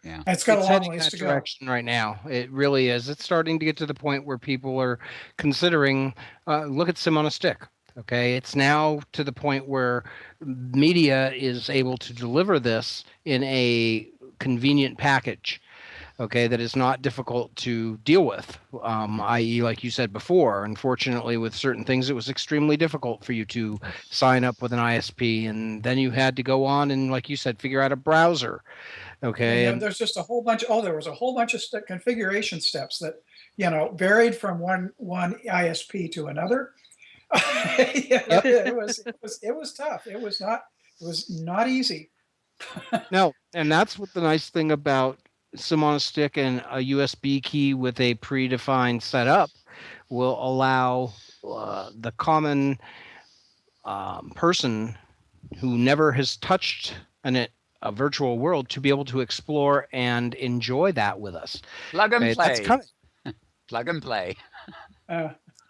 Yeah, it's got a long ways to go. Direction right now. It really is. It's starting to get to the point where people are considering. Look at Sim on a Stick. Okay, it's now to the point where media is able to deliver this in a convenient package. Okay, that is not difficult to deal with, i.e., like you said before, unfortunately, with certain things, it was extremely difficult for you to sign up with an ISP, and then you had to go on and, like you said, figure out a browser. Okay. And there's just a whole bunch. There was a whole bunch of configuration steps that, varied from one ISP to another. It was tough. It was not easy. No, and that's what the nice thing about Sim on a Stick and a USB key with a predefined setup will allow the common person who never has touched a virtual world to be able to explore and enjoy that with us. Plug and play. Plug and play.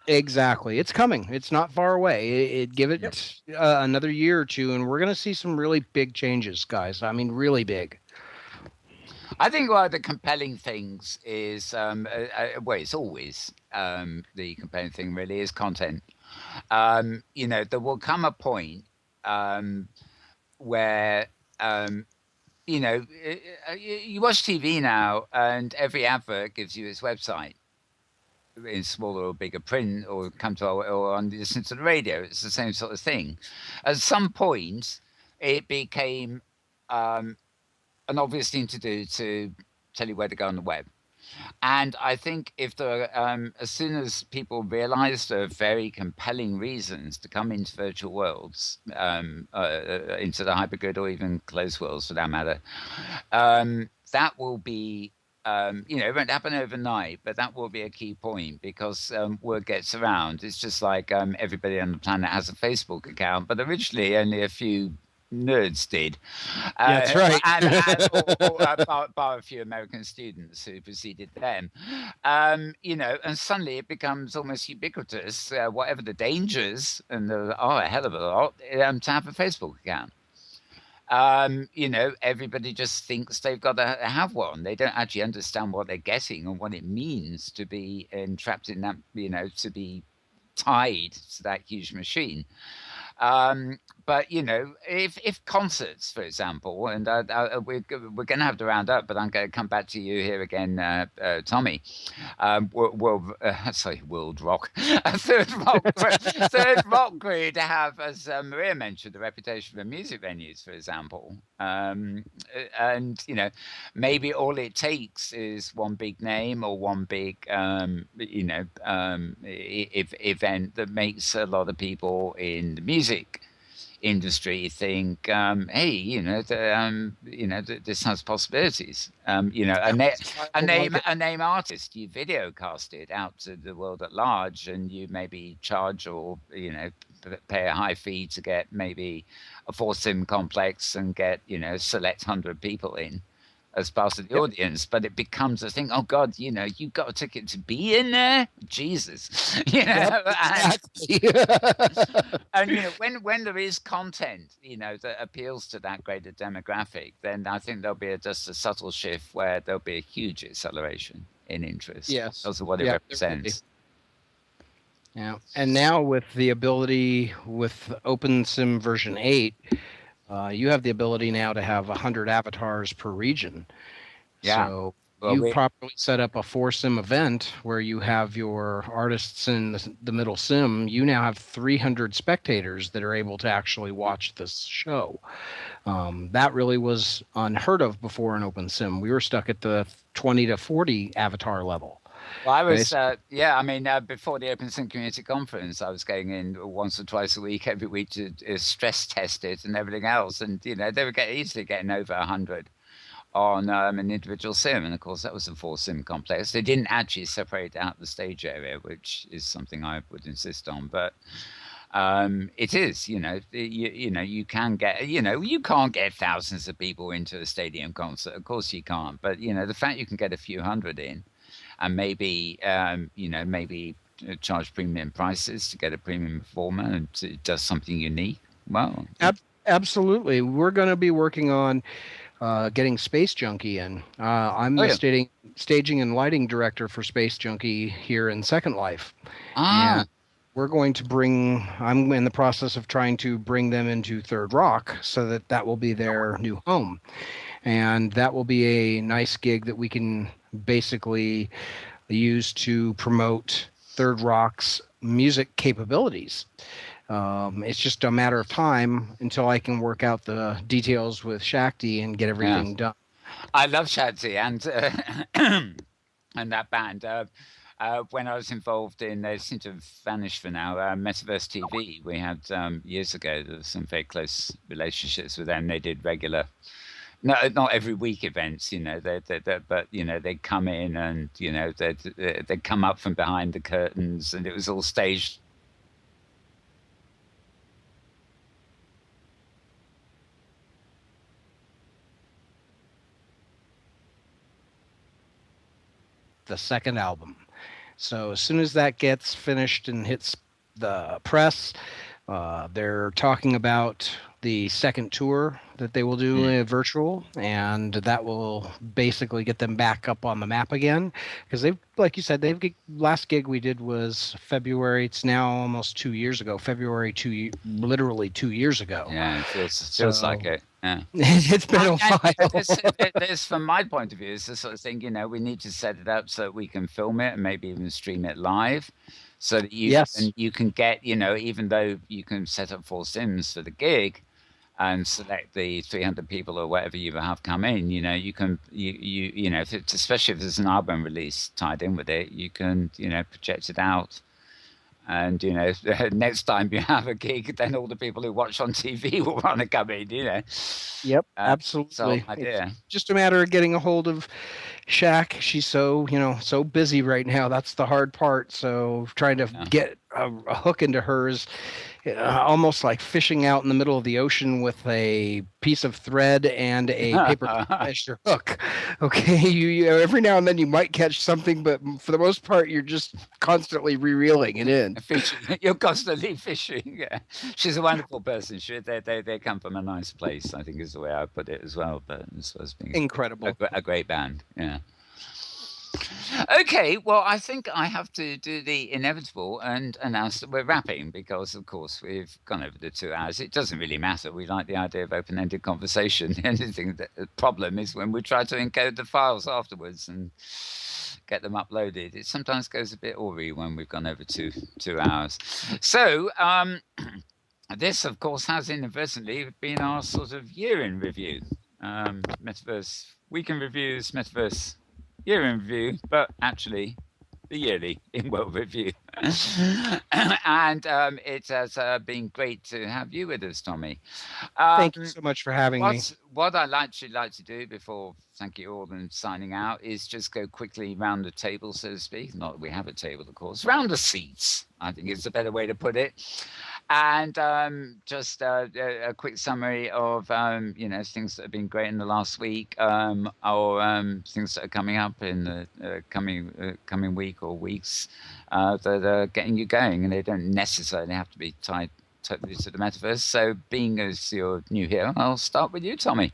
Exactly. It's coming. It's not far away. Give it another year or two, and we're going to see some really big changes, guys. I mean, really big. I think one of the compelling things is, it's always the compelling thing really is content. There will come a point where, you watch TV now and every advert gives you its website in smaller or bigger print, or listen to the radio. It's the same sort of thing. At some point, it became an obvious thing to do to tell you where to go on the web. And I think if as soon as people realize there are very compelling reasons to come into virtual worlds, into the hypergrid or even closed worlds for that matter, that will be, it won't happen overnight, but that will be a key point, because word gets around. It's just like everybody on the planet has a Facebook account, but originally only a few nerds did. That's right. and bar a few American students who preceded them. And suddenly it becomes almost ubiquitous, whatever the dangers, and there are a hell of a lot, to have a Facebook account. Everybody just thinks they've got to have one. They don't actually understand what they're getting and what it means to be entrapped in that, to be tied to that huge machine. But if concerts, for example, and we're going to have to round up, but I'm going to come back to you here again, Tommy. World Rock, Third Rock Grid have, as Maria mentioned, the reputation for music venues, for example, and maybe all it takes is one big name or one big event that makes a lot of people in the music industry think, hey, this has possibilities. A name artist, you video cast it out to the world at large, and you maybe charge or pay a high fee to get maybe a four sim complex and get select 100 people in as part of the audience, but it becomes a thing. Oh God, you got a ticket to be in there, Jesus, and when there is content, that appeals to that greater demographic, then I think there'll be just a subtle shift where there'll be a huge acceleration in interest. Yes, Because of what it represents. Yeah, and now with the ability with OpenSim version 8. You have the ability now to have 100 avatars per region. Yeah. So you properly set up a 4-sim event where you have your artists in the middle sim. You now have 300 spectators that are able to actually watch this show. That really was unheard of before in OpenSim. We were stuck at the 20 to 40 avatar level. Well, I was, before the OpenSim Community Conference, I was going in once or twice a week, every week to stress test it and everything else. And, they were easily getting over 100 on an individual sim. And, of course, that was a 4-sim complex. They didn't actually separate out the stage area, which is something I would insist on. But it is, you can get, you can't get thousands of people into a stadium concert. Of course you can't. But, the fact you can get a few hundred in, and maybe charge premium prices to get a premium performer and it does something unique. Well, absolutely. We're going to be working on getting Space Junkie in. I'm the staging and lighting director for Space Junkie here in Second Life. And we're going to I'm in the process of trying to bring them into Third Rock so that will be their new home. And that will be a nice gig that we can basically use to promote Third Rock's music capabilities. It's just a matter of time until I can work out the details with Shakti and get everything done. I love Shakti and and that band. When I was involved in, they seem to have vanished for now, Metaverse TV. We had years ago, there was some very close relationships with them. They did regular, not every week events, but they'd come in and they'd come up from behind the curtains, and it was all staged. The second album. So as soon as that gets finished and hits the press, they're talking about the second tour that they will do virtual, and that will basically get them back up on the map again. Because they've, like you said, last gig we did was February. It's now almost 2 years ago. Literally 2 years ago. Yeah, it feels like it. Yeah. It's been a while. This, from my point of view, is the sort of thing, we need to set it up so that we can film it and maybe even stream it live. So that you can get, even though you can set up 4 sims for the gig and select the 300 people or whatever you have come in, you can, especially if there's an album release tied in with it, you can, project it out. And, next time you have a gig, then all the people who watch on TV will want to come in, Yep, absolutely. It's just a matter of getting a hold of Shaq. She's so busy right now. That's the hard part. So trying to get a hook into hers, almost like fishing out in the middle of the ocean with a piece of thread and a paper as your hook. Okay, you every now and then you might catch something, but for the most part, you're just constantly reeling it in. You're constantly fishing. Yeah. She's a wonderful person. They come from a nice place, I think is the way I put it as well. But as well as being incredible, a great band. Yeah. Okay, well, I think I have to do the inevitable and announce that we're wrapping because, of course, we've gone over the 2 hours. It doesn't really matter. We like the idea of open-ended conversation. The problem is when we try to encode the files afterwards and get them uploaded. It sometimes goes a bit awry when we've gone over 2 hours. So this, of course, has inadvertently been our sort of year in review. Metaverse Week in Reviews, Metaverse Year in Review, but actually the yearly Inworld Review. And it has been great to have you with us, Tommy. Thank you so much for having me. What I'd like to do before, thank you all, and signing out, is just go quickly round the table, so to speak. Not that we have a table, of course. Round the seats, I think is a better way to put it. And just a quick summary of things that have been great in the last week, or things that are coming up in the coming week or weeks that are getting you going, and they don't necessarily have to be tied totally to the metaverse. So, being as you're new here, I'll start with you, Tommy.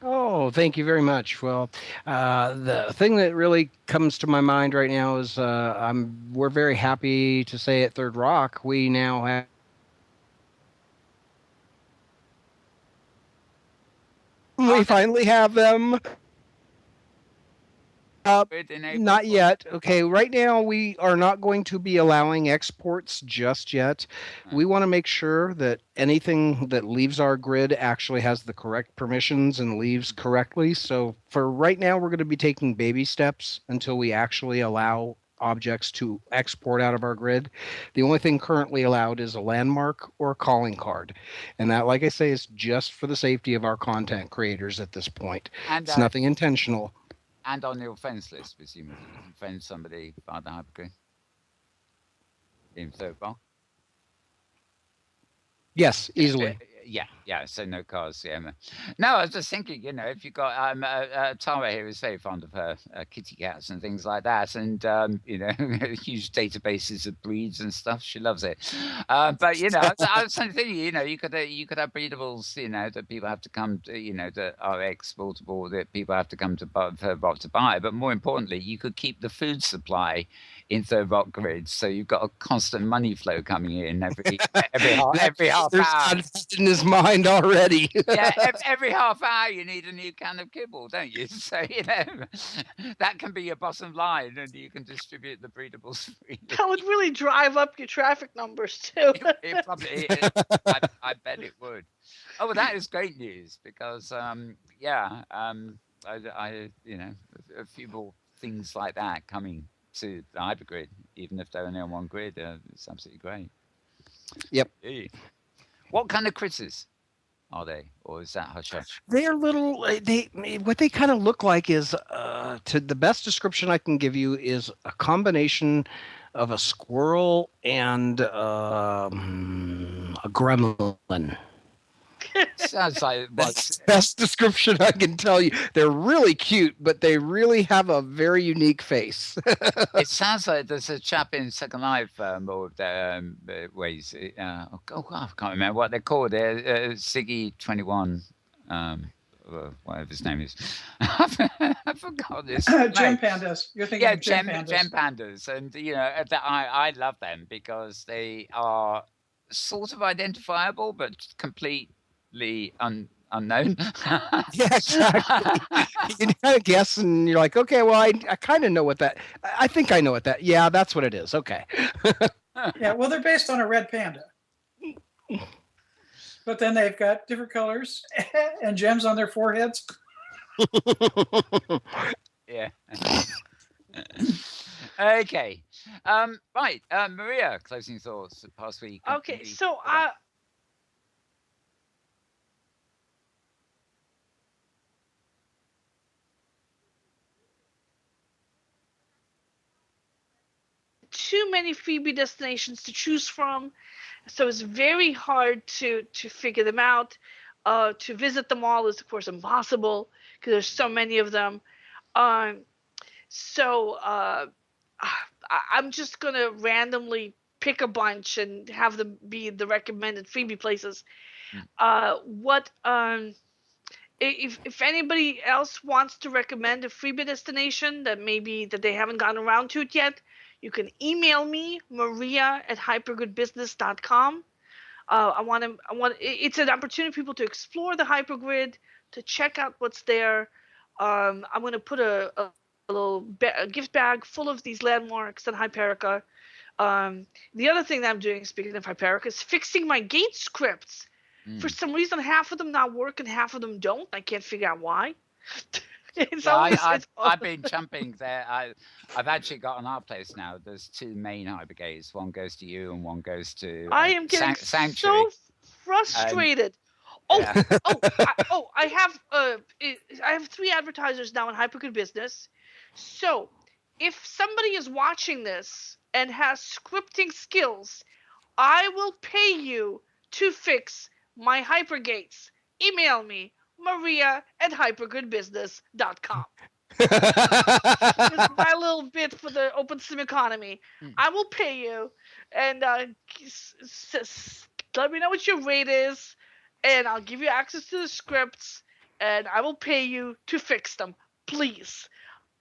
Oh, thank you very much. Well, the thing that really comes to my mind right now is we're very happy to say at Third Rock we now have. We finally have them. Not yet. Okay, right now we are not going to be allowing exports just yet. We want to make sure that anything that leaves our grid actually has the correct permissions and leaves correctly. So for right now, we're going to be taking baby steps until we actually allow objects to export out of our grid. The only thing currently allowed is a landmark or a calling card. And that, like I say, is just for the safety of our content creators at this point. And, it's nothing intentional. And on your friends list, presumably, you can friend somebody via the Hypergrid in Third Rock. Yes, easily. Yeah. So no cars. Yeah. No, I was just thinking, if you got Tara here is very fond of her kitty cats and things like that, and huge databases of breeds and stuff. She loves it. But I was thinking, you could have breedables, that people have to come to, that are exportable, that people have to come to Third Rock to buy. But more importantly, you could keep the food supply in Third Rock grids, so you've got a constant money flow coming in every half hour. In his mind already. Every half hour you need a new can of kibble, don't you? So that can be your bottom line, and you can distribute the breedables freely. That would really drive up your traffic numbers too. It probably, I bet it would. Oh, well, that is great news because a few more things like that coming to the Hypergrid, even if they're only on one grid, it's absolutely great. Yep. What kind of critters are they, or is that hush hush? They are little. What they kind of look like is, to the best description I can give you, is a combination of a squirrel and a gremlin. Sounds like that's the best description I can tell you. They're really cute, but they really have a very unique face. It sounds like there's a chap in Second Life, or ways. I can't remember what they're called. Siggy21, whatever his name is. I forgot this. Gem pandas. You're thinking of gem pandas, and I love them because they are sort of identifiable, but completely unknown. Yeah, exactly. You kind of guess, and you're like, okay, well, I kind of know what that. I think I know what that. Yeah, that's what it is. Okay. Yeah, well, they're based on a red panda, but then they've got different colors and gems on their foreheads. Yeah. Okay. Right, Maria, closing thoughts the past week. Okay, so too many freebie destinations to choose from, so it's very hard to figure them out. To visit them all is of course impossible because there's so many of them. So I'm just gonna randomly pick a bunch and have them be the recommended freebie places. If anybody else wants to recommend a freebie destination that they haven't gotten around to it yet, you can email me, maria@hypergridbusiness.com. It's an opportunity for people to explore the Hypergrid, to check out what's there. I'm going to put a little gift bag full of these landmarks and Hyperica. The other thing that I'm doing, speaking of Hyperica, is fixing my gate scripts. For some reason, half of them not work and half of them don't. I can't figure out why. It's Yeah, always I've been jumping there. I've actually got on our place now. There's two main hypergates. One goes to you, and one goes to I am getting Sanctuary. so frustrated. Yeah. I have 3 advertisers now in Hypergrid Business. So, if somebody is watching this and has scripting skills, I will pay you to fix my hypergates. Email me, maria@hypergridbusiness.com. It's my little bit for the open sim economy. I will pay you, and let me know what your rate is, and I'll give you access to the scripts, and I will pay you to fix them. Please.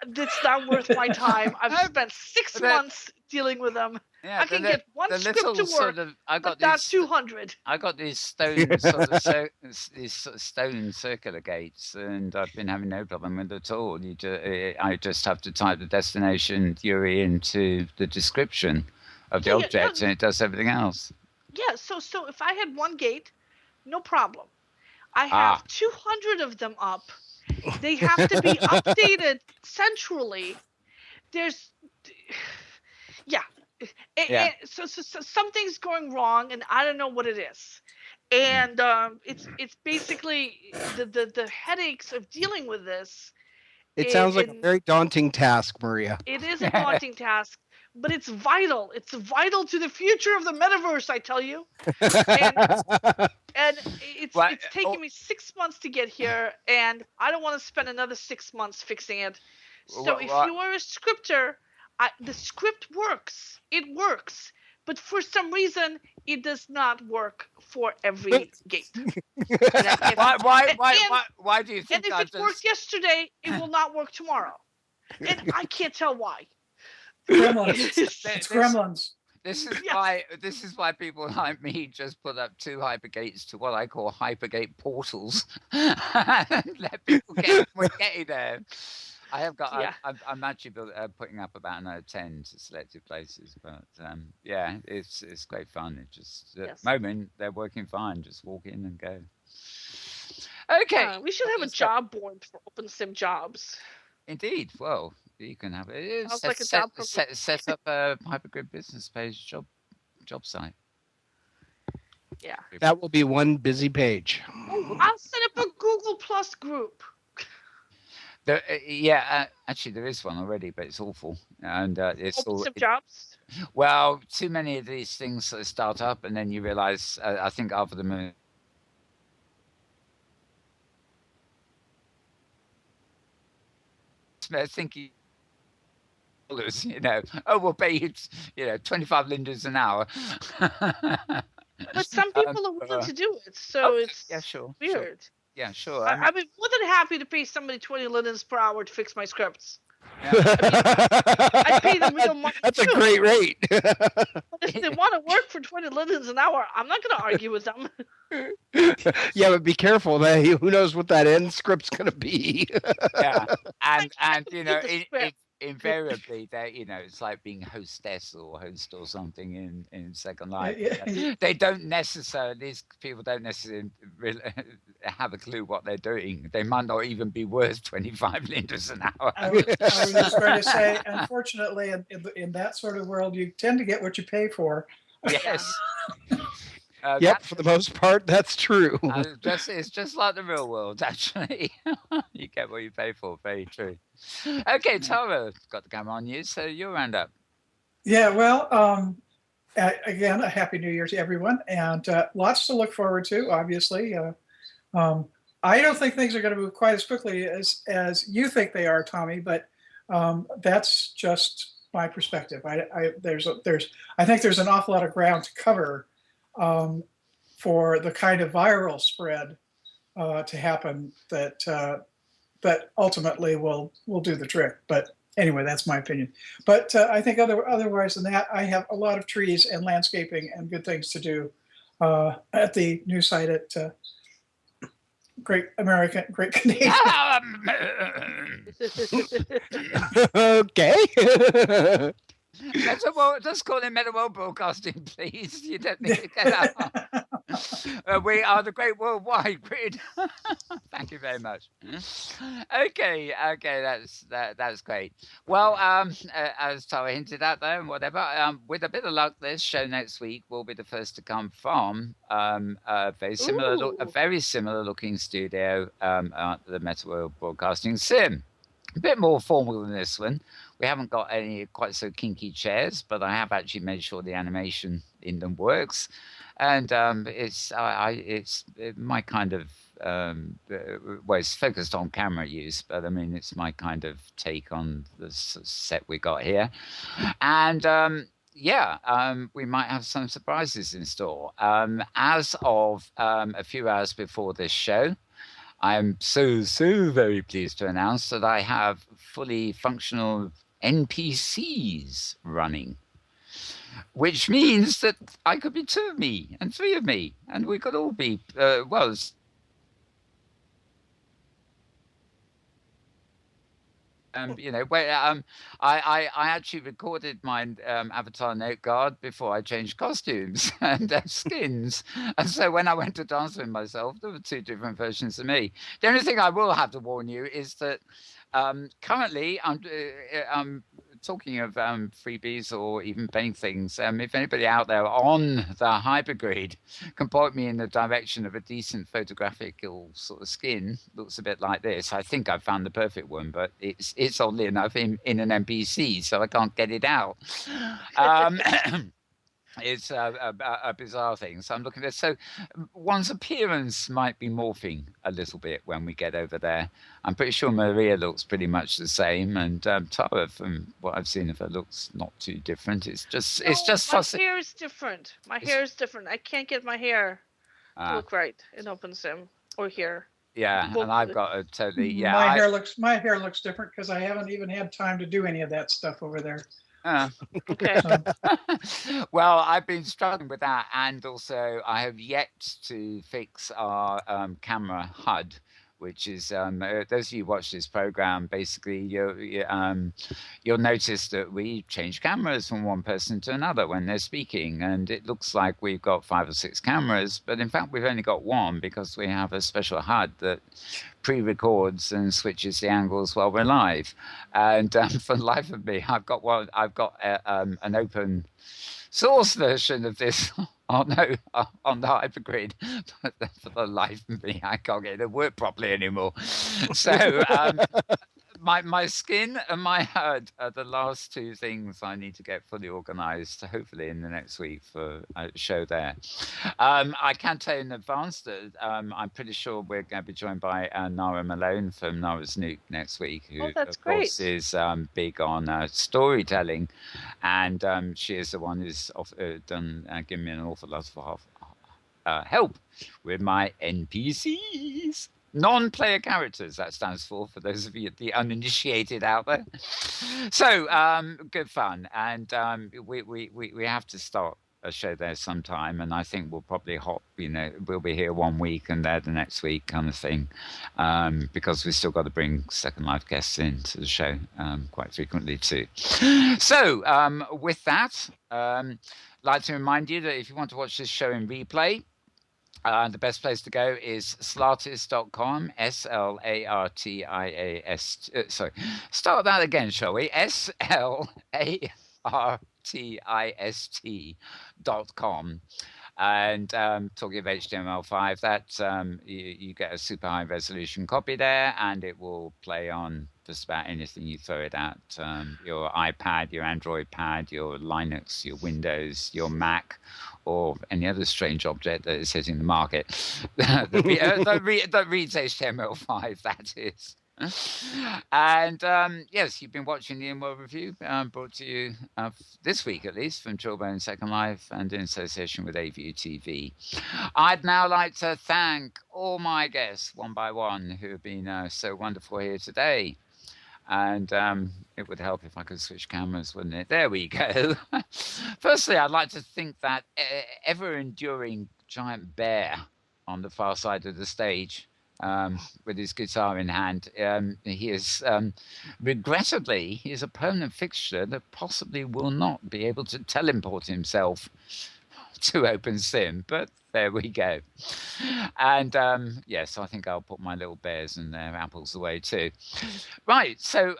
It's not worth my time. I've spent 6 months dealing with them. Yeah, I can get one script to work, but not 200. I got these stone sort of these sort of stone circular gates, and I've been having no problem with it at all. I just have to type the destination Yuri into the description of the object, and it does everything else. Yeah. So if I had one gate, no problem. I have 200 of them up. They have to be updated centrally. There's, So something's going wrong, and I don't know what it is. And it's basically the headaches of dealing with this. It sounds like a very daunting task, Maria. It is a daunting task, but it's vital. It's vital to the future of the metaverse, I tell you. And it's taken me 6 months to get here, and I don't want to spend another 6 months fixing it. So if you are a scripter, the script works. It works. But for some reason, it does not work for every gate. Why do you think? And if it worked yesterday, it will not work tomorrow. And I can't tell why. Gremlins. It's gremlins. This is why people like me just put up 2 hypergates to what I call hypergate portals. Let people get there. I have got. Yeah. I'm actually putting up about another 10 to selected places, but it's great fun. It just at the moment they're working fine. Just walk in and go. Okay. We should have a job board for open sim jobs. Indeed. Well, you can have it. Set up a Hypergrid business page job site. Yeah. That will be one busy page. I'll set up a Google Plus group. Actually, there is one already, but it's awful, and it's open sim jobs. Well, too many of these things sort of start up, and then you realize. I think after the moon. Thinking, we'll pay you, 25 linders an hour. But some people are willing to do it, so it's weird. Sure. Yeah, sure. I'd be more than happy to pay somebody 20 lindens per hour to fix my scripts. Yeah. I pay them real money. That's a great rate. But if they want to work for 20 lindens an hour, I'm not going to argue with them. Yeah, but be careful. Who knows what that end script's going to be? Yeah, and invariably, it's like being hostess or host or something in Second Life. They don't necessarily. These people don't necessarily have a clue what they're doing. They might not even be worth 25 linders an hour. I was just going to say, unfortunately, in that sort of world, you tend to get what you pay for. Yes. For the most part, that's true. It's just like the real world, actually. You get what you pay for. Very true. Okay, Tara, got the camera on you, so your round up. Yeah, well, again, a happy New Year to everyone, and lots to look forward to, obviously. I don't think things are going to move quite as quickly as you think they are, Tommy, but that's just my perspective. I think there's an awful lot of ground to cover for the kind of viral spread to happen that ultimately will do the trick. But anyway, that's my opinion. But I think otherwise than that, I have a lot of trees and landscaping and good things to do at the new site at Great Canadian. Okay. Just call it Metaworld Broadcasting, please. You don't need to get out. We are the Great Worldwide Grid. Thank you very much. Okay, that's great. Well, as Tara hinted at there, and whatever, with a bit of luck, this show next week will be the first to come from a very similar looking studio at the Metaworld Broadcasting Sim. A bit more formal than this one. We haven't got any quite so kinky chairs, but I have actually made sure the animation in them works, and it's my kind of well, it's focused on camera use, but I mean it's my kind of take on the set we got here, and we might have some surprises in store. As of a few hours before this show, I'm so very pleased to announce that I have fully functional NPCs running, which means that I could be 2 of me and 3 of me, and we could all be I actually recorded my avatar note guard before I changed costumes and skins, and so when I went to dance with myself, there were 2 different versions of me. The only thing I will have to warn you is that currently I'm talking of freebies or even paying things. If anybody out there on the Hypergrid can point me in the direction of a decent photographical sort of skin, looks a bit like this. I think I've found the perfect one, but it's oddly enough in an NPC, so I can't get it out. It's a bizarre thing. So I'm looking at so one's appearance might be morphing a little bit when we get over there. I'm pretty sure Maria looks pretty much the same, and Tara, from what I've seen of her, looks not too different. It's just my hair is different. My hair is different. I can't get my hair to look right in OpenSim or here. Yeah, and I've got a totally My hair looks different because I haven't even had time to do any of that stuff over there. Okay. Well, I've been struggling with that, and also I have yet to fix our camera HUD, which is those of you who watch this program, basically you'll notice that we change cameras from one person to another when they're speaking, and it looks like we've got 5 or 6 cameras, but in fact we've only got one because we have a special HUD that pre-records and switches the angles while we're live. And for the life of me, I've got an open source version of this on the Hypergrid, but for the life of me, I can't get it to work properly anymore. So my skin and my HUD are the last 2 things I need to get fully organized, hopefully in the next week for a show there. I can tell you in advance that I'm pretty sure we're going to be joined by Nara Malone from Nara's Nuke next week, who of course is big on storytelling, and she is the one who's given me an awful lot of help with my NPCs. Non-player characters, that stands for those of you, the uninitiated out there. So good fun, and we have to start a show there sometime, and I think we'll probably we'll be here 1 week and there the next week kind of thing, because we've still got to bring Second Life guests into the show quite frequently too. So with that, I'd like to remind you that if you want to watch this show in replay, the best place to go is slartist.com, SLARTIAS. Sorry, start that again, shall we? SLARTIST.com. And talking of HTML5, that you get a super high resolution copy there, and it will play on just about anything you throw it at. Your iPad, your Android pad, your Linux, your Windows, your Mac, or any other strange object that is hitting the market that reads HTML5, that is. And yes, you've been watching the Inworld Review, brought to you this week at least from Jawbone Second Life and in association with AView TV. I'd now like to thank all my guests one by one who have been so wonderful here today. And it would help if I could switch cameras, wouldn't it? There we go. Firstly, I'd like to thank that ever-enduring giant bear on the far side of the stage with his guitar in hand. He is, regrettably, he is a permanent fixture that possibly will not be able to teleport himself to OpenSim, but there we go. And yes, I think I'll put my little bears and their apples away too. Right, so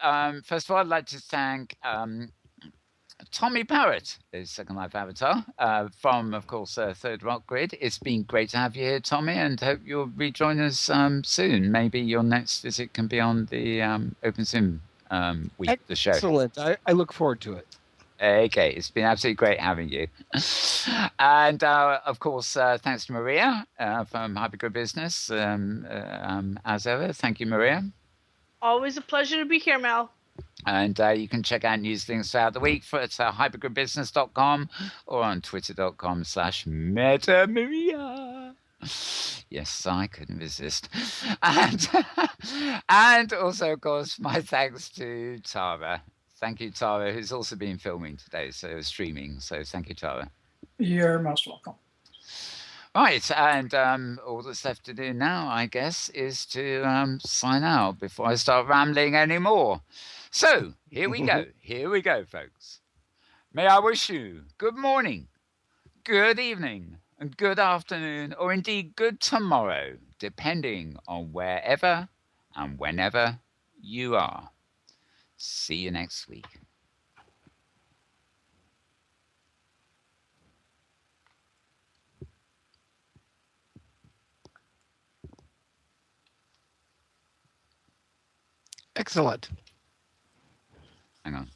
first of all, I'd like to thank Tommy Parrott, his Second Life avatar, from, of course, Third Rock Grid. It's been great to have you here, Tommy, and hope you'll rejoin us soon. Maybe your next visit can be on the OpenSim week, the show. Excellent. I look forward to it. Okay, it's been absolutely great having you. And of course, thanks to Maria from Hypergrid Business, as ever. Thank you, Maria. Always a pleasure to be here, Mel. And you can check out news things throughout the week at hypergridbusiness.com or on twitter.com/metamaria. Yes, I couldn't resist. And also, of course, my thanks to Tara. Thank you, Tara, who's also been filming today, so streaming. So thank you, Tara. You're most welcome. Right, and all that's left to do now, I guess, is to sign out before I start rambling anymore. So here we go. Here we go, folks. May I wish you good morning, good evening, and good afternoon, or indeed good tomorrow, depending on wherever and whenever you are. See you next week. Excellent. Hang on.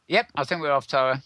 Yep, I think we're off, Tara.